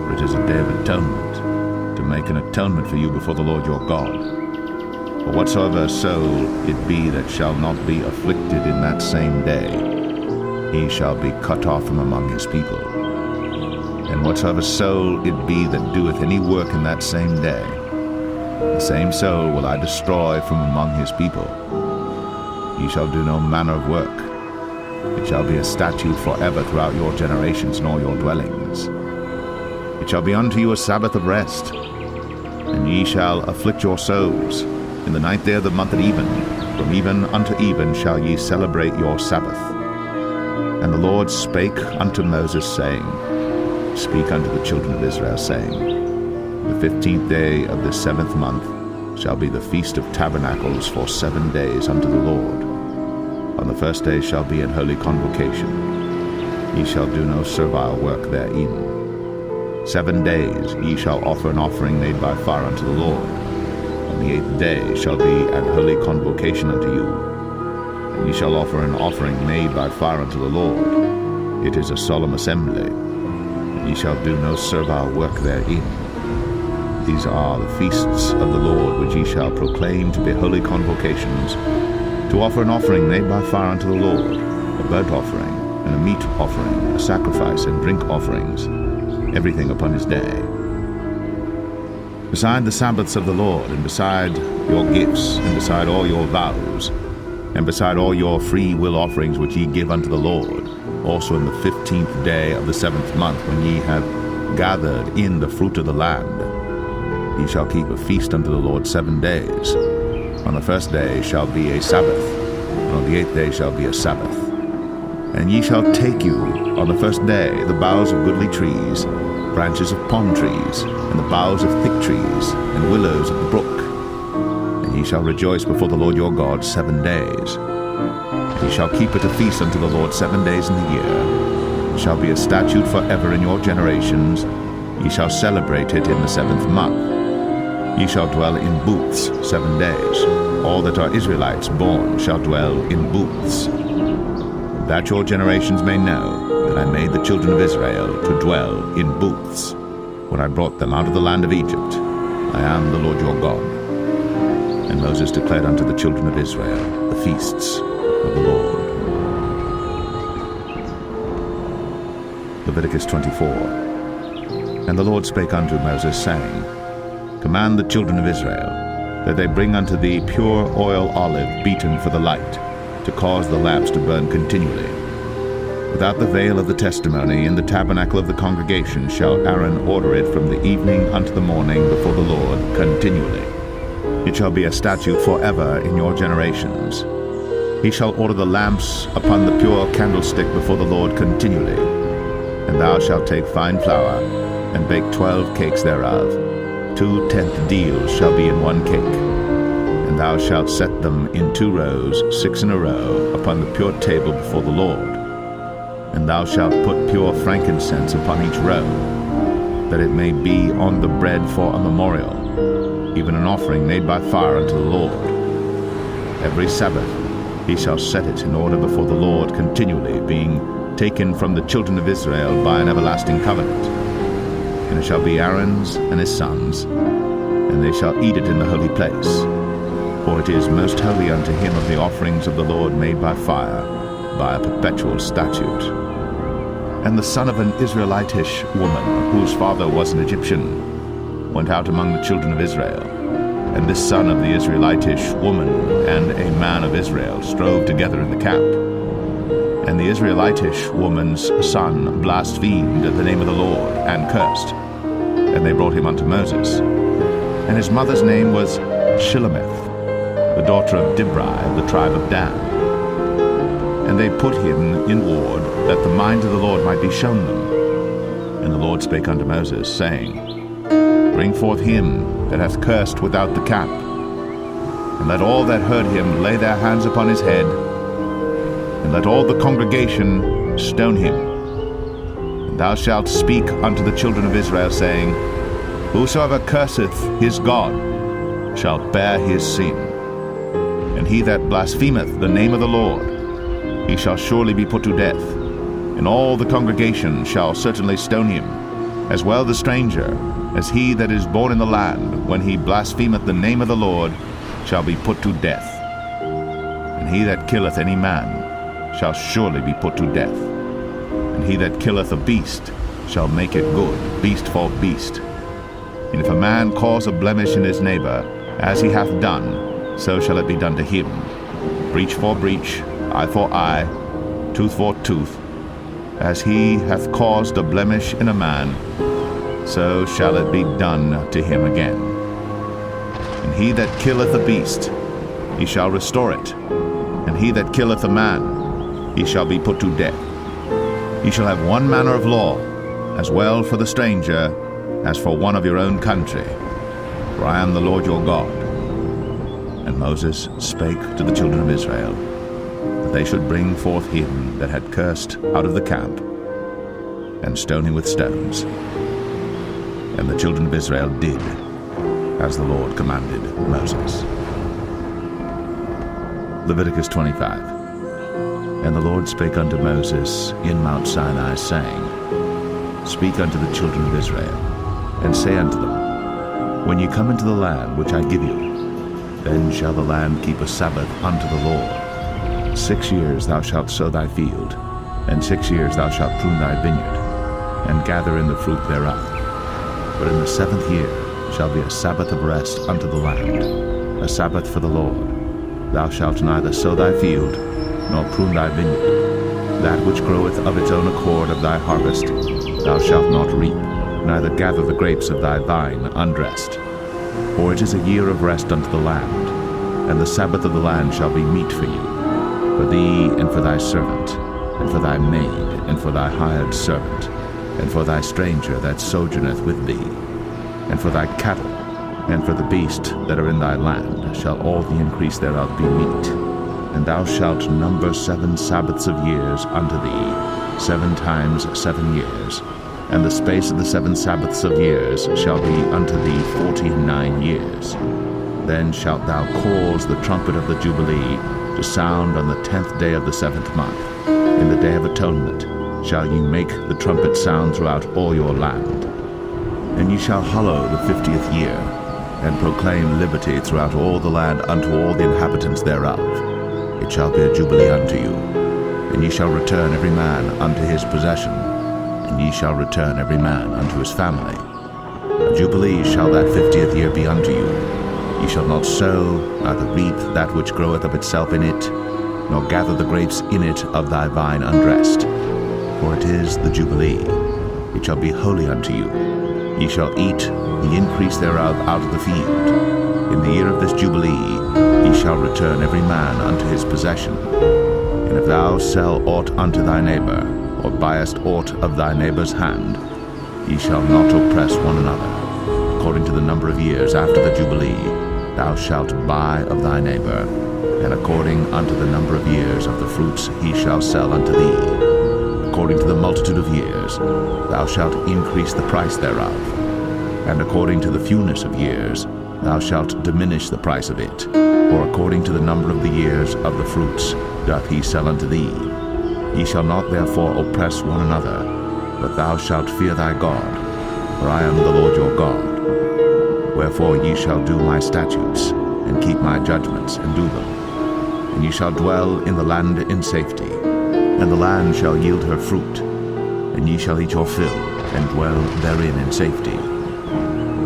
For it is a day of atonement, to make an atonement for you before the Lord your God. For whatsoever soul it be that shall not be afflicted in that same day, he shall be cut off from among his people. And whatsoever soul it be that doeth any work in that same day, the same soul will I destroy from among his people. Ye shall do no manner of work. It shall be a statute forever throughout your generations in all your dwellings. It shall be unto you a Sabbath of rest, and ye shall afflict your souls. In the 9th day of the month at even, from even unto even shall ye celebrate your Sabbath. And the Lord spake unto Moses, saying, Speak unto the children of Israel, saying, The 15th day of this 7th month shall be the Feast of Tabernacles for 7 days unto the Lord. On the 1st day shall be an holy convocation. Ye shall do no servile work therein. 7 days ye shall offer an offering made by fire unto the Lord. On the 8th day shall be an holy convocation unto you. And ye shall offer an offering made by fire unto the Lord. It is a solemn assembly. Ye shall do no servile work therein. These are the feasts of the Lord, which ye shall proclaim to be holy convocations, to offer an offering made by fire unto the Lord, a burnt offering, and a meat offering, a sacrifice, and drink offerings, everything upon his day. Beside the Sabbaths of the Lord, and beside your gifts, and beside all your vows, and beside all your free will offerings which ye give unto the Lord, also in the 15th day of the 7th month, when ye have gathered in the fruit of the land, ye shall keep a feast unto the Lord 7 days. On the 1st day shall be a Sabbath, and on the 8th day shall be a Sabbath. And ye shall take you on the 1st day the boughs of goodly trees, branches of palm trees, and the boughs of thick trees, and willows of the brook. And ye shall rejoice before the Lord your God 7 days. Ye shall keep it a feast unto the Lord 7 days in the year. It shall be a statute forever in your generations. Ye shall celebrate it in the 7th month. Ye shall dwell in booths 7 days. All that are Israelites born shall dwell in booths. That your generations may know that I made the children of Israel to dwell in booths, when I brought them out of the land of Egypt. I am the Lord your God. And Moses declared unto the children of Israel the feasts of the Lord. Leviticus 24. And the Lord spake unto Moses, saying, Command the children of Israel, that they bring unto thee pure oil olive beaten for the light, to cause the lamps to burn continually. Without the veil of the testimony in the tabernacle of the congregation shall Aaron order it from the evening unto the morning before the Lord continually. It shall be a statute forever in your generations. He shall order the lamps upon the pure candlestick before the Lord continually. And thou shalt take fine flour, and bake 12 cakes thereof. 2 tenth deals shall be in 1 cake. And thou shalt set them in 2 rows, 6 in a row, upon the pure table before the Lord. And thou shalt put pure frankincense upon each row, that it may be on the bread for a memorial, even an offering made by fire unto the Lord. Every Sabbath he shall set it in order before the Lord continually, being taken from the children of Israel by an everlasting covenant. And it shall be Aaron's and his sons, and they shall eat it in the holy place. For it is most holy unto him of the offerings of the Lord made by fire, by a perpetual statute. And the son of an Israelitish woman, whose father was an Egyptian, went out among the children of Israel. And this son of the Israelitish woman and a man of Israel strove together in the camp. And the Israelitish woman's son blasphemed the name of the Lord, and cursed. And they brought him unto Moses. And his mother's name was Shilemeth, the daughter of Dibri of the tribe of Dan. And they put him in ward, that the mind of the Lord might be shown them. And the Lord spake unto Moses, saying, Bring forth him that hath cursed without the camp, and let all that heard him lay their hands upon his head, and let all the congregation stone him. And thou shalt speak unto the children of Israel, saying, Whosoever curseth his God shall bear his sin. And he that blasphemeth the name of the Lord, he shall surely be put to death. And all the congregation shall certainly stone him, as well the stranger, as he that is born in the land, when he blasphemeth the name of the Lord, shall be put to death. And he that killeth any man shall surely be put to death. And he that killeth a beast shall make it good, beast for beast. And if a man cause a blemish in his neighbor, as he hath done, so shall it be done to him. Breach for breach, eye for eye, tooth for tooth. As he hath caused a blemish in a man, so shall it be done to him again. And he that killeth a beast, he shall restore it. And he that killeth a man, he shall be put to death. Ye shall have one manner of law, as well for the stranger as for one of your own country. For I am the Lord your God. And Moses spake to the children of Israel, that they should bring forth him that had cursed out of the camp, and stone him with stones. And the children of Israel did as the Lord commanded Moses. Leviticus 25. And the Lord spake unto Moses in Mount Sinai, saying, Speak unto the children of Israel, and say unto them, When ye come into the land which I give you, then shall the land keep a Sabbath unto the Lord. 6 years thou shalt sow thy field, and 6 years thou shalt prune thy vineyard, and gather in the fruit thereof. But in the 7th year shall be a Sabbath of rest unto the land, a Sabbath for the Lord. Thou shalt neither sow thy field, nor prune thy vineyard. That which groweth of its own accord of thy harvest thou shalt not reap, neither gather the grapes of thy vine undressed. For it is a year of rest unto the land, and the Sabbath of the land shall be meat for you, for thee and for thy servant, and for thy maid, and for thy hired servant, and for thy stranger that sojourneth with thee, and for thy cattle, and for the beast that are in thy land, shall all the increase thereof be meat. And thou shalt number 7 Sabbaths of years unto thee, 7 times 7 years. And the space of the 7 Sabbaths of years shall be unto thee 49 years. Then shalt thou cause the trumpet of the Jubilee to sound on the 10th day of the 7th month. In the day of atonement shall ye make the trumpet sound throughout all your land. And ye shall hallow the 50th year, and proclaim liberty throughout all the land unto all the inhabitants thereof. It shall be a jubilee unto you, and ye shall return every man unto his possession, and ye shall return every man unto his family. A jubilee shall that 50th year be unto you. Ye shall not sow, neither reap that which groweth of itself in it, nor gather the grapes in it of thy vine undressed. For it is the jubilee. It shall be holy unto you. Ye shall eat the increase thereof out of the field. In the year of this jubilee ye shall return every man unto his possession. And if thou sell aught unto thy neighbor, or buyest aught of thy neighbor's hand, ye shall not oppress one another. According to the number of years after the jubilee thou shalt buy of thy neighbor, and according unto the number of years of the fruits he shall sell unto thee. According to the multitude of years thou shalt increase the price thereof, and according to the fewness of years thou shalt diminish the price of it, or according to the number of the years of the fruits doth he sell unto thee. Ye shall not therefore oppress one another, but thou shalt fear thy God, for I am the Lord your God. Wherefore ye shall do my statutes, and keep my judgments, and do them. And ye shall dwell in the land in safety, and the land shall yield her fruit, and ye shall eat your fill, and dwell therein in safety.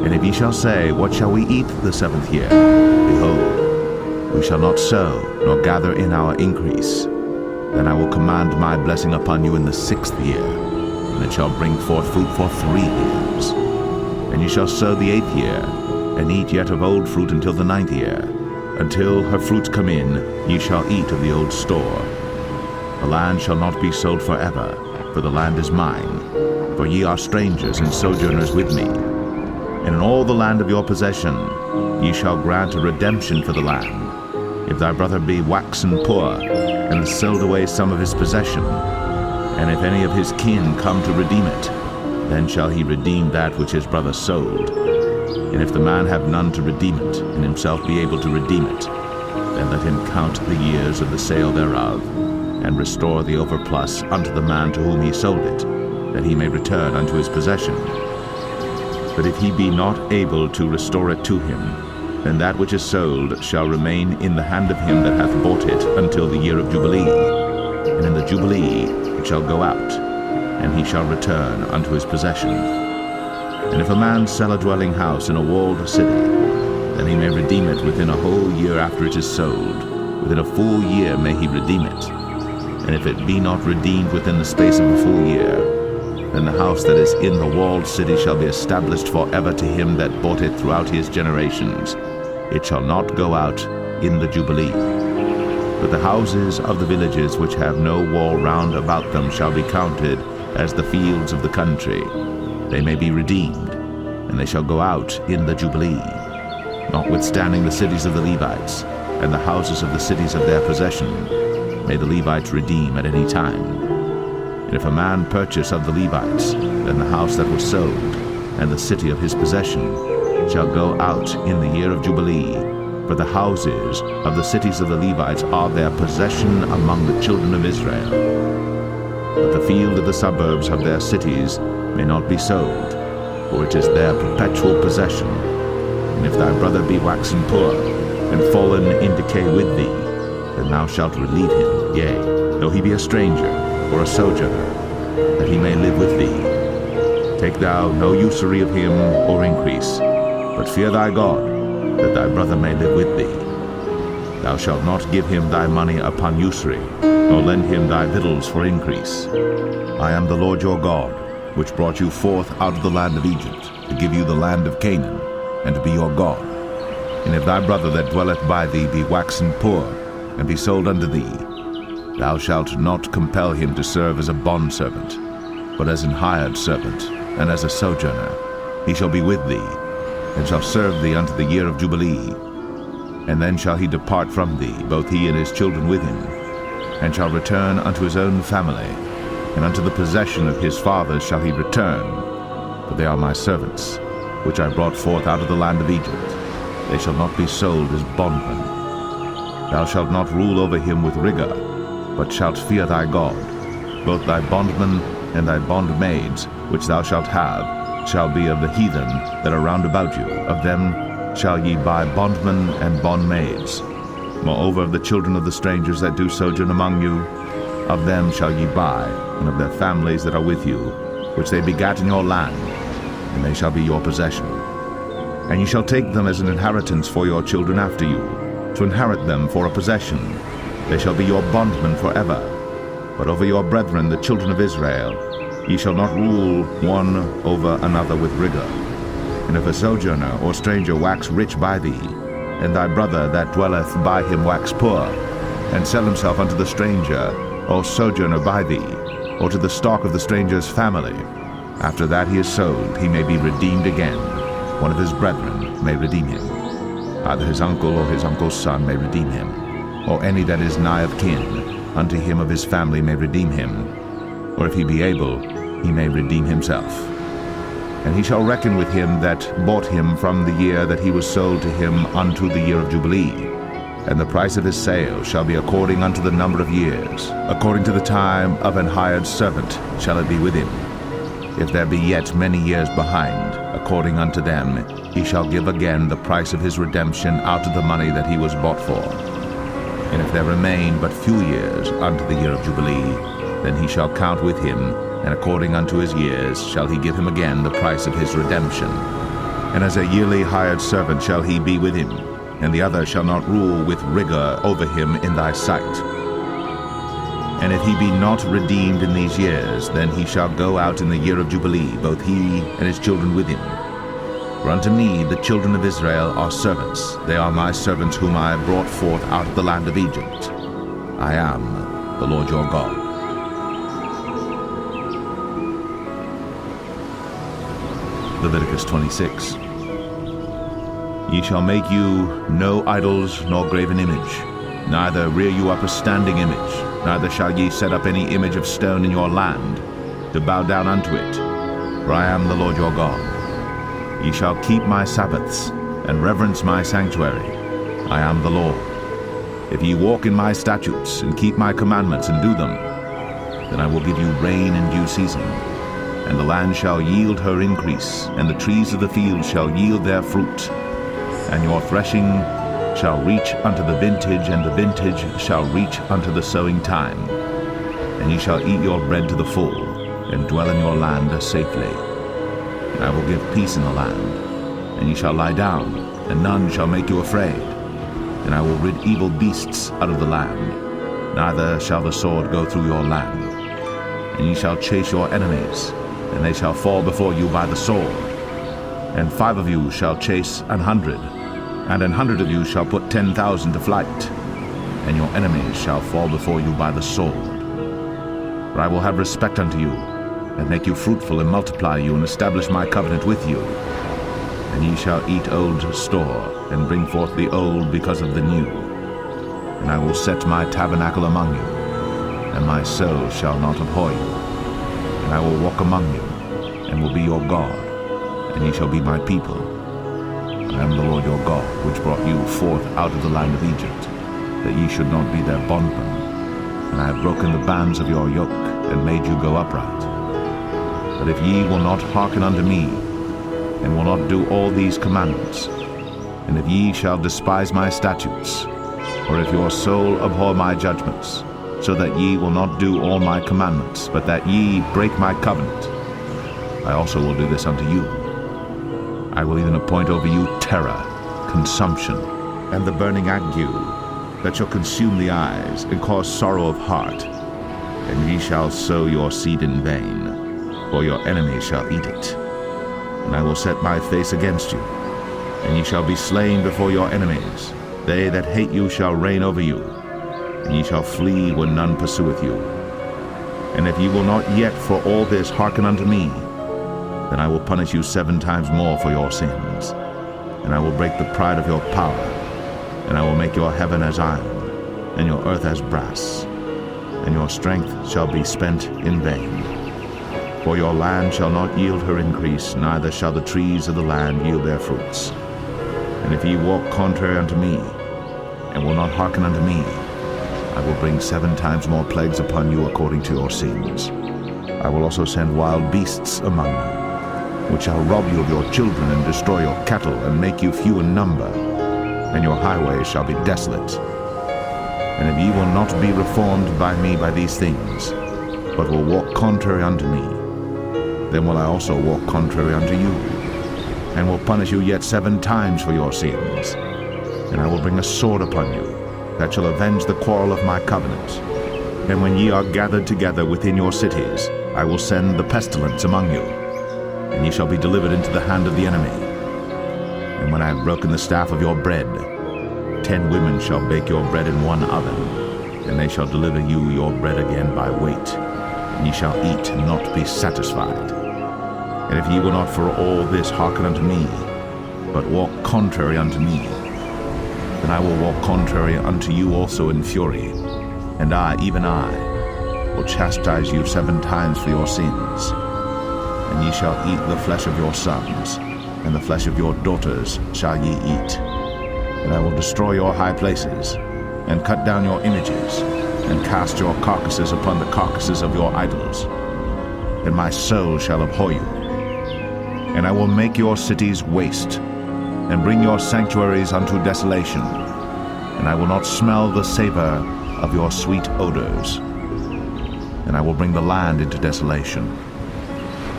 And if ye shall say, What shall we eat the 7th year? Behold, we shall not sow, nor gather in our increase. Then I will command my blessing upon you in the 6th year, and it shall bring forth fruit for 3 years. And ye shall sow the 8th year, and eat yet of old fruit until the 9th year. Until her fruits come in, ye shall eat of the old store. The land shall not be sold forever, for the land is mine, for ye are strangers and sojourners with me. And in all the land of your possession ye shall grant a redemption for the land. If thy brother be waxen poor, and has sold away some of his possession, and if any of his kin come to redeem it, then shall he redeem that which his brother sold. And if the man have none to redeem it, and himself be able to redeem it, then let him count the years of the sale thereof, and restore the overplus unto the man to whom he sold it, that he may return unto his possession. But if he be not able to restore it to him, then that which is sold shall remain in the hand of him that hath bought it until the year of Jubilee. And in the Jubilee it shall go out, and he shall return unto his possession. And if a man sell a dwelling house in a walled city, then he may redeem it within a whole year after it is sold. Within a full year may he redeem it. And if it be not redeemed within the space of a full year, then the house that is in the walled city shall be established forever to him that bought it throughout his generations. It shall not go out in the Jubilee. But the houses of the villages which have no wall round about them shall be counted as the fields of the country. They may be redeemed, and they shall go out in the Jubilee. Notwithstanding the cities of the Levites, and the houses of the cities of their possession, may the Levites redeem at any time. And if a man purchase of the Levites, then the house that was sold, and the city of his possession, shall go out in the year of Jubilee, for the houses of the cities of the Levites are their possession among the children of Israel. But the field of the suburbs of their cities may not be sold, for it is their perpetual possession. And if thy brother be waxen poor, and fallen in decay with thee, then thou shalt relieve him, yea, though he be a stranger, or a sojourner, that he may live with thee. Take thou no usury of him or increase, but fear thy God, that thy brother may live with thee. Thou shalt not give him thy money upon usury, nor lend him thy victuals for increase. I am the Lord your God, which brought you forth out of the land of Egypt, to give you the land of Canaan, and to be your God. And if thy brother that dwelleth by thee be waxen poor, and be sold unto thee, thou shalt not compel him to serve as a bondservant, but as an hired servant, and as a sojourner. He shall be with thee, and shall serve thee unto the year of Jubilee. And then shall he depart from thee, both he and his children with him, and shall return unto his own family, and unto the possession of his fathers shall he return. For they are my servants, which I brought forth out of the land of Egypt. They shall not be sold as bondmen. Thou shalt not rule over him with rigor, but shalt fear thy God. Both thy bondmen and thy bondmaids, which thou shalt have, shall be of the heathen that are round about you. Of them shall ye buy bondmen and bondmaids. Moreover, of the children of the strangers that do sojourn among you, of them shall ye buy, and of their families that are with you, which they begat in your land, and they shall be your possession. And ye shall take them as an inheritance for your children after you, to inherit them for a possession. They shall be your bondmen forever. But over your brethren, the children of Israel, ye shall not rule one over another with rigor. And if a sojourner or stranger wax rich by thee, and thy brother that dwelleth by him wax poor, and sell himself unto the stranger or sojourner by thee, or to the stock of the stranger's family, after that he is sold, he may be redeemed again. One of his brethren may redeem him. Either his uncle or his uncle's son may redeem him, or any that is nigh of kin unto him of his family may redeem him, or if he be able, he may redeem himself. And he shall reckon with him that bought him from the year that he was sold to him unto the year of Jubilee. And the price of his sale shall be according unto the number of years. According to the time of an hired servant shall it be with him. If there be yet many years behind, according unto them, he shall give again the price of his redemption out of the money that he was bought for. And if there remain but few years unto the year of Jubilee, then he shall count with him, and according unto his years shall he give him again the price of his redemption. And as a yearly hired servant shall he be with him, and the other shall not rule with rigor over him in thy sight. And if he be not redeemed in these years, then he shall go out in the year of Jubilee, both he and his children with him. For unto me the children of Israel are servants. They are my servants whom I brought forth out of the land of Egypt. I am the Lord your God. Leviticus 26. Ye shall make you no idols nor graven image, neither rear you up a standing image, neither shall ye set up any image of stone in your land, to bow down unto it, for I am the Lord your God. Ye shall keep my Sabbaths, and reverence my sanctuary. I am the Lord. If ye walk in my statutes, and keep my commandments, and do them, then I will give you rain in due season, and the land shall yield her increase, and the trees of the field shall yield their fruit. And your threshing shall reach unto the vintage, and the vintage shall reach unto the sowing time. And ye shall eat your bread to the full, and dwell in your land safely. And I will give peace in the land, and ye shall lie down, and none shall make you afraid. And I will rid evil beasts out of the land, neither shall the sword go through your land. And ye shall chase your enemies, and they shall fall before you by the sword. And 5 of you shall chase 100, and 100 of you shall put 10,000 to flight, and your enemies shall fall before you by the sword. For I will have respect unto you, and make you fruitful, and multiply you, and establish my covenant with you. And ye shall eat old store, and bring forth the old because of the new. And I will set my tabernacle among you, and my soul shall not abhor you. And I will walk among you, and will be your God, and ye shall be my people. I am the Lord your God, which brought you forth out of the land of Egypt, that ye should not be their bondmen. And I have broken the bands of your yoke, and made you go upright. But if ye will not hearken unto me, and will not do all these commandments, and if ye shall despise my statutes, or if your soul abhor my judgments, so that ye will not do all my commandments, but that ye break my covenant, I also will do this unto you. I will even appoint over you terror, consumption, and the burning ague, that shall consume the eyes, and cause sorrow of heart. And ye shall sow your seed in vain, for your enemies shall eat it. And I will set my face against you, and ye shall be slain before your enemies. They that hate you shall reign over you, and ye shall flee when none pursueth you. And if ye will not yet for all this hearken unto me, then I will punish you 7 times more for your sins, and I will break the pride of your power, And I will make your heaven as iron, and your earth as brass, and your strength shall be spent in vain. For your land shall not yield her increase, neither shall the trees of the land yield their fruits. And if ye walk contrary unto me, and will not hearken unto me, I will bring 7 times more plagues upon you according to your sins. I will also send wild beasts among you, which shall rob you of your children and destroy your cattle, and make you few in number, and your highways shall be desolate. And if ye will not be reformed by me by these things, but will walk contrary unto me, then will I also walk contrary unto you, and will punish you yet 7 times for your sins. And I will bring a sword upon you, that shall avenge the quarrel of my covenant. And when ye are gathered together within your cities, I will send the pestilence among you, and ye shall be delivered into the hand of the enemy. And when I have broken the staff of your bread, 10 women shall bake your bread in one oven, and they shall deliver you your bread again by weight, and ye shall eat and not be satisfied. And if ye will not for all this hearken unto me, but walk contrary unto me, then I will walk contrary unto you also in fury, and I, even I, will chastise you 7 times for your sins. And ye shall eat the flesh of your sons, and the flesh of your daughters shall ye eat. And I will destroy your high places, and cut down your images, and cast your carcasses upon the carcasses of your idols. And my soul shall abhor you. And I will make your cities waste, and bring your sanctuaries unto desolation. And I will not smell the savor of your sweet odors. And I will bring the land into desolation,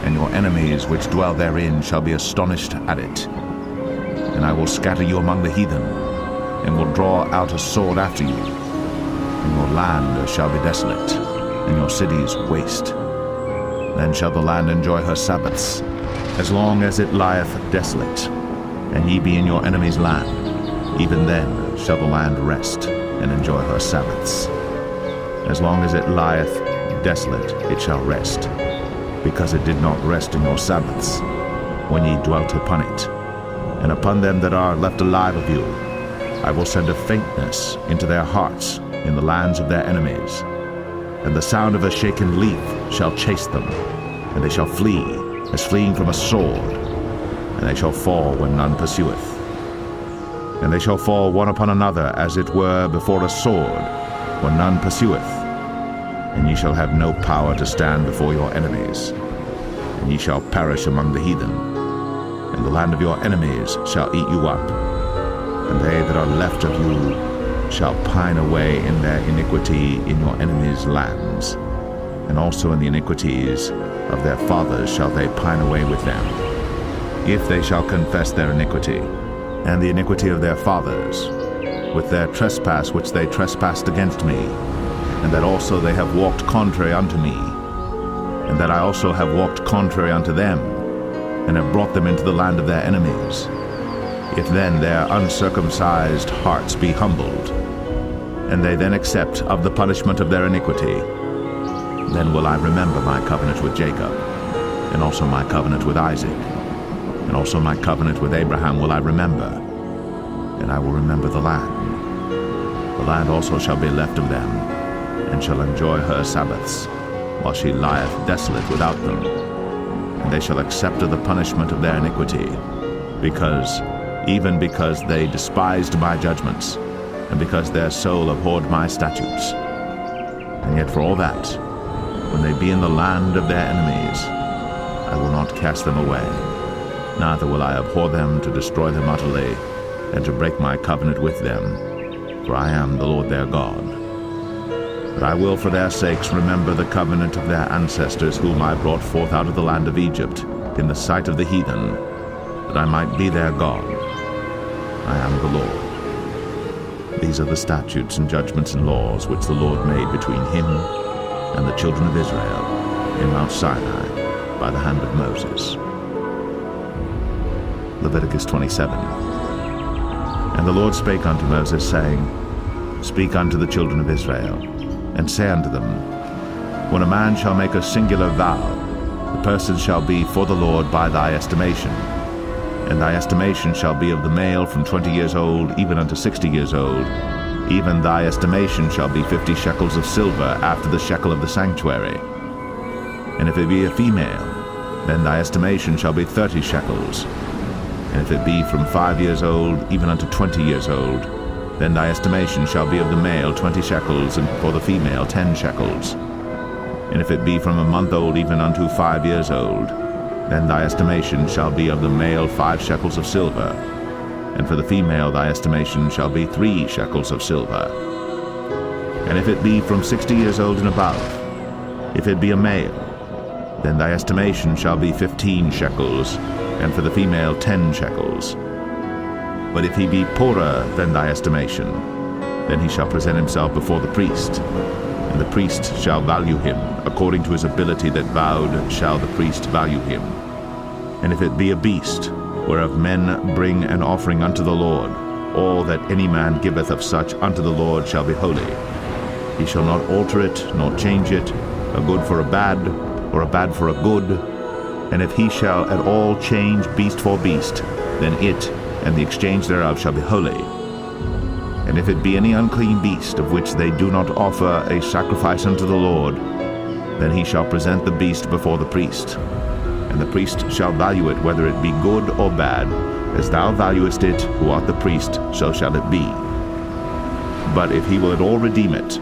and your enemies which dwell therein shall be astonished at it. And I will scatter you among the heathen, and will draw out a sword after you. And your land shall be desolate, and your cities waste. Then shall the land enjoy her Sabbaths, as long as it lieth desolate, and ye be in your enemy's land. Even then shall the land rest, and enjoy her Sabbaths. As long as it lieth desolate, it shall rest, because it did not rest in your Sabbaths, when ye dwelt upon it. And upon them that are left alive of you, I will send a faintness into their hearts in the lands of their enemies. And the sound of a shaken leaf shall chase them, and they shall flee, as fleeing from a sword, and they shall fall when none pursueth. And they shall fall one upon another, as it were before a sword, when none pursueth. And ye shall have no power to stand before your enemies, and ye shall perish among the heathen, and the land of your enemies shall eat you up, and they that are left of you shall pine away in their iniquity in your enemies' lands, and also in the iniquities of their fathers shall they pine away with them, if they shall confess their iniquity, and the iniquity of their fathers, with their trespass which they trespassed against me, and that also they have walked contrary unto me, and that I also have walked contrary unto them, and have brought them into the land of their enemies. If then their uncircumcised hearts be humbled, and they then accept of the punishment of their iniquity, then will I remember my covenant with Jacob, and also my covenant with Isaac, and also my covenant with Abraham will I remember, and I will remember the land. The land also shall be left of them, and shall enjoy her Sabbaths, while she lieth desolate without them. And they shall accept of the punishment of their iniquity, even because they despised my judgments, and because their soul abhorred my statutes. And yet for all that, when they be in the land of their enemies, I will not cast them away, neither will I abhor them to destroy them utterly, and to break my covenant with them, for I am the Lord their God. But I will for their sakes remember the covenant of their ancestors, whom I brought forth out of the land of Egypt, in the sight of the heathen, that I might be their God. I am the Lord. These are the statutes and judgments and laws which the Lord made between him and the children of Israel in Mount Sinai by the hand of Moses. Leviticus 27. And the Lord spake unto Moses, saying, Speak unto the children of Israel, and say unto them, When a man shall make a singular vow, the person shall be for the Lord by thy estimation. And thy estimation shall be of the male from 20 years old even unto 60 years old. Even thy estimation shall be 50 shekels of silver after the shekel of the sanctuary. And if it be a female, then thy estimation shall be 30 shekels. And if it be from 5 years old even unto 20 years old, then thy estimation shall be of the male 20 shekels, and for the female 10 shekels. And if it be from a month old even unto 5 years old, then thy estimation shall be of the male 5 shekels of silver, and for the female thy estimation shall be 3 shekels of silver. And if it be from 60 years old and above, if it be a male, then thy estimation shall be 15 shekels, and for the female 10 shekels. But if he be poorer than thy estimation, then he shall present himself before the priest, and the priest shall value him, according to his ability that vowed shall the priest value him. And if it be a beast, whereof men bring an offering unto the Lord, all that any man giveth of such unto the Lord shall be holy. He shall not alter it, nor change it, a good for a bad, or a bad for a good. And if he shall at all change beast for beast, then it and the exchange thereof shall be holy. And if it be any unclean beast, of which they do not offer a sacrifice unto the Lord, then he shall present the beast before the priest. And the priest shall value it, whether it be good or bad. As thou valuest it, who art the priest, so shall it be. But if he will at all redeem it,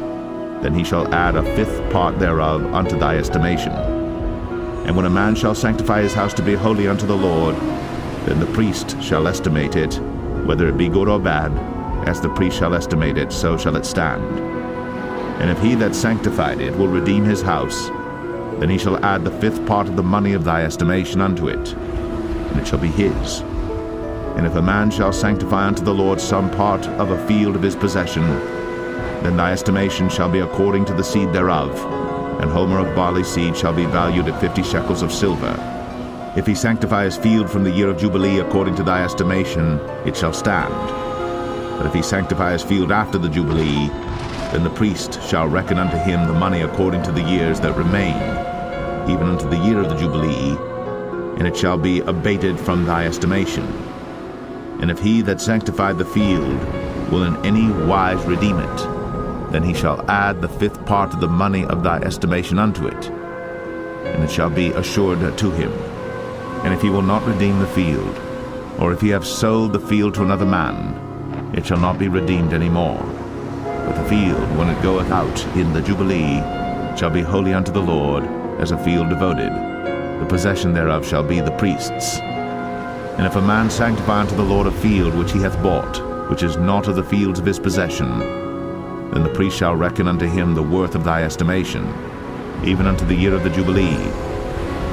then he shall add a 5th part thereof unto thy estimation. And when a man shall sanctify his house to be holy unto the Lord, then the priest shall estimate it, whether it be good or bad. As the priest shall estimate it, so shall it stand. And if he that sanctified it will redeem his house, then he shall add the 5th part of the money of thy estimation unto it, and it shall be his. And if a man shall sanctify unto the Lord some part of a field of his possession, then thy estimation shall be according to the seed thereof, and homer of barley seed shall be valued at 50 shekels of silver. If he sanctify his field from the year of Jubilee according to thy estimation, it shall stand. But if he sanctify his field after the Jubilee, then the priest shall reckon unto him the money according to the years that remain, even unto the year of the Jubilee, and it shall be abated from thy estimation. And if he that sanctified the field will in any wise redeem it, then he shall add the 5th part of the money of thy estimation unto it, and it shall be assured to him. And if he will not redeem the field, or if he have sold the field to another man, it shall not be redeemed any more. But the field, when it goeth out in the Jubilee, shall be holy unto the Lord, as a field devoted. The possession thereof shall be the priest's. And if a man sanctify unto the Lord a field which he hath bought, which is not of the fields of his possession, then the priest shall reckon unto him the worth of thy estimation, even unto the year of the Jubilee,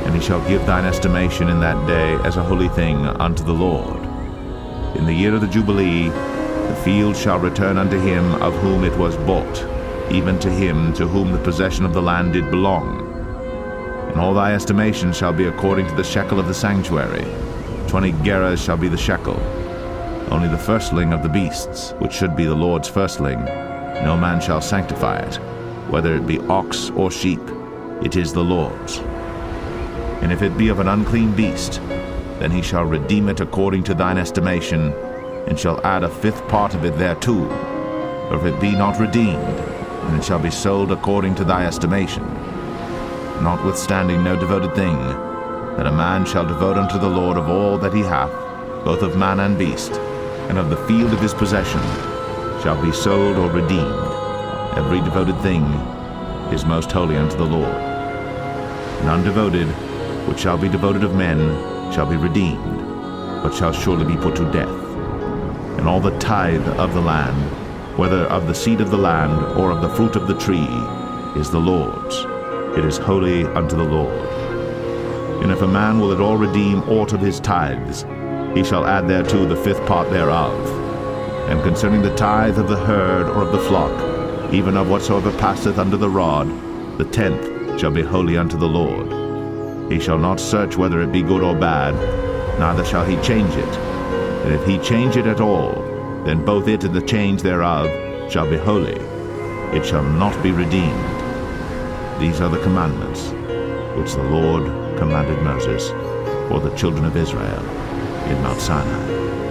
and he shall give thine estimation in that day as a holy thing unto the Lord. In the year of the Jubilee, the field shall return unto him of whom it was bought, even to him to whom the possession of the land did belong. And all thy estimation shall be according to the shekel of the sanctuary. 20 gerahs shall be the shekel. Only the firstling of the beasts, which should be the Lord's firstling, no man shall sanctify it, whether it be ox or sheep, it is the Lord's. And if it be of an unclean beast, then he shall redeem it according to thine estimation, and shall add a 5th part of it thereto. Or if it be not redeemed, then it shall be sold according to thy estimation. Notwithstanding no devoted thing, that a man shall devote unto the Lord of all that he hath, both of man and beast, and of the field of his possession, shall be sold or redeemed. Every devoted thing is most holy unto the Lord. None devoted, which shall be devoted of men, shall be redeemed, but shall surely be put to death. And all the tithe of the land, whether of the seed of the land or of the fruit of the tree, is the Lord's. It is holy unto the Lord. And if a man will at all redeem aught of his tithes, he shall add thereto the 5th part thereof. And concerning the tithe of the herd or of the flock, even of whatsoever passeth under the rod, the 10th shall be holy unto the Lord. He shall not search whether it be good or bad, neither shall he change it. And if he change it at all, then both it and the change thereof shall be holy. It shall not be redeemed. These are the commandments which the Lord commanded Moses for the children of Israel in Mount Sinai.